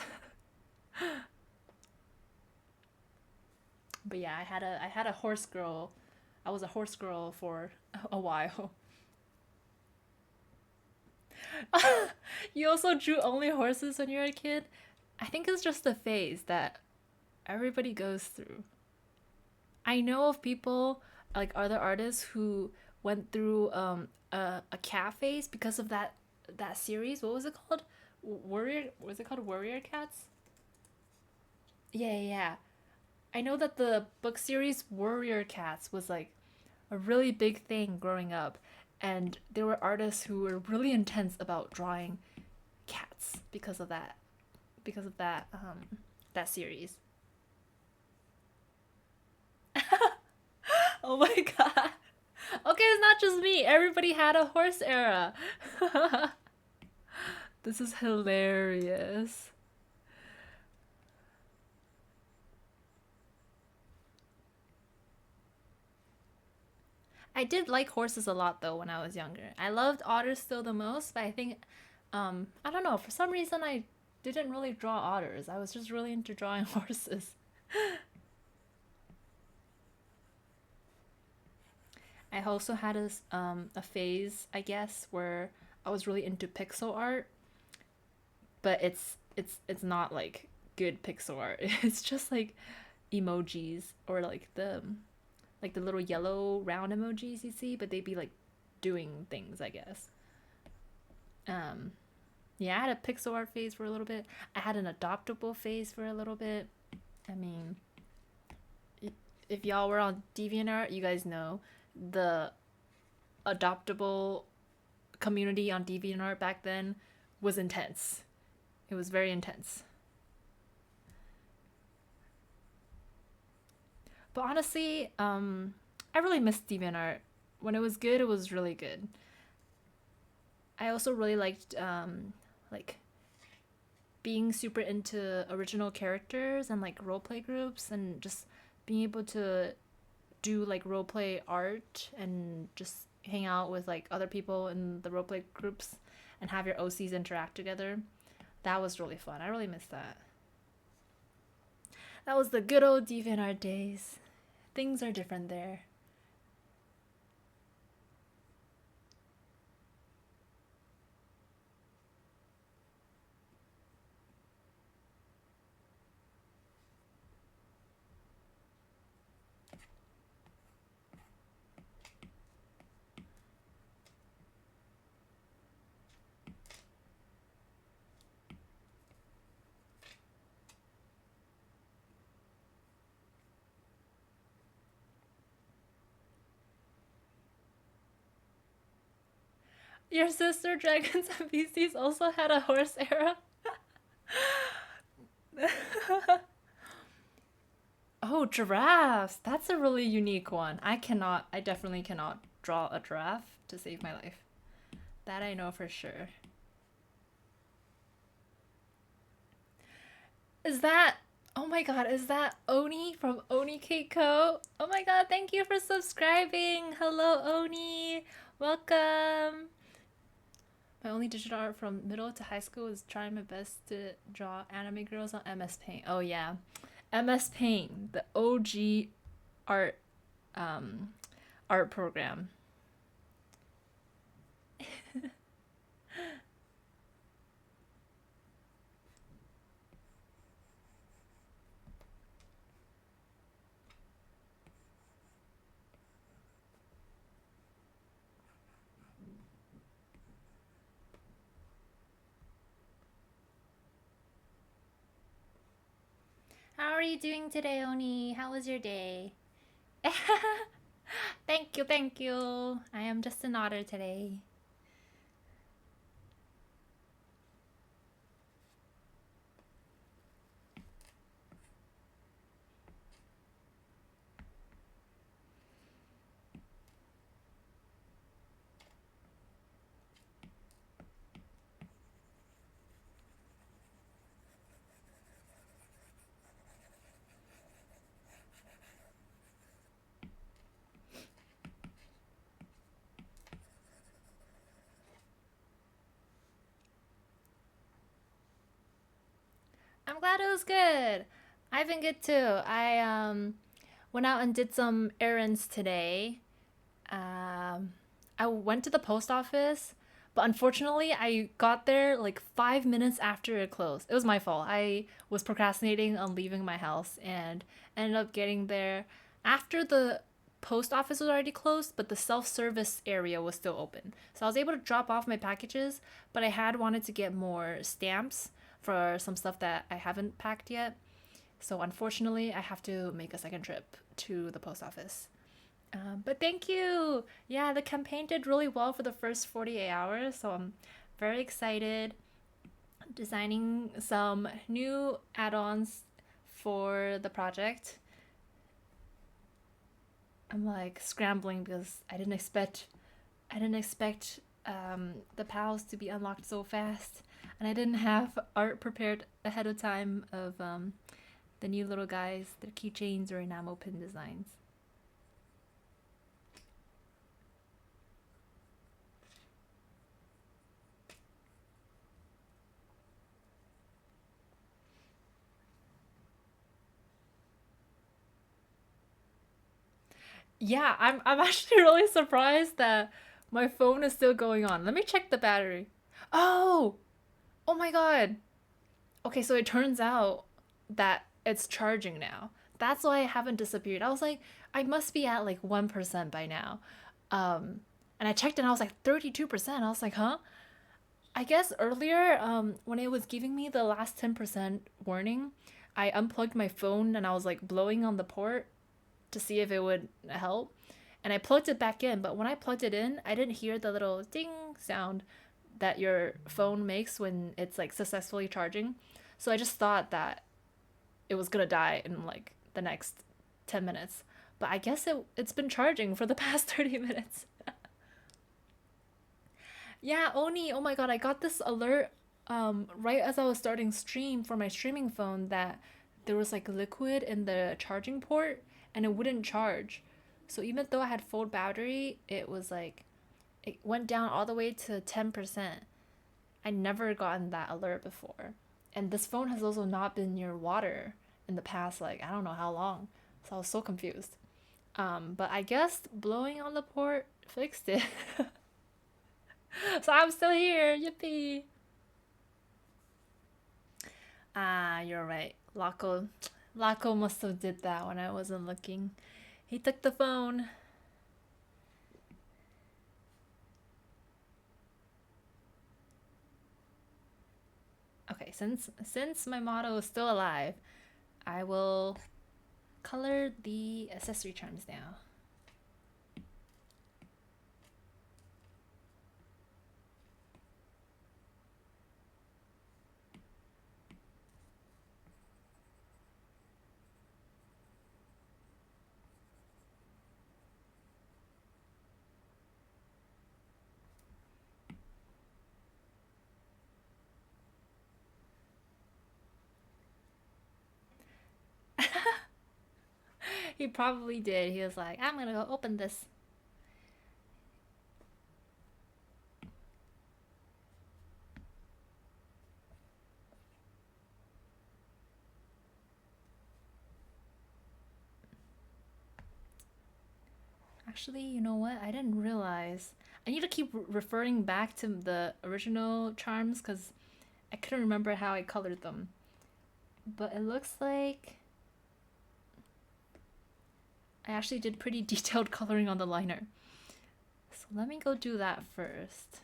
But yeah, I had a horse girl. I was a horse girl for a while. You also drew only horses when you were a kid? I think it's just a phase that everybody goes through. I know of people, like other artists, who went through a cat phase because of that series. What was it called? Warrior, was it called Warrior Cats? Yeah, yeah, yeah. I know that the book series Warrior Cats was like a really big thing growing up, and there were artists who were really intense about drawing cats because of that series. Oh my god. Okay, it's not just me. Everybody had a horse era. This is hilarious. I did like horses a lot though when I was younger. I loved otters still the most, but I think I don't know, for some reason I didn't really draw otters. I was just really into drawing horses. I also had a phase, I guess, where I was really into pixel art, but it's not like good pixel art. It's just like emojis or like the little yellow round emojis you see, but they'd be like doing things, I guess. Um, yeah, I had a pixel art phase for a little bit. I had an adoptable phase for a little bit. I mean, if y'all were on DeviantArt, you guys know the adoptable community on DeviantArt back then was intense. It was very intense. But honestly, I really missed DeviantArt. When it was good, it was really good. I also really liked like being super into original characters and like roleplay groups and just being able to do like roleplay art and just hang out with like other people in the roleplay groups and have your OCs interact together. That was really fun. I really miss that. That was the good old DeviantArt days. Things are different there. Your sister Dragons and Beasties also had a horse era? Oh, giraffes. That's a really unique one. I definitely cannot draw a giraffe to save my life. That I know for sure. Is that, oh my god, is that Oni from Oni Keiko? Oh my god, thank you for subscribing. Hello, Oni. Welcome. My only digital art from middle to high school was trying my best to draw anime girls on MS Paint. Oh yeah. MS Paint, the OG art um art program. How are you doing today, Oni? How was your day? Thank you, thank you. I am just an otter today. I'm glad it was good. I've been good too. I went out and did some errands today. Um I went to the post office, but unfortunately I got there like 5 minutes after it closed. It was my fault. I was procrastinating on leaving my house and ended up getting there after the post office was already closed, but the self-service area was still open. So I was able to drop off my packages, but I had wanted to get more stamps for some stuff that I haven't packed yet. So unfortunately, I have to make a second trip to the post office. But thank you. Yeah, the campaign did really well for the first 48 hours, so I'm very excited. Designing some new add-ons for the project. I'm like scrambling because I didn't expect the pals to be unlocked so fast, and I didn't have art prepared ahead of time of the new little guys, their keychains or enamel pin designs. Yeah, I'm actually really surprised that my phone is still going on. Let me check the battery. Oh, oh my god. Okay, so it turns out that it's charging now. That's why I haven't disappeared. I was like, I must be at like 1% by now. Um, and I checked and I was like 32%. I was like, huh? I guess earlier, when it was giving me the last 10% warning, I unplugged my phone and I was like blowing on the port to see if it would help. And I plugged it back in, but when I plugged it in, I didn't hear the little ding sound that your phone makes when it's like successfully charging. So I just thought that it was gonna die in like the next 10 minutes. But I guess it's been charging for the past 30 minutes. Yeah, Oni, oh my god, I got this alert right as I was starting stream for my streaming phone that there was like liquid in the charging port and it wouldn't charge. So even though I had full battery, it was like it went down all the way to 10%. I never gotten that alert before. And this phone has also not been near water in the past like I don't know how long. So I was so confused. But I guess blowing on the port fixed it. So I'm still here. Yippee. Ah, you're right. Laco must have did that when I wasn't looking. He took the phone. Okay, since my motto is still alive, I will color the accessory charms now. He probably did. He was like, I'm gonna go open this. Actually, you know what? I didn't realize. I need to keep referring back to the original charms because I couldn't remember how I colored them. But it looks like I actually did pretty detailed coloring on the liner. So let me go do that first.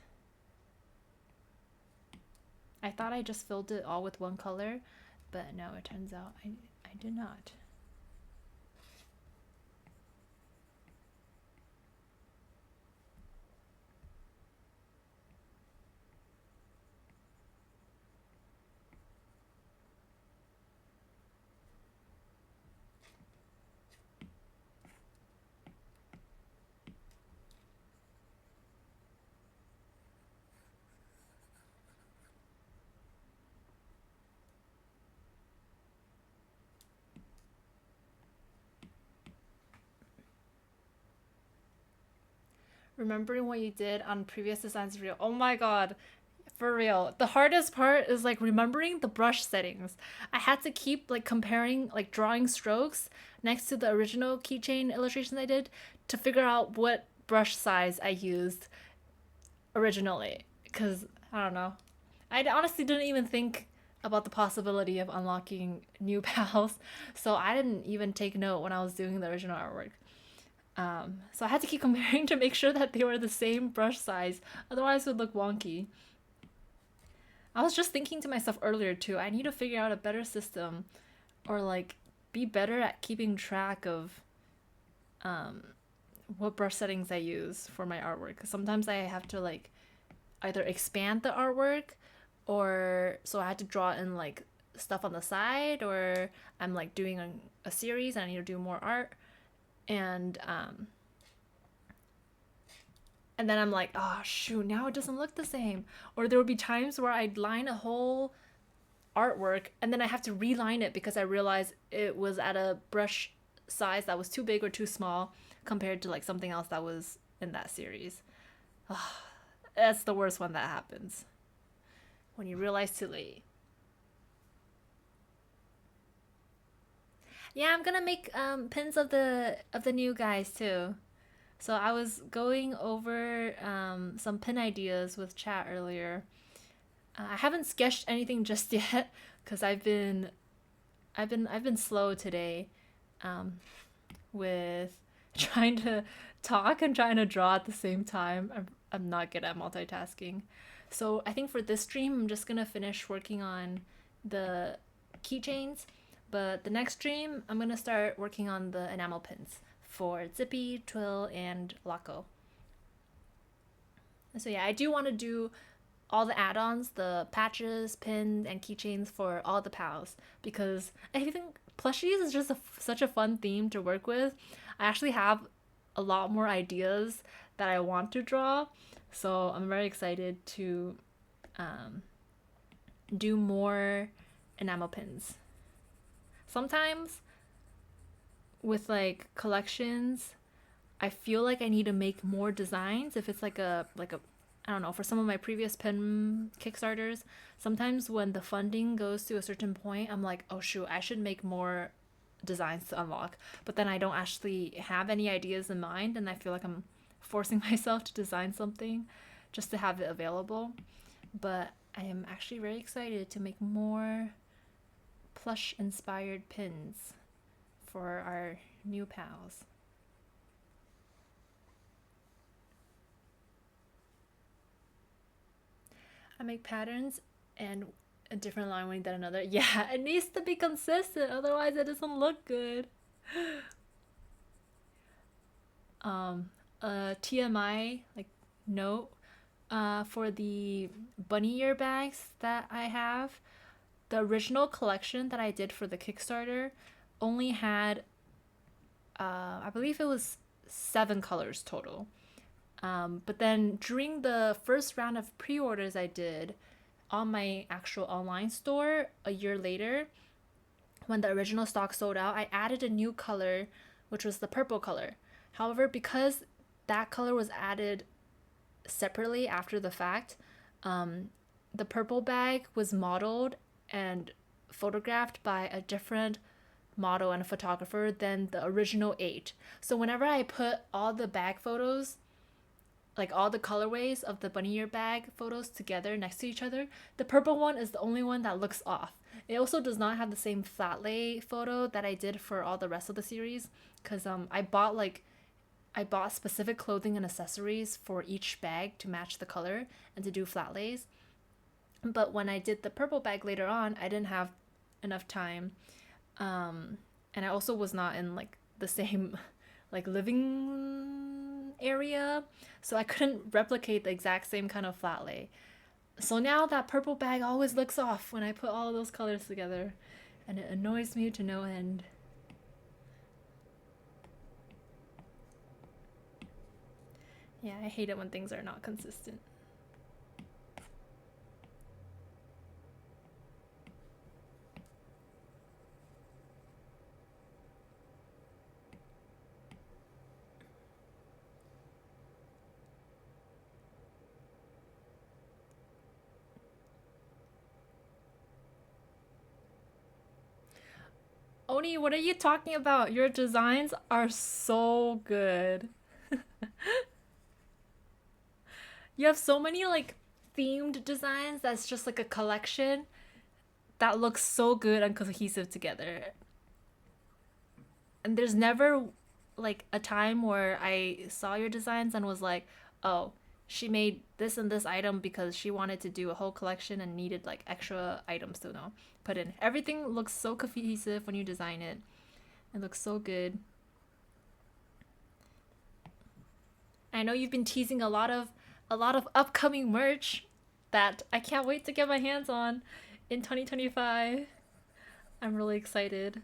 I thought I just filled it all with one color, but no, it turns out I did not. Remembering what you did on previous designs real. Oh my god. For real. The hardest part is like remembering the brush settings. I had to keep like comparing like drawing strokes next to the original keychain illustrations I did to figure out what brush size I used originally cuz I don't know. I honestly didn't even think about the possibility of unlocking new pals, so I didn't even take note when I was doing the original artwork. So I had to keep comparing to make sure that they were the same brush size, otherwise it would look wonky. I was just thinking to myself earlier too, I need to figure out a better system or like be better at keeping track of um, what brush settings I use for my artwork. 'Cause sometimes I have to like either expand the artwork or so I had to draw in like stuff on the side or I'm like doing a series and I need to do more art and and then I'm like, oh shoot, now it doesn't look the same. Or there would be times where I'd line a whole artwork and then I have to reline it because I realized it was at a brush size that was too big or too small compared to like something else that was in that series. That's the worst one that happens when you realize too late. Yeah, I'm gonna make pins of the new guys too. So I was going over some pin ideas with chat earlier. I haven't sketched anything just yet because I've been slow today um, with trying to talk and trying to draw at the same time. I'm not good at multitasking. So I think for this stream, I'm just gonna finish working on the keychains. But the next stream, I'm gonna start working on the enamel pins for Zippy, Twill, and Laco. So yeah, I do want to do all the add-ons, the patches, pins, and keychains for all the pals because I think plushies is just such a fun theme to work with. I actually have a lot more ideas that I want to draw, so I'm very excited to um, do more enamel pins. Sometimes with like collections, I feel like I need to make more designs if it's like a I don't know, for some of my previous pen Kickstarters, sometimes when the funding goes to a certain point, I'm like, oh shoot, I should make more designs to unlock. But then I don't actually have any ideas in mind, and I feel like I'm forcing myself to design something just to have it available. But I am actually very excited to make more plush inspired pins for our new pals. I make patterns and a different line weighting than another. Yeah, it needs to be consistent, otherwise it doesn't look good. Um, TMI like note for the bunny ear bags that I have. The original collection that I did for the Kickstarter only had I believe it was 7 colors total. But then during the first round of pre-orders I did on my actual online store a year later, when the original stock sold out, I added a new color, which was the purple color. However, because that color was added separately after the fact, um, the purple bag was modeled and photographed by a different model and a photographer than the original 8. So whenever I put all the bag photos, like all the colorways of the bunny ear bag photos together next to each other, the purple one is the only one that looks off. It also does not have the same flat lay photo that I did for all the rest of the series because I bought specific clothing and accessories for each bag to match the color and to do flat lays. But when I did the purple bag later on, I didn't have enough time. And I also was not in like the same like living area, so I couldn't replicate the exact same kind of flat lay. So now that purple bag always looks off when I put all those colors together, and it annoys me to no end. Yeah, I hate it when things are not consistent. Oni, what are you talking about? Your designs are so good. You have so many like themed designs that's just like a collection that looks so good and cohesive together. And there's never like a time where I saw your designs and was like, oh, she made this and this item because she wanted to do a whole collection and needed like extra items to know put in. Everything looks so cohesive when you design it. It looks so good. I know you've been teasing a lot of upcoming merch that I can't wait to get my hands on in 2025. I'm really excited.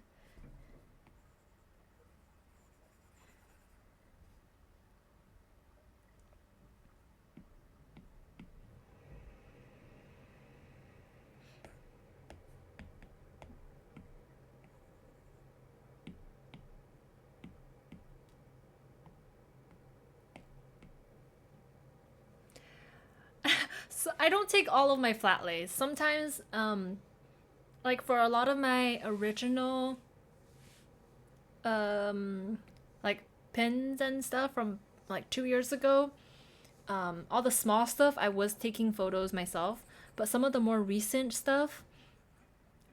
So I don't take all of my flat lays. Sometimes like for a lot of my original like pins and stuff from like 2 years ago. All the small stuff I was taking photos myself, but some of the more recent stuff,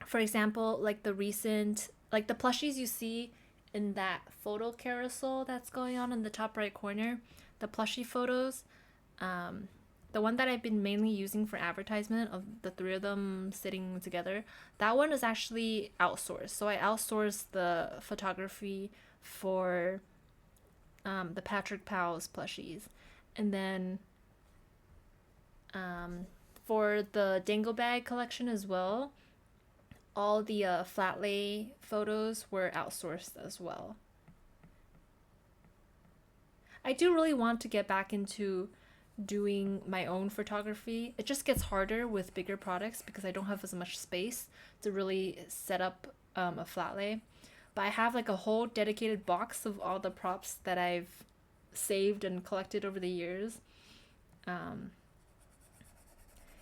for example, like the plushies you see in that photo carousel that's going on in the top right corner, the plushie photos, um, the one that I've been mainly using for advertisement of the three of them sitting together, that one is actually outsourced. So I outsourced the photography for the Patrick Powell's plushies. And then for the Dangle Bag collection as well, all the flat lay photos were outsourced as well. I do really want to get back into doing my own photography. It just gets harder with bigger products because I don't have as much space to really set up a flat lay. But I have like a whole dedicated box of all the props that I've saved and collected over the years. Um,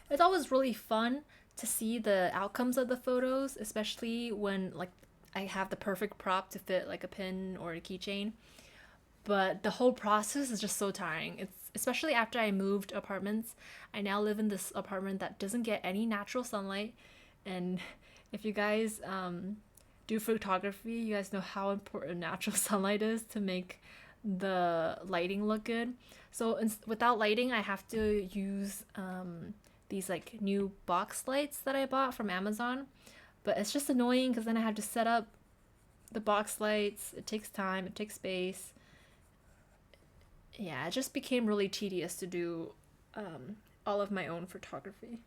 it's always really fun to see the outcomes of the photos, especially when like I have the perfect prop to fit like a pin or a keychain. But the whole process is just so tiring. It's especially after I moved apartments. I now live in this apartment that doesn't get any natural sunlight, and if you guys do photography, you guys know how important natural sunlight is to make the lighting look good. So without lighting, I have to use these like new box lights that I bought from Amazon. But it's just annoying because then I have to set up the box lights. It takes time, it takes space. Yeah, it just became really tedious to do all of my own photography.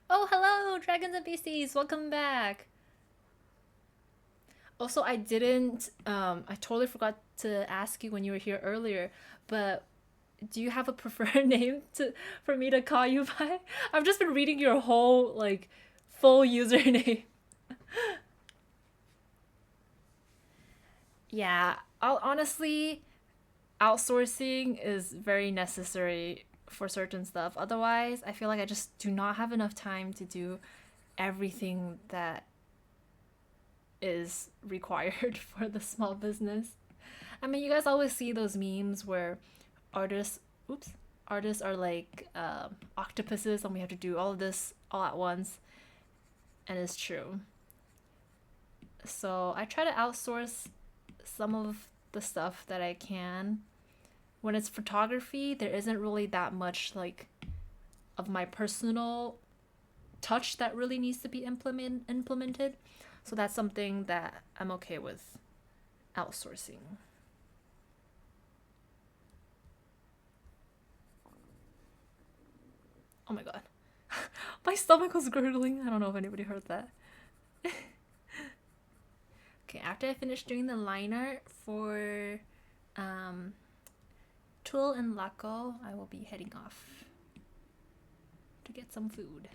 Oh, hello, Dragons and Beasties! Welcome back! Also, I totally forgot to ask you when you were here earlier, but do you have a preferred name for me to call you by? I've just been reading your whole, like, full username. Yeah, I'll honestly, outsourcing is very necessary for certain stuff. Otherwise, I feel like I just do not have enough time to do everything that is required for the small business. I mean, you guys always see those memes where artists, oops, artists are like octopuses and we have to do all of this all at once. And it's true. So I try to outsource some of the stuff that I can. When it's photography, there isn't really that much like of my personal touch that really needs to be implemented. So that's something that I'm okay with outsourcing. Oh my god. My stomach was gurgling. I don't know if anybody heard that. Okay, after I finish doing the line art for um, Tool and Laco, I will be heading off to get some food.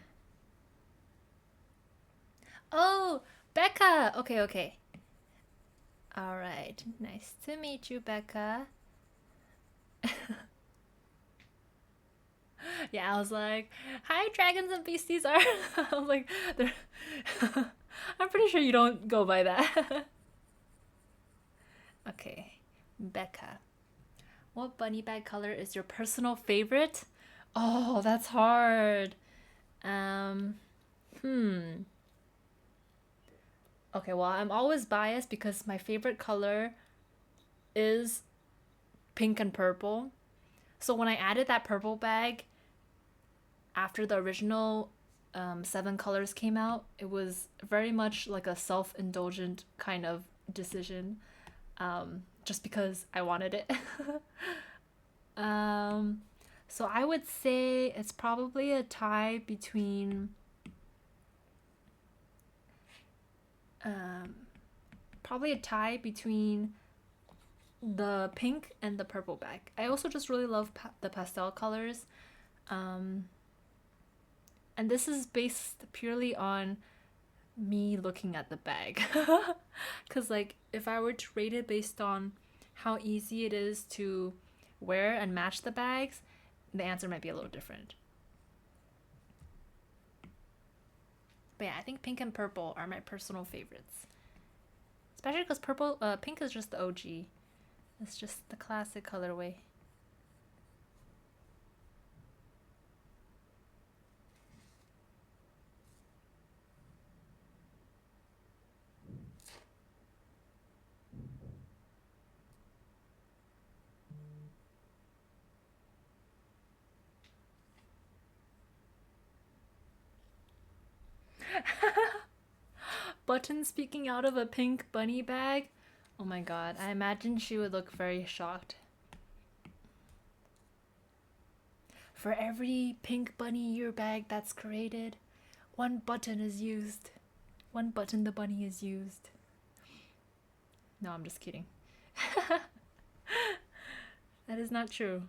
Oh, Becca! Okay, okay. Alright, nice to meet you, Becca. Yeah, I was like, hi, Dragons and Beasties are. I was like, I'm pretty sure you don't go by that. Okay, Becca. What bunny bag color is your personal favorite? Oh, that's hard. Um, hmm. Okay, well, I'm always biased because my favorite color is pink and purple. So when I added that purple bag after the original seven colors came out, it was very much like a self indulgent kind of decision, just because I wanted it. um, so I would say it's probably a tie between um, probably a tie between the pink and the purple bag. I also just really love the pastel colors. Um, and this is based purely on me looking at the bag. Because, like, if I were to rate it based on how easy it is to wear and match the bags, the answer might be a little different. But yeah, I think pink and purple are my personal favorites. Especially because pink is just the OG. It's just the classic colorway. Button speaking out of a pink bunny bag. Oh my god, I imagine she would look very shocked. For every pink bunny ear bag that's created, one button is used. One button the bunny is used. No, I'm just kidding. That is not true.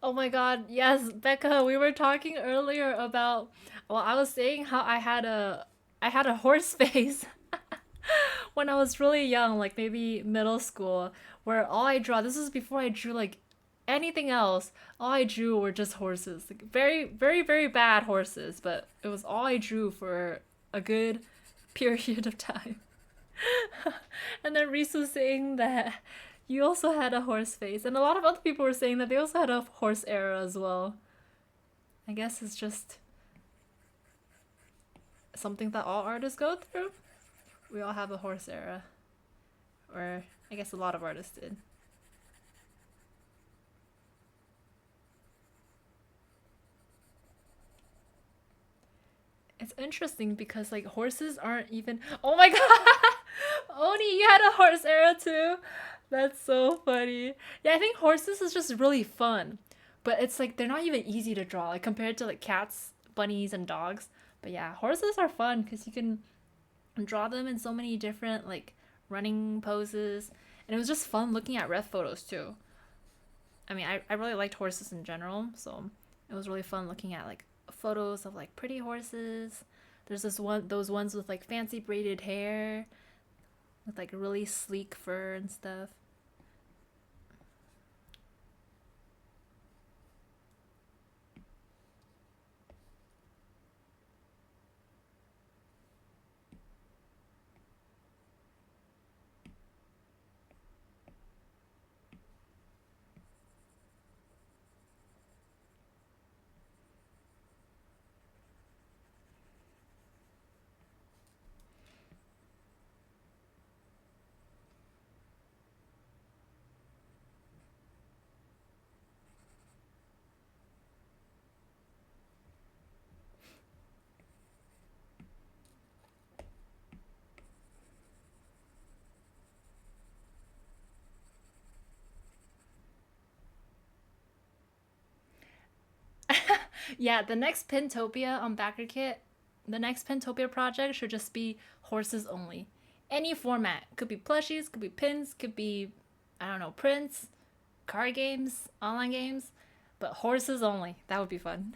Oh my god, yes, Becca, we were talking earlier about, well, I was saying how I had a horse face when I was really young, like maybe middle school, where all I draw, this is before I drew like anything else. All I drew were just horses. Like very, very, very bad horses, but it was all I drew for a good period of time. And then Reese was saying that you also had a horse face, and a lot of other people were saying that they also had a horse era as well. I guess it's just something that all artists go through. We all have a horse era, or I guess a lot of artists did. It's interesting because like horses aren't even. Oh my god, Oni, you had a horse era too. That's so funny. Yeah, I think horses is just really fun, but it's like they're not even easy to draw like compared to like cats, bunnies, and dogs. But yeah, horses are fun because you can draw them in so many different like running poses, and it was just fun looking at ref photos too. I mean, I really liked horses in general, so it was really fun looking at like photos of like pretty horses. There's this one, those ones with like fancy braided hair, with like really sleek fur and stuff. Yeah, the next Pintopia on Backer Kit, the next Pentopia project should just be horses only. Any format. Could be plushies, could be pins, could be, I don't know, prints, card games, online games, but horses only. That would be fun.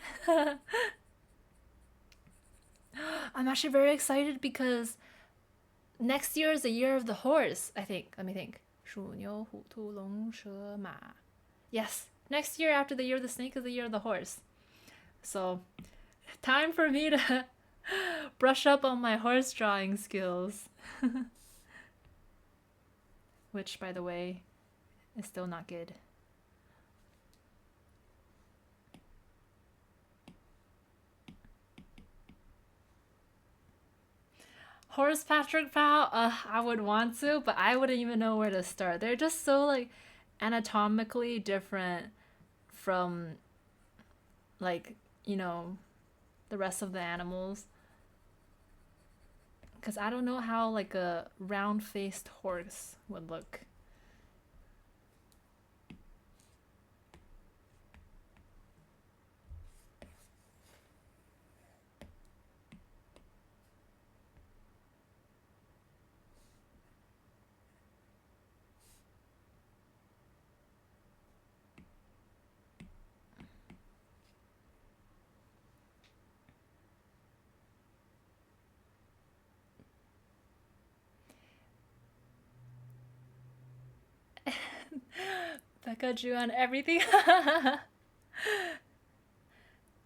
I'm actually very excited because next year is the year of the horse, I think. Let me think. 鼠牛虎兔龙蛇马. Yes, next year after the year of the snake is the year of the horse. So, time for me to brush up on my horse drawing skills. Which, by the way, is still not good. Horse Patchwork Pal, I would want to, but I wouldn't even know where to start. They're just so like anatomically different from like, you know, the rest of the animals. Because I don't know how like a round-faced horse would look. Becca drew on everything.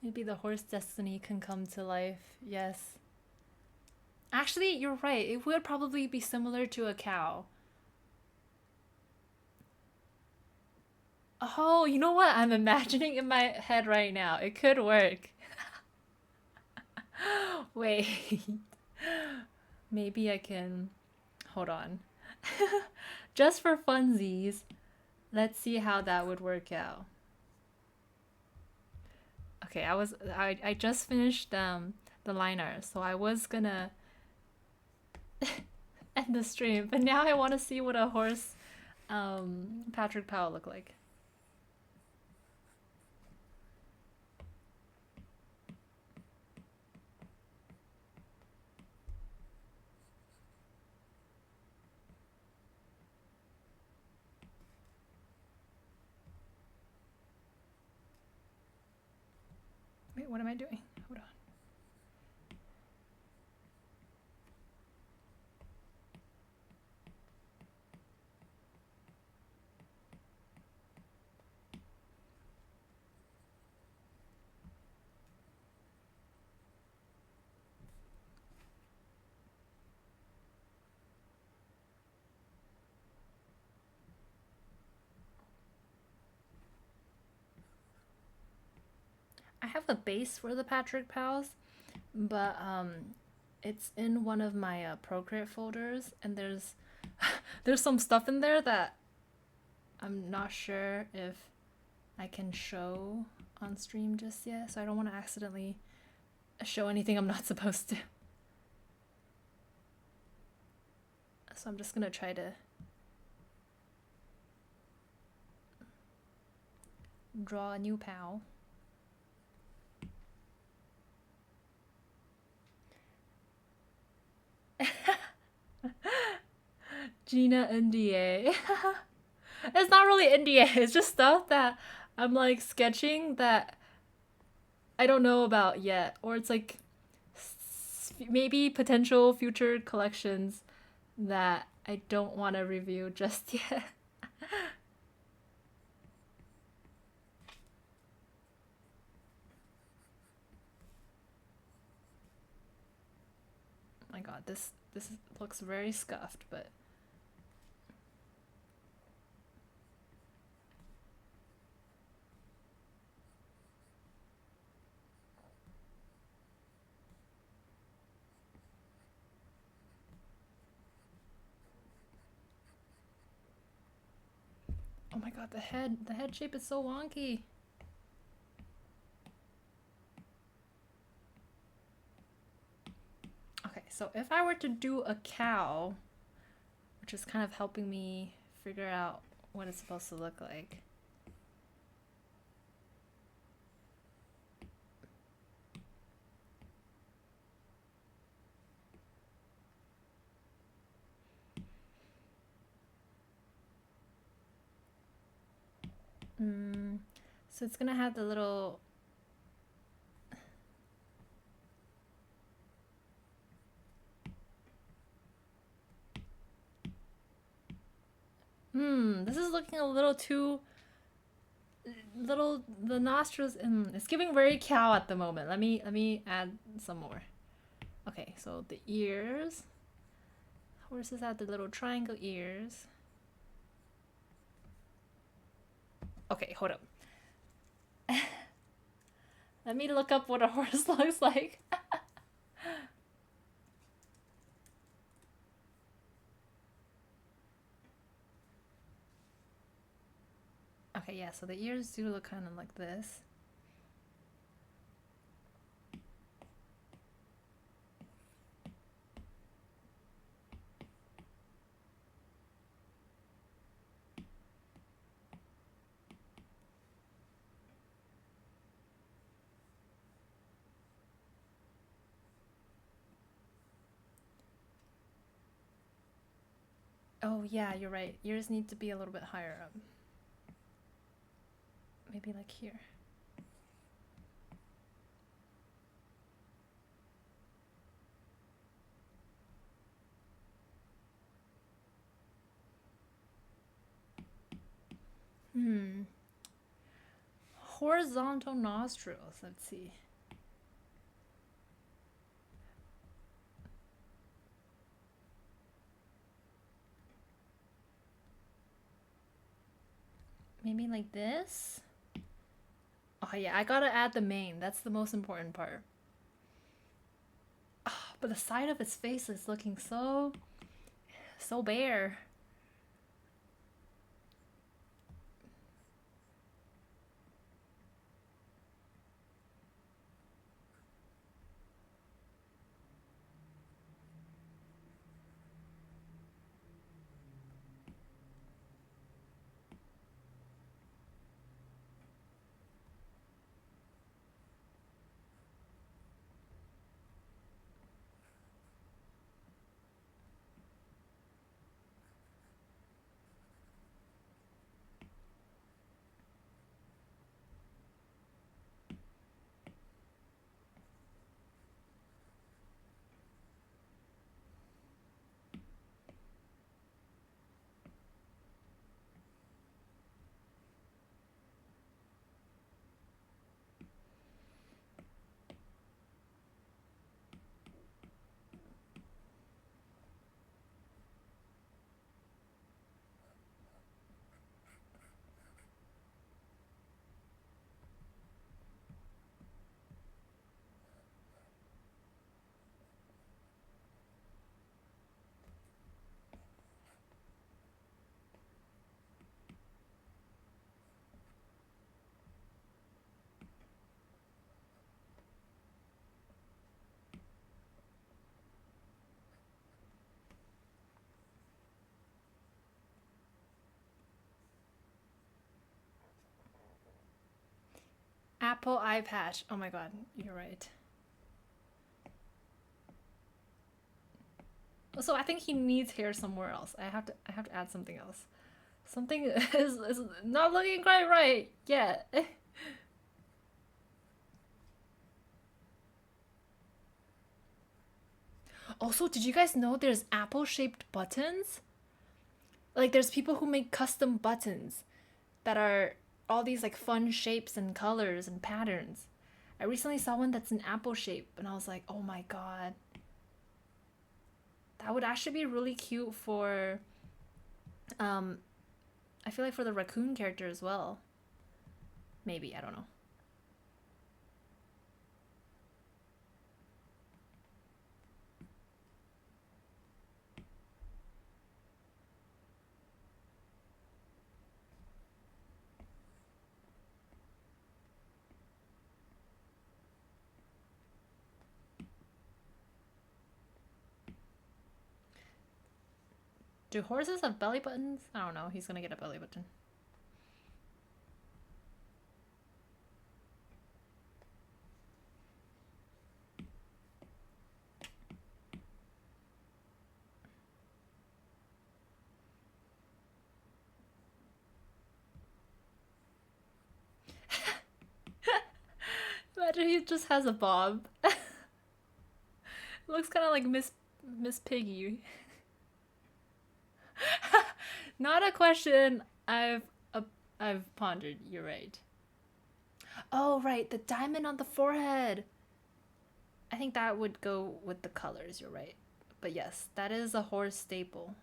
Maybe the horse destiny can come to life. Yes. Actually, you're right. It would probably be similar to a cow. Oh, you know what I'm imagining in my head right now? It could work. Wait. Maybe I can. Hold on. Just for funsies, let's see how that would work out. Okay, I just finished the liner, so I was gonna end the stream, but now I want to see what a horse Patrick Powell look like. Wait, what am I doing? Hold on. I have a base for the Patrick Pals, but it's in one of my Procreate folders, and there's some stuff in there that I'm not sure if I can show on stream just yet, so I don't want to accidentally show anything I'm not supposed to. So I'm just gonna try to draw a new pal. Gina NDA. It's not really NDA, it's just stuff that I'm like sketching that I don't know about yet, or it's like maybe potential future collections that I don't want to review just yet. Oh my god, this looks very scuffed, but oh my god, the head shape is so wonky. Okay, so if I were to do a cow, which is kind of helping me figure out what it's supposed to look like. Mm, so it's gonna have the little. This is looking a little too little. The nostrils. It's giving very cow at the moment. Let me add some more. Okay, so the ears. Horses have the little triangle ears. Okay, hold up. Let me look up what a horse looks like. Okay, yeah, so the ears do look kind of like this. Oh, yeah, you're right. Ears need to be a little bit higher up. Maybe like here. Horizontal nostrils. Let's see. Maybe like this? Oh, yeah, I gotta add the mane. That's the most important part. Oh, but the side of his face is looking so bare. Apple eye patch. Oh my god, you're right. So I think he needs hair somewhere else. I have to add something else. Something is not looking quite right yet. Also, did you guys know there's apple-shaped buttons? Like there's people who make custom buttons that are all these like fun shapes and colors and patterns. I recently saw one that's an apple shape and I was like, "Oh my god. That would actually be really cute for um I feel like for the raccoon character as well. Maybe, I don't know. Do horses have belly buttons? I don't know. He's gonna get a belly button. What if he just has a bob? Looks kind of like Miss Piggy. Not a question uh, I've pondered. You're right. Oh right, the diamond on the forehead. I think that would go with the colors. You're right. But yes, that is a horse staple.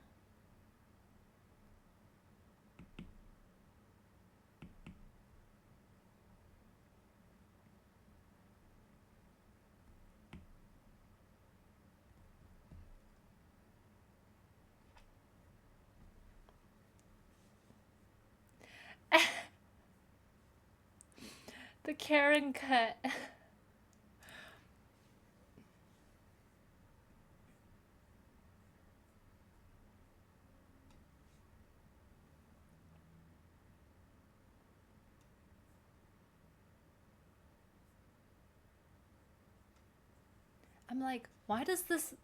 The Karen cut. I'm like, why does this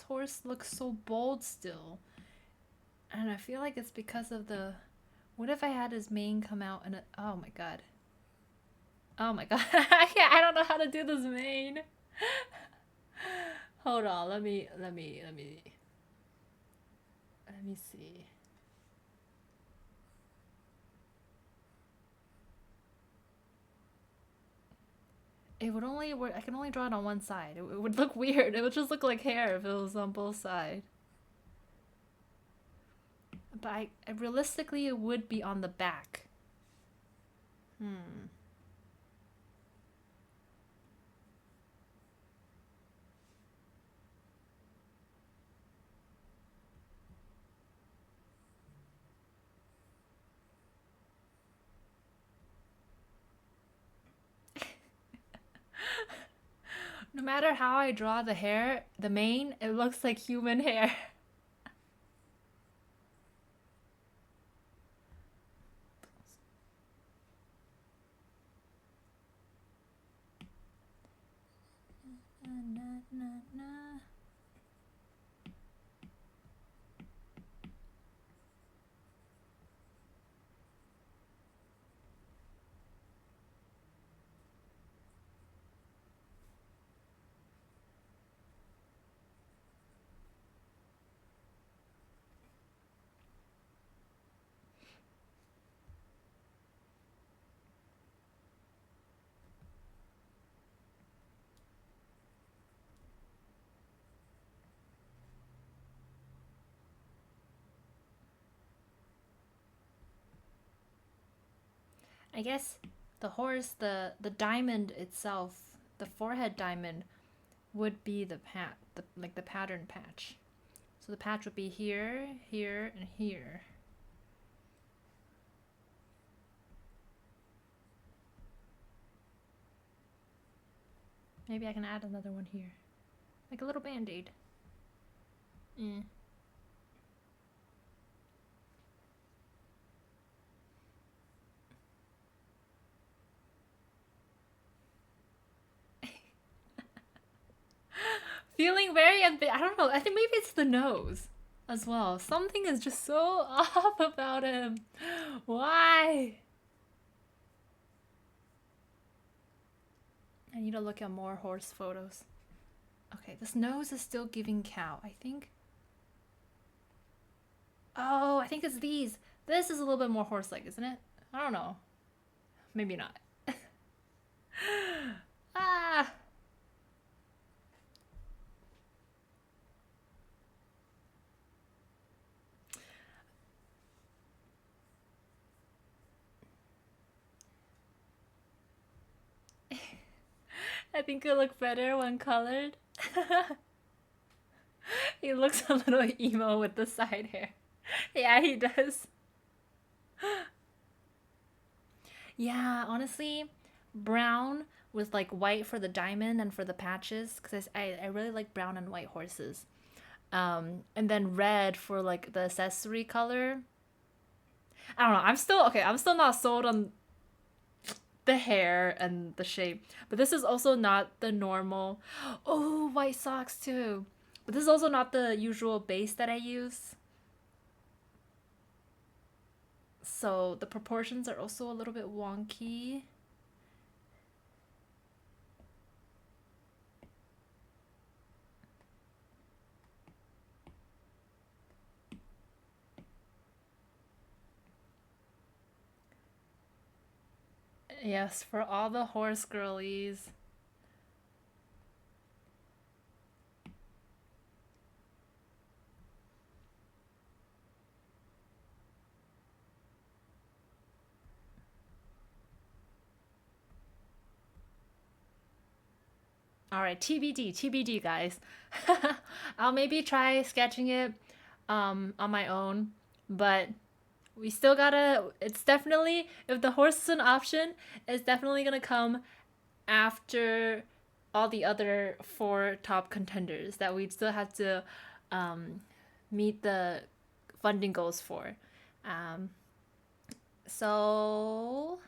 horse look so bold still? And I feel like it's because of the what if I had his mane come out and oh my god. Oh my god. I don't know how to do this mane. Hold on, let me see. It would only work. I can only draw it on one side. It would look weird. It would just look like hair if it was on both sides. But realistically, it would be on the back. Hmm. No matter how I draw the hair, the mane, it looks like human hair. Na, na, na. I guess the horse, the diamond itself, the forehead diamond, would be the pattern patch. So the patch would be here, here, and here. Maybe I can add another one here, like a little band-aid. Mm. Feeling very I don't know. I think maybe it's the nose as well. Something is just so off about him. Why? I need to look at more horse photos. Okay, this nose is still giving cow, I think. Oh, I think it's these. This is a little bit more horse-like, isn't it? I don't know. Maybe not. Ah! I think it look better when colored. He looks a little emo with the side hair. Yeah, he does. Yeah, honestly, brown with like white for the diamond and for the patches because I really like brown and white horses. And then red for like the accessory color. I don't know. I'm still okay. I'm still not sold on the hair and the shape, but this is also not the normal. Oh, white socks too. But this is also not the usual base that I use. So the proportions are also a little bit wonky. Yes, for all the horse girlies. All right, TBD, TBD, guys. I'll maybe try sketching it on my own, but we still gotta. It's definitely, if the horse is an option, it's definitely gonna come after all the other four top contenders that we still have to um, meet the funding goals for. Um, so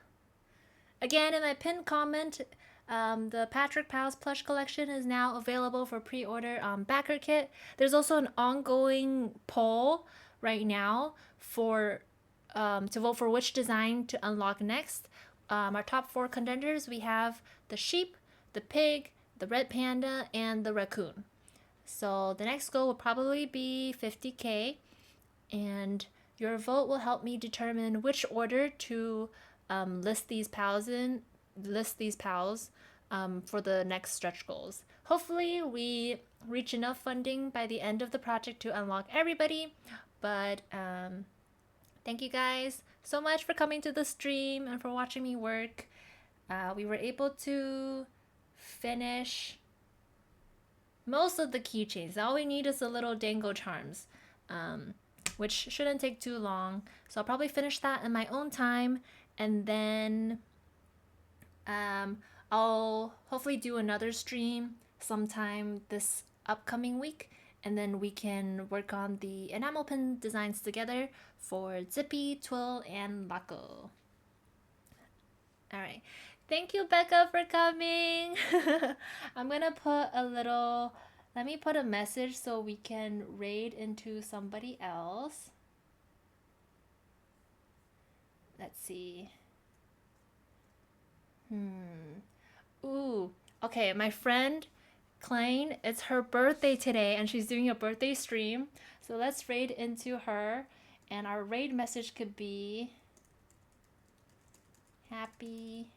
again, in my pinned comment, the Patrick Powell's plush collection is now available for pre-order on BackerKit. There's also an ongoing poll right now for to vote for which design to unlock next. Our top four contenders, we have the sheep, the pig, the red panda, and the raccoon. So the next goal will probably be 50K, and your vote will help me determine which order to list these pals for the next stretch goals. Hopefully, we reach enough funding by the end of the project to unlock everybody. But thank you guys so much for coming to the stream and for watching me work. We were able to finish most of the keychains. All we need is the little dango charms, which shouldn't take too long. So I'll probably finish that in my own time, and then I'll hopefully do another stream sometime this upcoming week, and then we can work on the enamel pin designs together for Zippy, Twill, and Laco. Alright. Thank you, Becca, for coming. I'm gonna put a little. Let me put a message so we can raid into somebody else. Let's see. Ooh. Okay, my friend Klein, it's her birthday today and she's doing a birthday stream. So let's raid into her, and our raid message could be Happy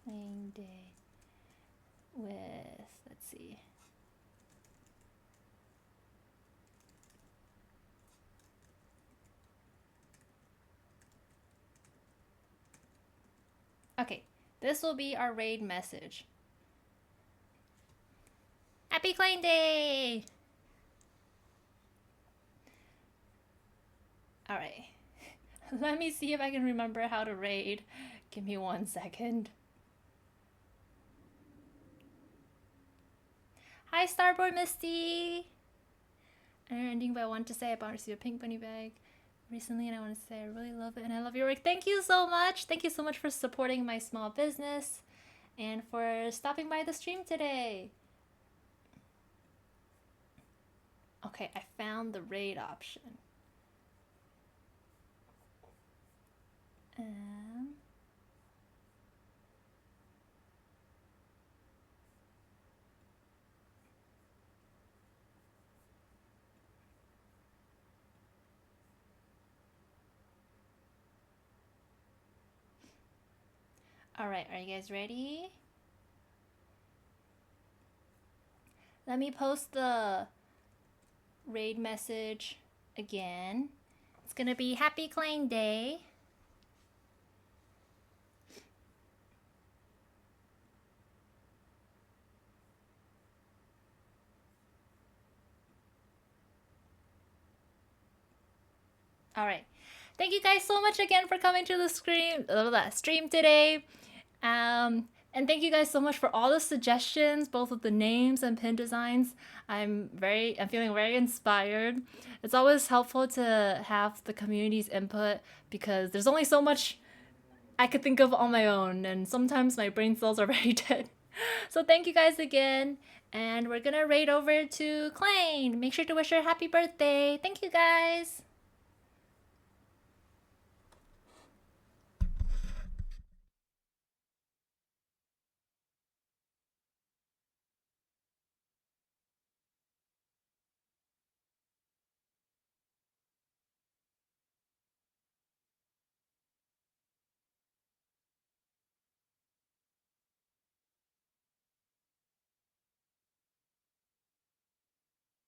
Klein Day with, let's see. Okay, this will be our raid message. Happy Klein Day! Alright. Let me see if I can remember how to raid. Give me 1 second. Hi, Starboard Misty! Anything I want to say about receiving a pink bunny bag recently, and I want to say I really love it and I love your work. Thank you so much. Thank you so much for supporting my small business and for stopping by the stream today. Okay, I found the raid option. Alright, are you guys ready? Let me post the raid message again. It's gonna be Happy Klein Day. Alright. Thank you guys so much again for coming to the stream today. And thank you guys so much for all the suggestions, both of the names and pin designs. I'm feeling very inspired. It's always helpful to have the community's input because there's only so much I could think of on my own, and sometimes my brain cells are very dead. So thank you guys again, and we're gonna raid over to Klein. Make sure to wish her happy birthday. Thank you guys.